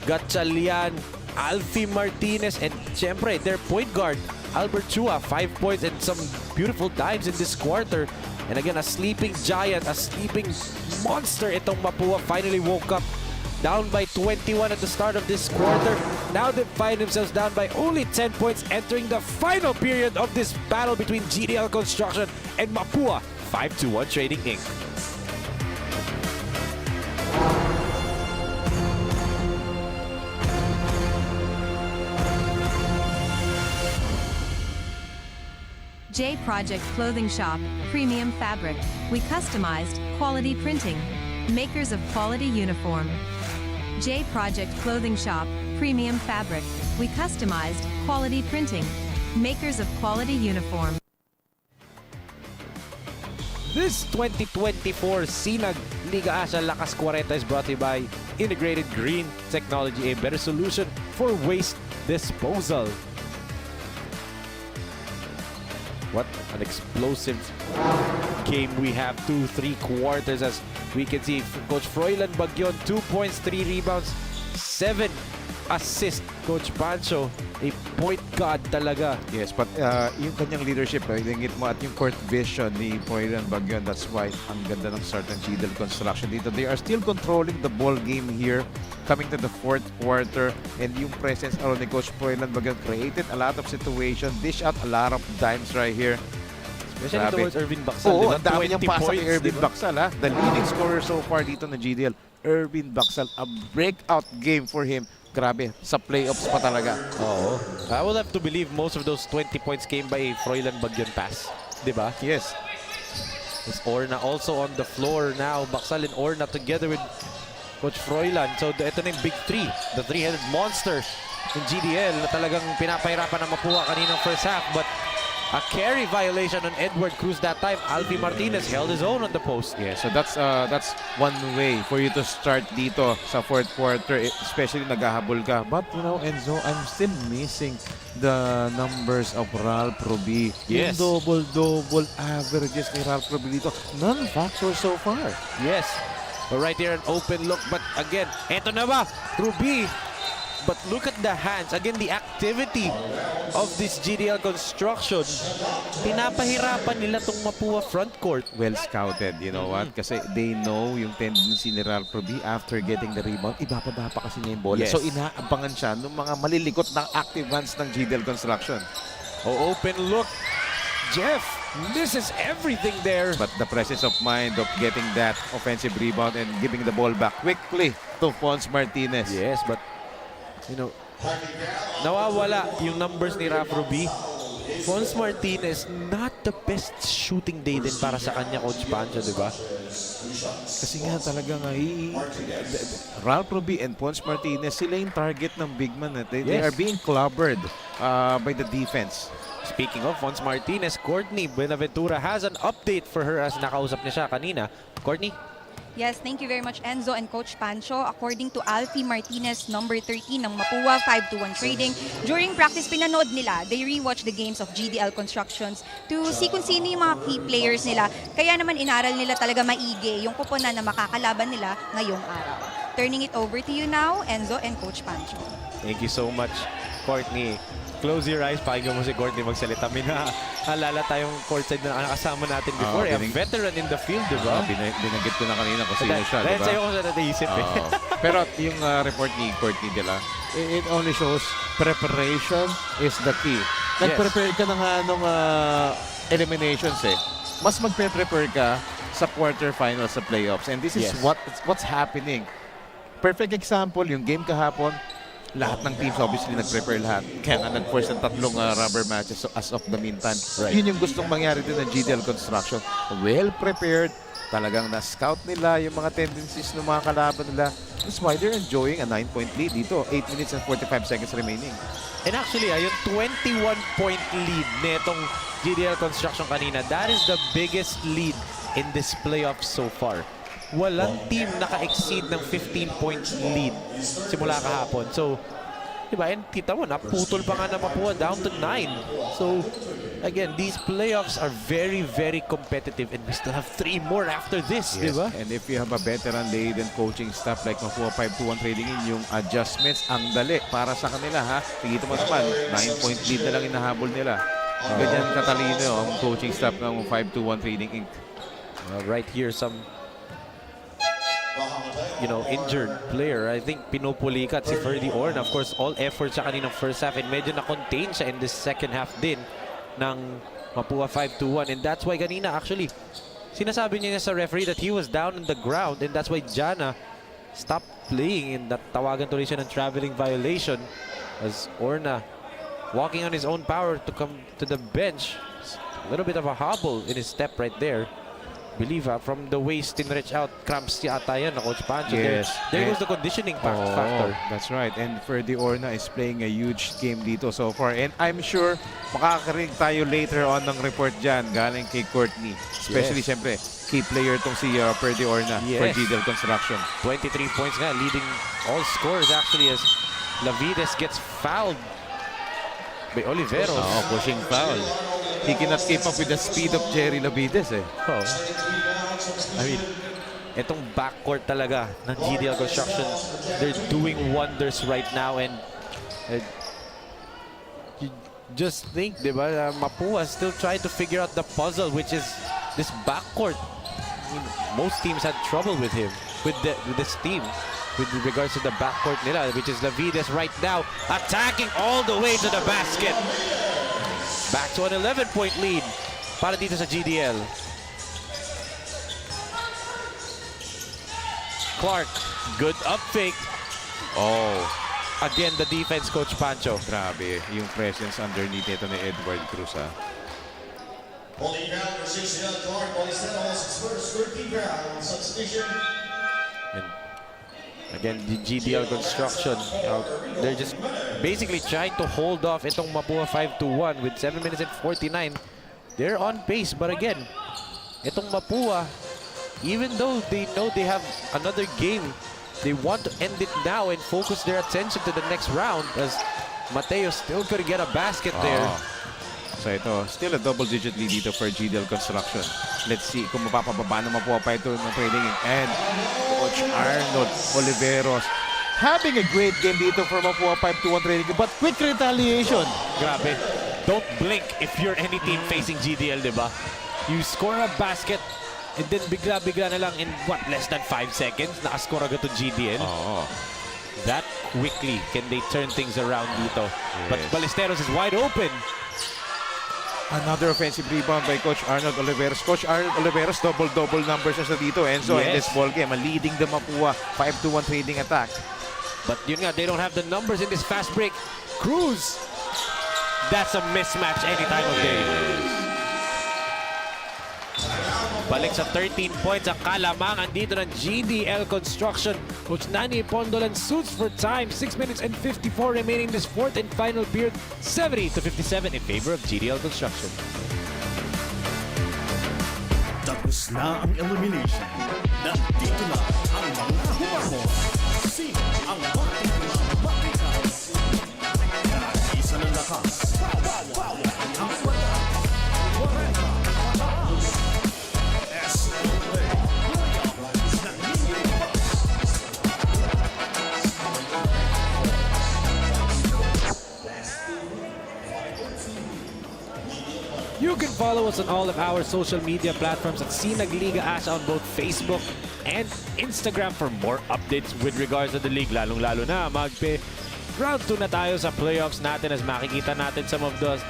Gatchalian, Alfie Martinez, and syempre, their point guard, Albert Chua, 5 points and some beautiful dives in this quarter. And again, a sleeping giant, a sleeping monster itong Mapua finally woke up. Down by 21 at the start of this quarter. Now they find themselves down by only 10 points entering the final period of this battle between GDL Construction and Mapua 5-2-1 Trading Inc. J Project Clothing Shop, Premium Fabric. We customized, quality printing. Makers of quality uniform. J Project Clothing Shop, Premium Fabric. We customized, quality printing. Makers of quality uniform. This 2024 SINAG Liga Asya Lakas Kwarenta is brought to you by Integrated Green Technology, a better solution for waste disposal. What an explosive game we have. 2-3 quarters, as we can see. Coach Froilan Bagyon, 2 points, 3 rebounds, 7 assists. Coach Pancho, a point guard talaga. Yes, but yung kanyang leadership, ingit mo, at yung court vision ni Froilan Bagyon, that's why ang ganda ng start ng GDL construction dito. They are still controlling the ball game here, coming to the fourth quarter, and yung presence around ni Coach Froilan Bagyon created a lot of situation, dish out a lot of dimes right here. Especially towards Irvin Baksal. Oo, diba? ang dami niyang pasa kay Irvin diba? Baksal, ha? The leading scorer so far dito na GDL. Irvin Baksal, a breakout game for him. Grabe, sa playoffs pa talaga. Oo. I will have to believe most of those 20 points came by Froilan Bagyon pass. Diba? Yes. Is Orna also on the floor now. Baksal and Orna together with Coach Froilan. So ito na yung big three. The three-headed monster in GDL na talagang pinapahirapan ng Mapua kaninang first half. But a carry violation on Edward Cruz that time. Alfie Martinez held his own on the post. Yeah, so that's one way for you to start dito sa fourth quarter, especially naghahabol ka. But you know, Enzo, I'm still missing the numbers of Ralph Ruby. Yes. Yung double-double averages ni Ralph Ruby dito, non-factor so far. Yes. But right here, an open look. But again, eto na ba? Ruby. But look at the hands. Again, the activity of this GDL construction. Pinapahirapan nila tong Mapua front court. Well scouted, you know what? Kasi they know yung tendency ni Ralph Ruby after getting the rebound. Ibababa pa kasi niya yung bola. Yes. So inaabangan siya ng mga malilikot na active hands ng GDL construction. Oh, open look. Jeff, this is everything there. But the presence of mind of getting that offensive rebound and giving the ball back quickly to Fons Martinez. Yes, but you know, nawawala yung numbers ni Ralph Ruby. Fons Martinez, not the best shooting day din para sa kanya, Coach Pancho, di ba? Kasi nga talaga nga, Ralph Ruby and Fons Martinez, sila yung target ng big man. They are being clobbered by the defense. Speaking of Fons Martinez, Courtney Buenaventura has an update for her as nakausap niya siya kanina. Courtney? Yes, thank you very much, Enzo and Coach Pancho. According to Alfie Martinez, number 13 ng Mapua 5-1 Trading, during practice pinanood nila, they rewatch the games of GDL Constructions to see kung sino yung mga key players nila. Kaya naman inaral nila talaga maigi yung kuponan na makakalaban nila ngayong araw. Turning it over to you now, Enzo and Coach Pancho. Thank you so much, Courtney. Close your eyes, pakinggan mo si Courtney magsalita. May naalala tayong courtside na nakasama natin before. A veteran in the field, di ba? Binanggit ko na kanina kung sino siya, di Dahil ba? sa'yo ko sa nataisip eh. Pero yung report ni Courtney nila, it only shows preparation is the key. Nag-prepare ka na nga nung eliminations eh. Mas magpe-prepare ka sa quarterfinals sa playoffs. And this is what's happening. Perfect example, yung game kahapon, lahat ng teams obviously nag-prepare lahat. Kaya nga nag-force ng tatlong rubber matches as of the meantime. Right. Yun yung gustong mangyari din ng GDL Construction. Well prepared. Talagang na-scout nila yung mga tendencies ng mga kalaban nila. That's why they're enjoying a 9-point lead dito. 8 minutes and 45 seconds remaining. And actually, yung 21-point lead netong GDL Construction kanina, that is the biggest lead in this playoff so far. Walang team naka-exceed ng 15-point lead simula kahapon. So, diba, and kita mo, naputol pa nga na Mapua down to 9. So, again, these playoffs are very, very competitive and we still have 3 more after this, Yes. diba? And if you have a veteran-laden coaching staff like Mapua 5-1 Trading in, yung adjustments, ang dali para sa kanila, ha? Tigito mo naman, 9-point lead na lang inahabol nila. Ganyan katalino ang coaching staff ng 5-1 Trading Inc. Right here, some injured player. I think pinupulikat si Ferdy Orn. Of course, all effort sa kaninang first half and medyo na-contain siya in this second half din ng Mapua 5-1. And that's why kanina actually, sinasabi niya sa referee that he was down on the ground and that's why Jana stopped playing and tawagan tuloy siya ng traveling violation as Orna walking on his own power to come to the bench. A little bit of a hobble in his step right there. believe from the waist in reach out, cramps yata yan na Coach Pancho. Yes. There goes the conditioning factor. That's right. And Ferdy Orna is playing a huge game dito so far. And I'm sure makakarinig tayo later on ng report dyan galing kay Courtney. Especially, siyempre, key player tong si Ferdy Orna for GDL Construction. 23 points nga, leading all scores actually as Lavides gets fouled by Oliveros. Pushing foul. He cannot keep up with the speed of Jerry Lavides eh. I mean, itong backcourt talaga ng GDL Construction, they're doing wonders right now, and you just think, di ba, Mapua still trying to figure out the puzzle, which is this backcourt. I mean, most teams had trouble with him, with this team, with regards to the backcourt nila, which is Lavides right now attacking all the way to the basket. Back to an 11-point lead para dito sa GDL. Clark, good up fake. Again, the defense, Coach Pancho. Grabe, yung presence underneath ito ni Edward Cruz ha. And again, the GDL Construction, they're just basically trying to hold off itong Mapua 5-1 with 7 minutes and 49. They're on pace, but again, itong Mapua, even though they know they have another game, they want to end it now and focus their attention to the next round as Mateo still could get a basket there. So ito, still a double-digit lead dito for GDL Construction. Let's see kung mapapababa na Mapua pa ito ng trading. And Coach Arnold Oliveros having a great game dito for Mapua 5-1 trading. But quick retaliation. Grabe. Don't blink if you're any team facing GDL, di ba? You score a basket and then bigla-bigla na lang in what, less than 5 seconds, nakascore agad to GDL. That quickly can they turn things around dito. But Ballesteros is wide open. Another offensive rebound by Coach Arnold Oliveros. Coach Arnold Oliveros, double-double numbers na dito, Enzo, in this ball game. Leading the Mapua 5-1 trading attack. But yun nga, they don't have the numbers in this fast break. Cruz, that's a mismatch any time of day. Balik sa 13 points ang kalamangan dito ng GDL Construction. Coach Nani Pondolan suits for time. 6 minutes and 54 remaining this fourth and final period. 70-57 in favor of GDL Construction. Tapos na ang elimination. Nandito na ang mga humamo. Sino ang ating mga mapikas? Isa ng lakas. Ang wala. Kwarenta. You can follow us on all of our social media platforms at SINAG Asya on both Facebook and Instagram for more updates with regards to the league. Lalong-lalo na round 2 na tayo sa playoffs natin as makikita natin some of the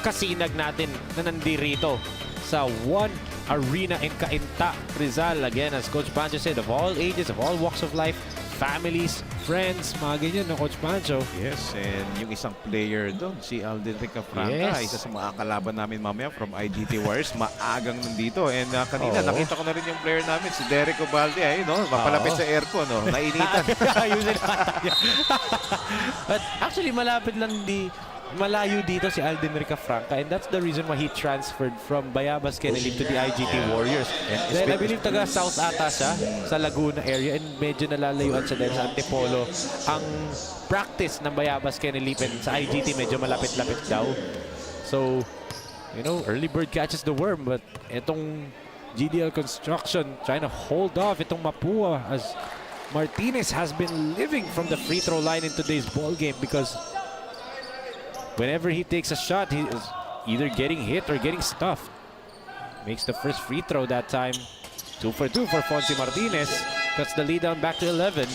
kasinag natin na nandirito sa one arena in CAINTA, Rizal. Again, as Coach Pancho said, of all ages, of all walks of life, families, friends, mga ganyan na Coach Pancho. Yes, and yung isang player doon, si Alden Franca, isa sa mga kalaban namin mamaya from IGT Warriors, maagang nandito. And kanina, nakita ko na rin yung player namin, si Derek Obalde, mapalapit sa aircon, nainitan. But actually, malayo dito si Alden Franca, and that's the reason why he transferred from Bayabas Kenilip to the IGT Warriors. Then I believe taga South ata siya, sa Laguna area, and medyo nalalayuan siya dahil sa Antipolo. Ang practice ng Bayabas Kenilip and sa IGT medyo malapit-lapit daw. So, you know, early bird catches the worm, but itong GDL Construction trying to hold off itong Mapua as Martinez has been living from the free throw line in today's ball game because whenever he takes a shot, he is either getting hit or getting stuffed. Makes the first free throw that time. 2 for 2 for Fonzie Martinez. Cuts the lead down back to 11.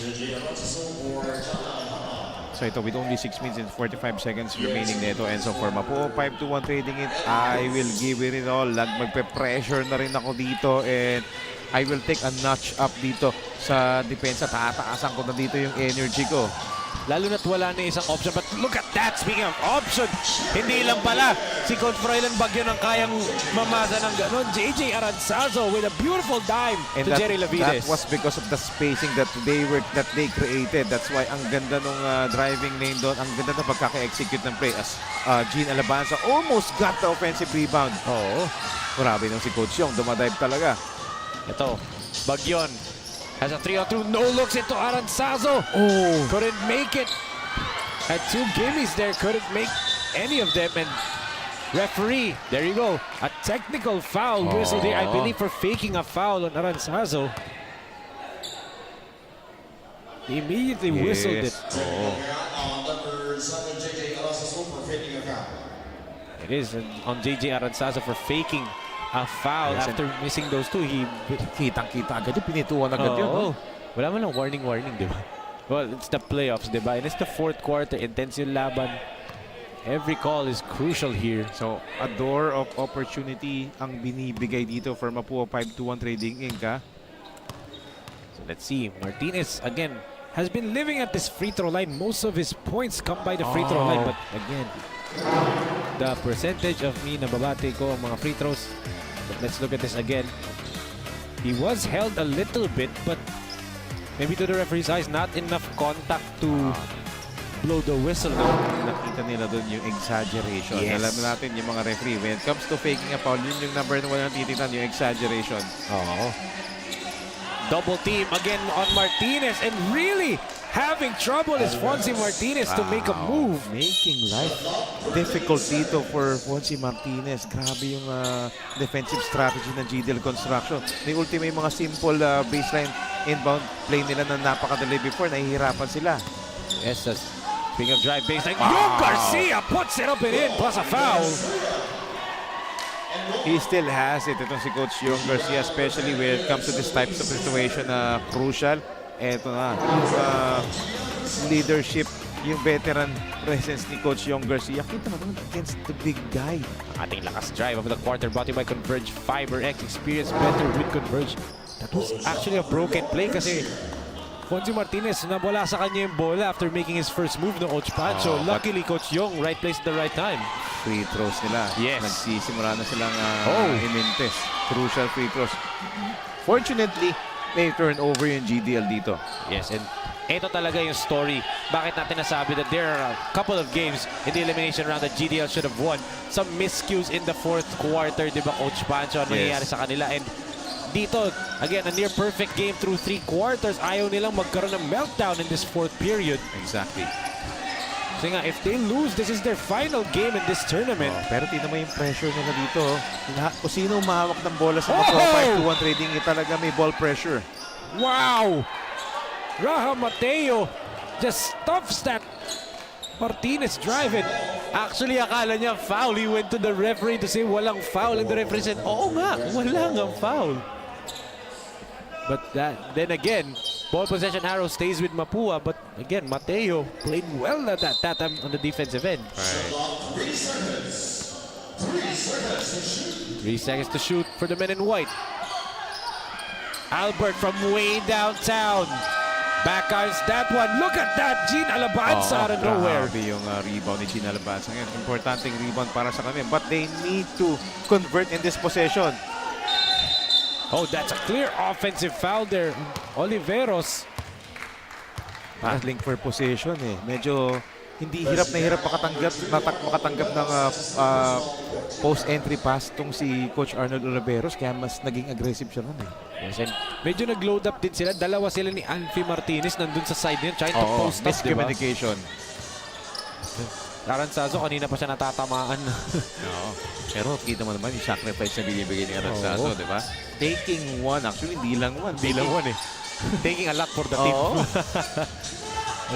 So ito, with only 6 minutes and 45 seconds remaining nito, and so for Mapua 5-1 trading it, I will give it all. Magpe-pressure na rin ako dito, and I will take a notch up dito sa depensa. Tataasan ko na dito yung energy ko. Lalo na't wala na isang option. But look at that, speaking of option, hindi lang pala si Coach Froilan Bagyo nang kayang mamasa ng ganon. JJ Aranzazo with a beautiful dime And to Jerry Lavides. that was because of the spacing that they created. That's why ang ganda nung driving lane doon, ang ganda ng pagkaka-execute ng play as Gene Alabanza almost got the offensive rebound. Oo. Grabe nung si Coach Yong, dumadive talaga. Ito, Bagyon has a 3-on-2, no looks into Aranzazo. Oh, couldn't make it. Had 2 gimmies there, couldn't make any of them. And referee, there you go, a technical foul whistle there, I believe, for faking a foul on Aranzazo. He immediately whistled it. It is on JJ Aranzazo for faking a foul after missing those 2. He Kitang-kita agad yung pinituan agad yun. Oo. Wala man lang warning, di ba? Well, it's the playoffs, di ba? And it's the 4th quarter, intense yung laban. Every call is crucial here. So, a door of opportunity ang binibigay dito for MAPUA 5-1 Trading Inc. So let's see. Martinez, again, has been living at this free throw line. Most of his points come by the free throw line. But again, the percentage of me nababate ko ang mga free throws. But let's look at this again. He was held a little bit, but maybe to the referee's eyes, not enough contact to blow the whistle. Nakita nila doon yung exaggeration. Yes. Alam natin yung mga referee, when it comes to faking a foul, yun yung number 1 na tititan, yung exaggeration. Double team again on Martinez, and really having trouble is Fonzie Martinez to make a move. Making life difficult dito for Fonzie Martinez. Grabe yung defensive strategy ng GDL Construction. May ultimo yung mga simple baseline inbound play nila na napakadali before. Nahihirapan sila. Yes, speaking of drive baseline, Yung Garcia puts it up and in, plus a foul. He still has it. Itong si Coach Yung Garcia, especially when it comes to this types of situation na crucial. Eto na, yung leadership, yung veteran presence ni Coach Yung Garcia. Kita naman against the big guy. Ating lakas drive of the quarter brought to you by Converge Fiber X. Experience better with Converge. That was actually a broken play kasi Fonzie Martinez, nawala sa kanya yung bola after making his first move ng Coach Pancho. Luckily, Coach Yung, right place at the right time. Free throws nila. Yes. Nagsisimula na silang imintes. Crucial free throws. Fortunately, may turnover yung GDL dito. Yes, and ito talaga yung story. Bakit natin nasabi that there are a couple of games in the elimination round that GDL should have won. Some miscues in the 4th quarter, di ba, Coach Pancho? Ano nangyayari sa kanila? And dito, again, a near-perfect game through 3 quarters. Ayaw nilang magkaroon ng meltdown in this 4th period. Exactly. Kasi nga, if they lose, this is their final game in this tournament. Pero tingnan mo yung pressure nila dito. Kung sino umahawak ng bola sa MAPUA 5-1 Trading, talaga may ball pressure. Wow! Raha Mateo just stuffs that Martinez drive it. Actually, akala niya foul. He went to the referee to say walang foul. And the referee said, oo nga, wala nga foul. But then again, ball possession arrow stays with MAPUA. But again, Mateo played well at that time on the defensive end. Right. 3 seconds to shoot for the men in white. Albert from way downtown. Backouts that one. Look at that. Gene Alabanza out of nowhere. Grabe yung rebound ni Gene Alabanza ngayon. Importanteng rebound para sa kanila. But they need to convert in this possession. Oh, that's a clear offensive foul there. Oliveros. Battling for possession eh. Medyo hindi hirap makatanggap ng post-entry pass tong si Coach Arnold Oliveros. Kaya mas naging aggressive siya nun eh. Yes, and medyo nag-load up din sila. Dalawa sila ni Alfie Martinez nandun sa side niya trying to post up, diba? Miscommunication. Aranzazo, kanina pa siya natatamaan. Pero kita mo naman yung sacrifice na binibigay ni Aranzazo, di ba? Taking one. Actually, hindi lang one. Hindi lang one eh. Taking a lot for the team.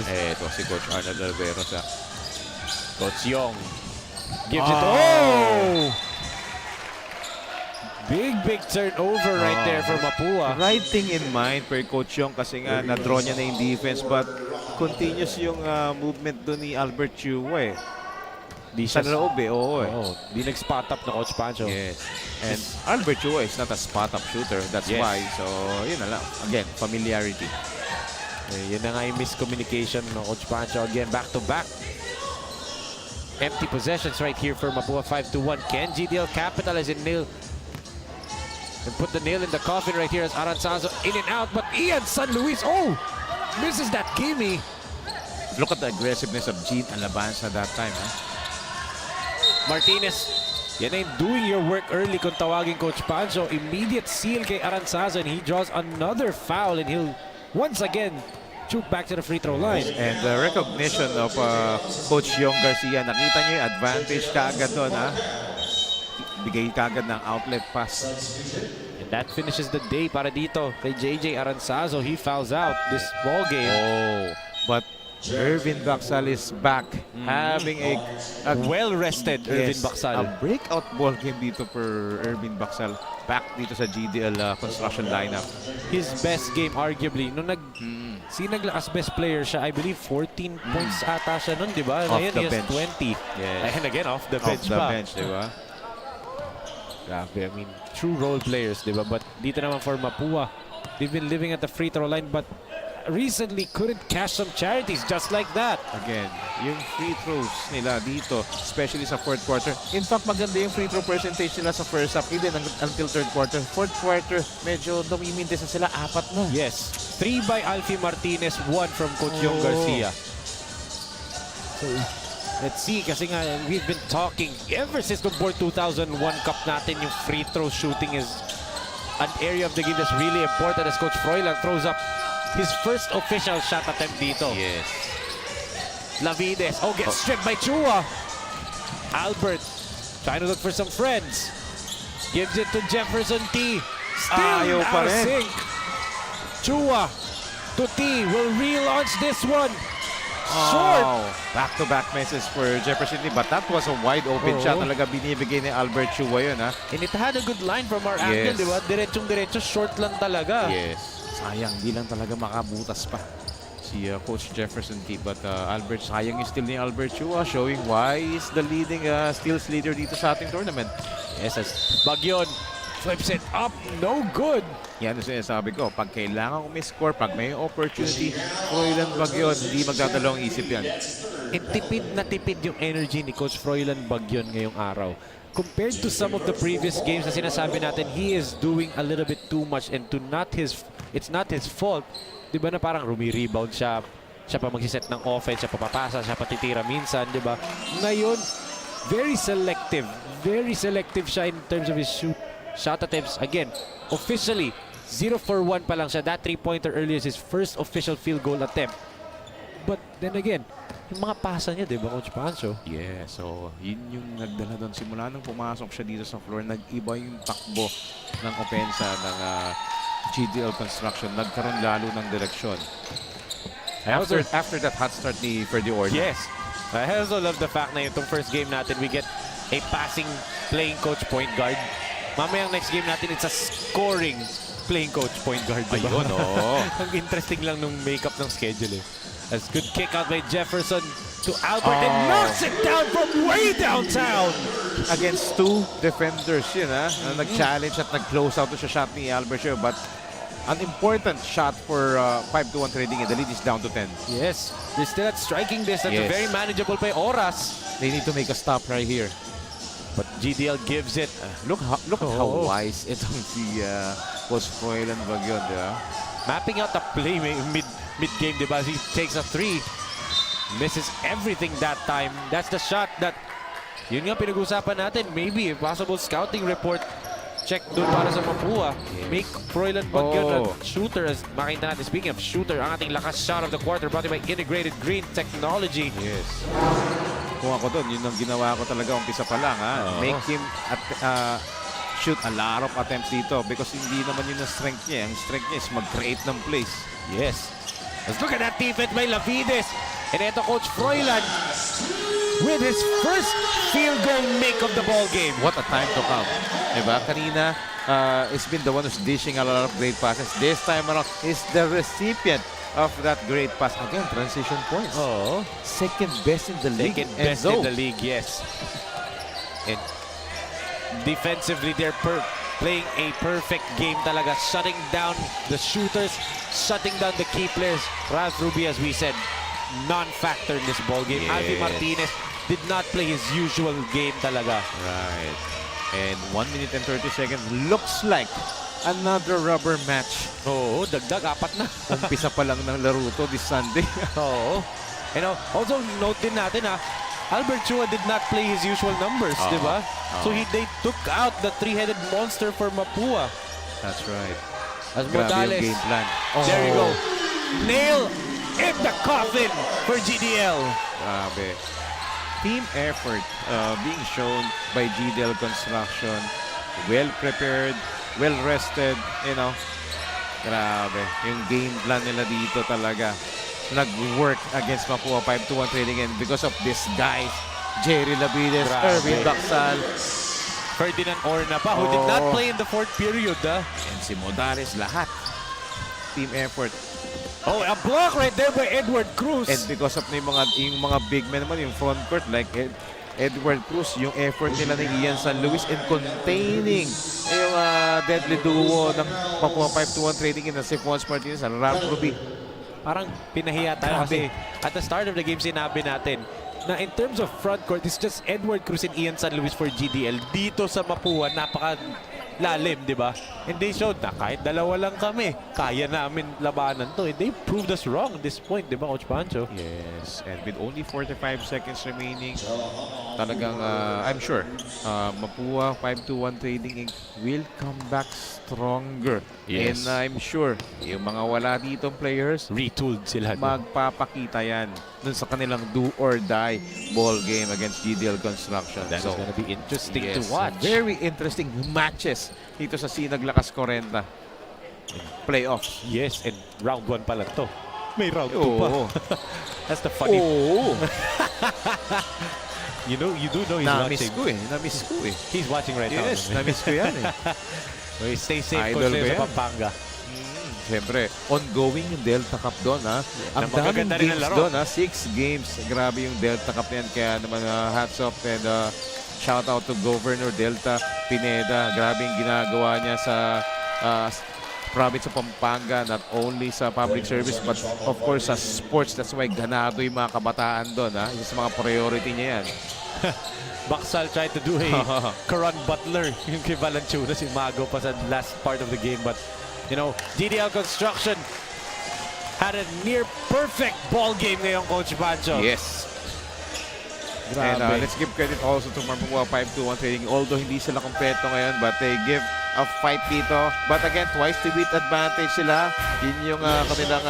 Ito si Coach Arnold Oliveros. Coach Yong gives it. Oh! Big turnover right there for MAPUA. Right thing in mind for Coach Yong kasi nga na-draw niya na yung defense but continuous yung movement doon ni Albert Chua eh. Di Sa loob eh, oo eh. Di nag-spot up na Coach Pancho. Yes. And Albert Chua is not a spot-up shooter. That's why. So, yun na lang. Again, familiarity. Yun na nga yung miscommunication ng Coach Pancho. Again, back-to-back. Empty possessions right here for Mapua. 5-1. Can GDL capitalize and nail and put the nail in the coffin right here as Aranzazo in and out, but Ian San Luis, misses that gimme. Look at the aggressiveness of Gene Alabanza that time. Martinez, yan na yung doing your work early kung tawagin Coach Pancho. Immediate seal kay Aranzazo and he draws another foul and he'll once again shoot back to the free throw line. And the recognition of Coach Yong Garcia, nakita niyo yung advantage kaagad doon, bigay kaagad ng outlet pass. And that finishes the day para dito kay JJ Aranzazo. He fouls out this ball game. But Irvin Baksal is back, having a well-rested Irvin Baksal. A breakout ball game dito for Irvin Baksal. Back dito sa GDL construction lineup. His best game arguably. Nung Sinag Lakas best player siya, I believe 14 points ata siya nun, di ba? Off Ngayon, the he has bench. 20. Yes. And again, off the bench pa. Di ba? Grabe, I mean, true role players, di ba? But dito naman for Mapua, they've been living at the free throw line, but recently couldn't cash some charities just like that. Again, yung free throws nila dito, especially sa fourth quarter. In fact, maganda yung free throw percentage nila sa first half, even until third quarter. Fourth quarter, medyo dumimintis na sila, 4 na. Yes. 3 by Alfie Martinez, 1 from Coach Yong Garcia. So, let's see, kasi nga, we've been talking ever since the Board 2001 Cup natin, yung free throw shooting is an area of the game that's really important as Coach Froilan throws up his first official shot attempt dito. Yes. Lavides. Gets stripped by Chua. Albert trying to look for some friends. Gives it to Jefferson T. Still Ayaw pa out of rin. sync. Chua to T. Will relaunch this one. Short. Back-to-back misses for Jefferson Lee, but that was a wide open shot. Talaga binibigay ni Albert Chua yun, And it had a good line from our angle, di ba? Diretsong-diretso, short lang talaga. Yes. Sayang, di lang talaga makabutas pa si Coach Jefferson T. But Albert, sayang yung steal ni Albert Chua, showing why he's the leading steals leader dito sa ating tournament. Yes, as Bagyon flips it up, no good. Yan ang sinasabi ko, pag kailangan umiscore, pag may opportunity, Froilan Bagyon, hindi magdadalawang isip yan. Tipid na tipid yung energy ni Coach Froilan Bagyon ngayong araw. Compared to some of the previous games na sinasabi natin, he is doing a little bit too much and it's not his fault. Di ba na parang rumi-rebound siya, siya pa magsiset ng offense, siya pa papasa, siya pa titira minsan, di ba? Ngayon, very selective siya in terms of his shot attempts. Again, officially, 0 for 1 pa lang siya. That 3-pointer earlier is his first official field goal attempt. But then again, yung mga pasa niya, di ba, Coach Pancho? Yeah, so yun yung nagdala doon. Simula nung pumasok siya dito sa floor, nag-iba yung takbo ng opensa ng GDL Construction. Nagkaroon lalo ng direksyon. After that hot start ni Ferdy Orna. Yes. I also love the fact na itong first game natin, we get a passing playing coach point guard. Mamayang next game natin, it's a scoring playing coach point guard. Diba? Ayun, Ang interesting lang nung makeup ng schedule. That's good kick out by Jefferson to Albert and knocks it down from way downtown. Against 2 defenders yun, na nag-challenge at nag-close out sa shot ni Albert Sheo. But an important shot for 5-1 trading and the lead is down to 10. Yes, they're still at striking distance. Yes. A very manageable by Oras. They need to make a stop right here. But GDL gives it. Look at how wise itong si Coach Froilan Bagyon, diba? Mapping out the play mid-game, diba? He takes a 3. Misses everything that time. That's the shot that, yun nga pinag-usapan natin. Maybe a possible scouting report check doon para sa Mapua. Make Froilan Bagyon a shooter. As makita natin, speaking of shooter, ang ating lakas shot of the quarter brought to by Integrated Green Technology. Yes. Kung ako doon, yun ang ginawa ko talaga umpisa pa lang. Make him shoot a lot of attempts dito because hindi naman yun ang strength niya. Ang strength niya is mag-create ng plays. Yes. Let's look at that defense by Lavides. And ito Coach Froilan with his first field goal make of the ball game. What a time to count. Diba? Kanina, it's been the one who's dishing a lot of great passes. This time around, is the recipient of that great pass. Again, transition points. Second best in the league. Second best in the league, yes. And defensively, they're playing a perfect game talaga, shutting down the shooters, shutting down the key players. Ralph Ruby, as we said, non-factor in this ball game. Yes. Alfie Martinez did not play his usual game talaga. Right. And 1 minute and 30 seconds. Looks like another rubber match. Oo, dagdag, 4 na. Umpisa pa lang ng laro to this Sunday. Oo. Also, note din natin Albert Chua did not play his usual numbers, di ba? So they took out the three-headed monster for Mapua. That's right. As Grabe Morales, yung game plan. there you go. Nail in the coffin for GDL. Grabe. Team effort being shown by GDL Construction. Well prepared, well rested, Grabe. Yung game plan nila dito talaga nag-work against Mapua 5-1 Trading, and because of this guys, Jerry Labides, Grabe. Erwin Baksal, Ferdinand Orna pa, who did not play in the fourth period. and si Modales, lahat. Team effort. Oh, a block right there by Edward Cruz. And because of yung mga big men naman, yung front court, like Edward Cruz, yung effort nila ng Ian San Luis in containing yung deadly duo ng Mapua 5-1 Trading in si Fons Martinez and Ralph Ruby. Parang pinahiya tayo kasi at the start of the game sinabi natin na in terms of front court, it's just Edward Cruz and Ian San Luis for GDL. Dito sa Mapua, napaka-lalim, di ba? And they showed na kahit dalawa lang kami, kaya namin labanan to. And they proved us wrong at this point, di ba, Coach Pancho? Yes, and with only 45 seconds remaining, talagang I'm sure Mapua 5-1 Trading Inc. will come back stronger. Yes. And I'm sure yung mga wala ditong players, Retooled sila. magpapakita yan dun sa kanilang do or die ball game against GDL Construction. That is gonna be interesting to watch. Very interesting matches dito sa SINAG Lakas Kwarenta playoffs. Yes, and round 1 pa lang to. May round 2 pa. Oo. That's the funny. Oo. You do know he's Na-miss watching. Na-miss ko eh. He's watching right now. Yes, na-miss ko yan eh. Okay, stay safe, Idol Coach Leo, ko sa yan. Pampanga. Siyempre, ongoing yung Delta Cup doon ha. Ang daming magaganda rin ang games laro. doon ha. 6 games. Grabe yung Delta Cup na yan. Kaya naman hats off and shout out to Governor Delta Pineda. Grabe yung ginagawa niya sa province of Pampanga. Not only sa public service but of course sa sports. That's why ganado yung mga kabataan doon ha. Isa sa mga priority niya yan. Baksal tried to do a Karan Butler yung kay Valanciunas, yung mago pa sa last part of the game. But, GDL Construction had a near perfect ball game ngayong, Coach Pancho. Yes. Grabe. And let's give credit also to Mapua 5-1 Trading. Although hindi sila kompleto ngayon, but they give a fight dito. But again, twice to beat advantage sila. Yun yung kanilang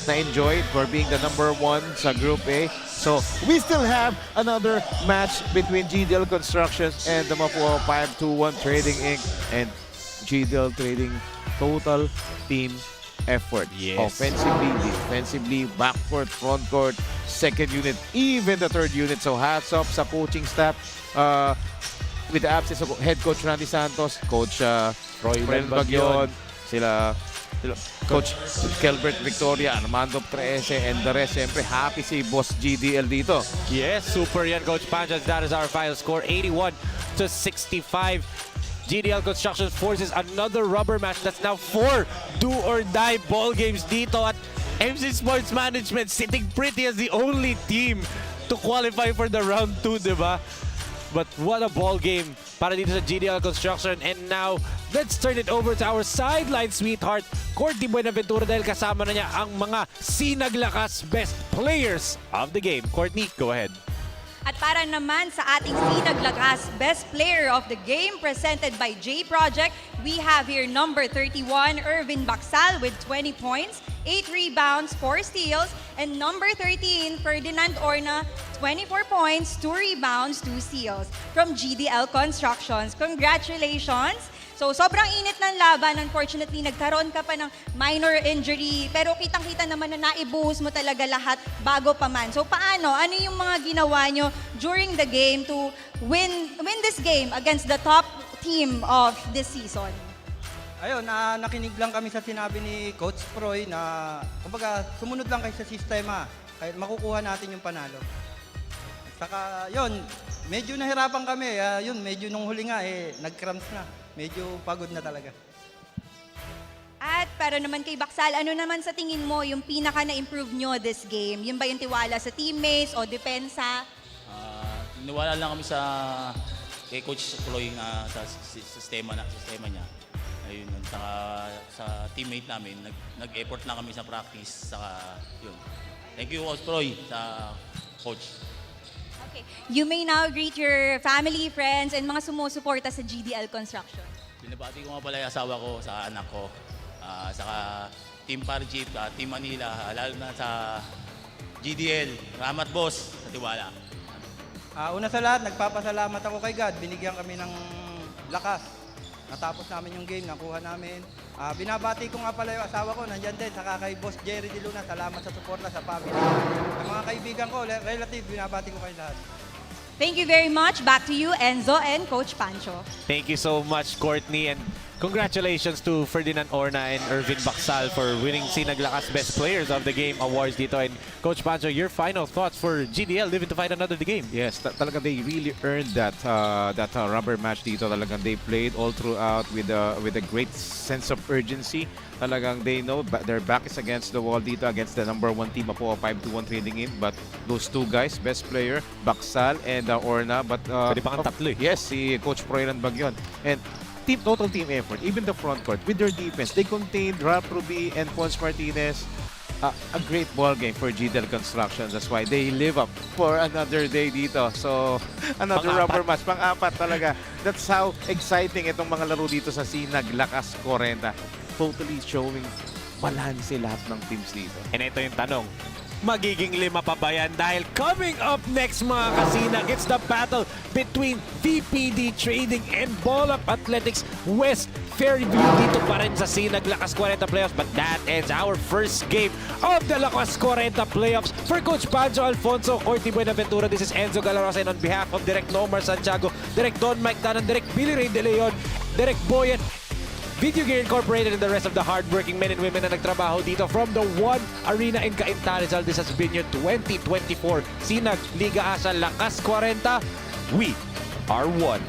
na-enjoy for being the number 1 sa Group A. So, we still have another match between GDL Construction and the Mapua 5-1 Trading Inc. and GDL Trading total team effort. Yes. Offensively, defensively, backcourt, frontcourt, second unit, even the third unit. So hats off sa coaching staff with the absence of head coach Randy Santos, coach Roy Bagyon, sila Coach Kelbert Victoria, Armando Trece, and the rest. Siyempre, happy si Boss GDL dito. Yes, super yan, Coach Pancho. That is our final score, 81-65. GDL Construction forces another rubber match. That's now 4 do-or-die ball games dito at MC Sports Management sitting pretty as the only team to qualify for the round 2, diba? But what a ball game para dito sa GDL Construction. And now, let's turn it over to our sideline sweetheart, Courtney Buenaventura, dahil kasama na niya ang mga SINAG Lakas best players of the game. Courtney, go ahead. At para naman sa ating SINAG Lakas Best Player of the Game presented by J Project, we have here number 31, Erwin Baksal with 20 points, 8 rebounds, 4 steals, and number 13, Ferdinand Orna, 24 points, 2 rebounds, 2 steals from GDL Constructions. Congratulations! So, sobrang init ng laban. Unfortunately, nagkaroon ka pa ng minor injury. Pero kitang-kita naman na naibuhos mo talaga lahat bago pa man. So, paano? Ano yung mga ginawa nyo during the game to win this game against the top team of this season? Ayun, nakinig lang kami sa sinabi ni Coach Proy na, kumbaga, sumunod lang kayo sa sistema. Kaya makukuha natin yung panalo. Saka, yun, medyo nahirapan kami. Yun, medyo nung huli nga, nag-cramps na. Medyo pagod na talaga. At para naman kay Baksal, ano naman sa tingin mo yung pinaka na-improve nyo this game? Yung ba yung tiwala sa teammates o depensa? Niwala lang kami kay Coach Proy na sa sistema niya. Ayun, saka sa teammate namin, nag-effort lang kami sa practice, saka yun. Thank you, Coach Proy, sa coach. Okay. You may now greet your family, friends, and mga sumusuporta sa GDL Construction. Binabati ko nga pala yung asawa ko, sa anak ko, saka Team Parjit, Team Manila, lalo na sa GDL. Salamat, boss, sa tiwala. Una sa lahat, nagpapasalamat ako kay God. Binigyan kami ng lakas. Natapos namin yung game, nakuha namin. Binabati ko nga pala yung asawa ko, nandyan din, saka kay Boss Jerry De Luna, salamat sa suporta sa family. Ang mga kaibigan ko, relative, binabati ko kayo lahat. Thank you very much. Back to you, Enzo and Coach Pancho. Thank you so much, Courtney, and congratulations to Ferdinand Orna and Ervin Baksal for winning SINAG Lakas Best Players of the Game awards dito. And Coach Pancho, your final thoughts for GDL living to fight another game? Yes, talagang they really earned that rubber match dito. Talagang they played all throughout with a great sense of urgency. Talagang they know their back is against the wall dito against the number 1 team, MAPUA 5-1 trailing in. But those two guys, best player, Baksal and Orna. But Pwede pa kang tatlo eh. yes, si Coach Proyran Bagyon. And total team effort. Even the front court with their defense, they contained Ralph Ruby and Pons Martinez. A great ball game for GDL Construction. That's why they live up for another day dito. So, another rubber match. Pang-apat talaga. That's how exciting itong mga laro dito sa SINAG Lakas Kwarenta. Totally showing balanse lahat ng teams dito. And ito yung tanong, magiging 5 pa ba yan? Dahil coming up next mga kasinag, it's the battle between VPD Trading and Ball Up Athletics West Fairview dito pa rin sa SINAG Lakas Kwarenta Playoffs. But that ends our first game of the Lakas Kwarenta Playoffs. For Coach Pancho Alfonso, Courtney Buenaventura, this is Enzo Galarosa, and on behalf of Direk Nomar Santiago, Direk Don Mike Tanan, Direk Billy Ray De Leon, Direk Boyet, Video Gear Incorporated, and the rest of the hardworking men and women na nagtrabaho dito from the One Arena in CAINTA, Rizal. This has been your 2024 SINAG Liga Asya Lakas Kwarenta. We are one.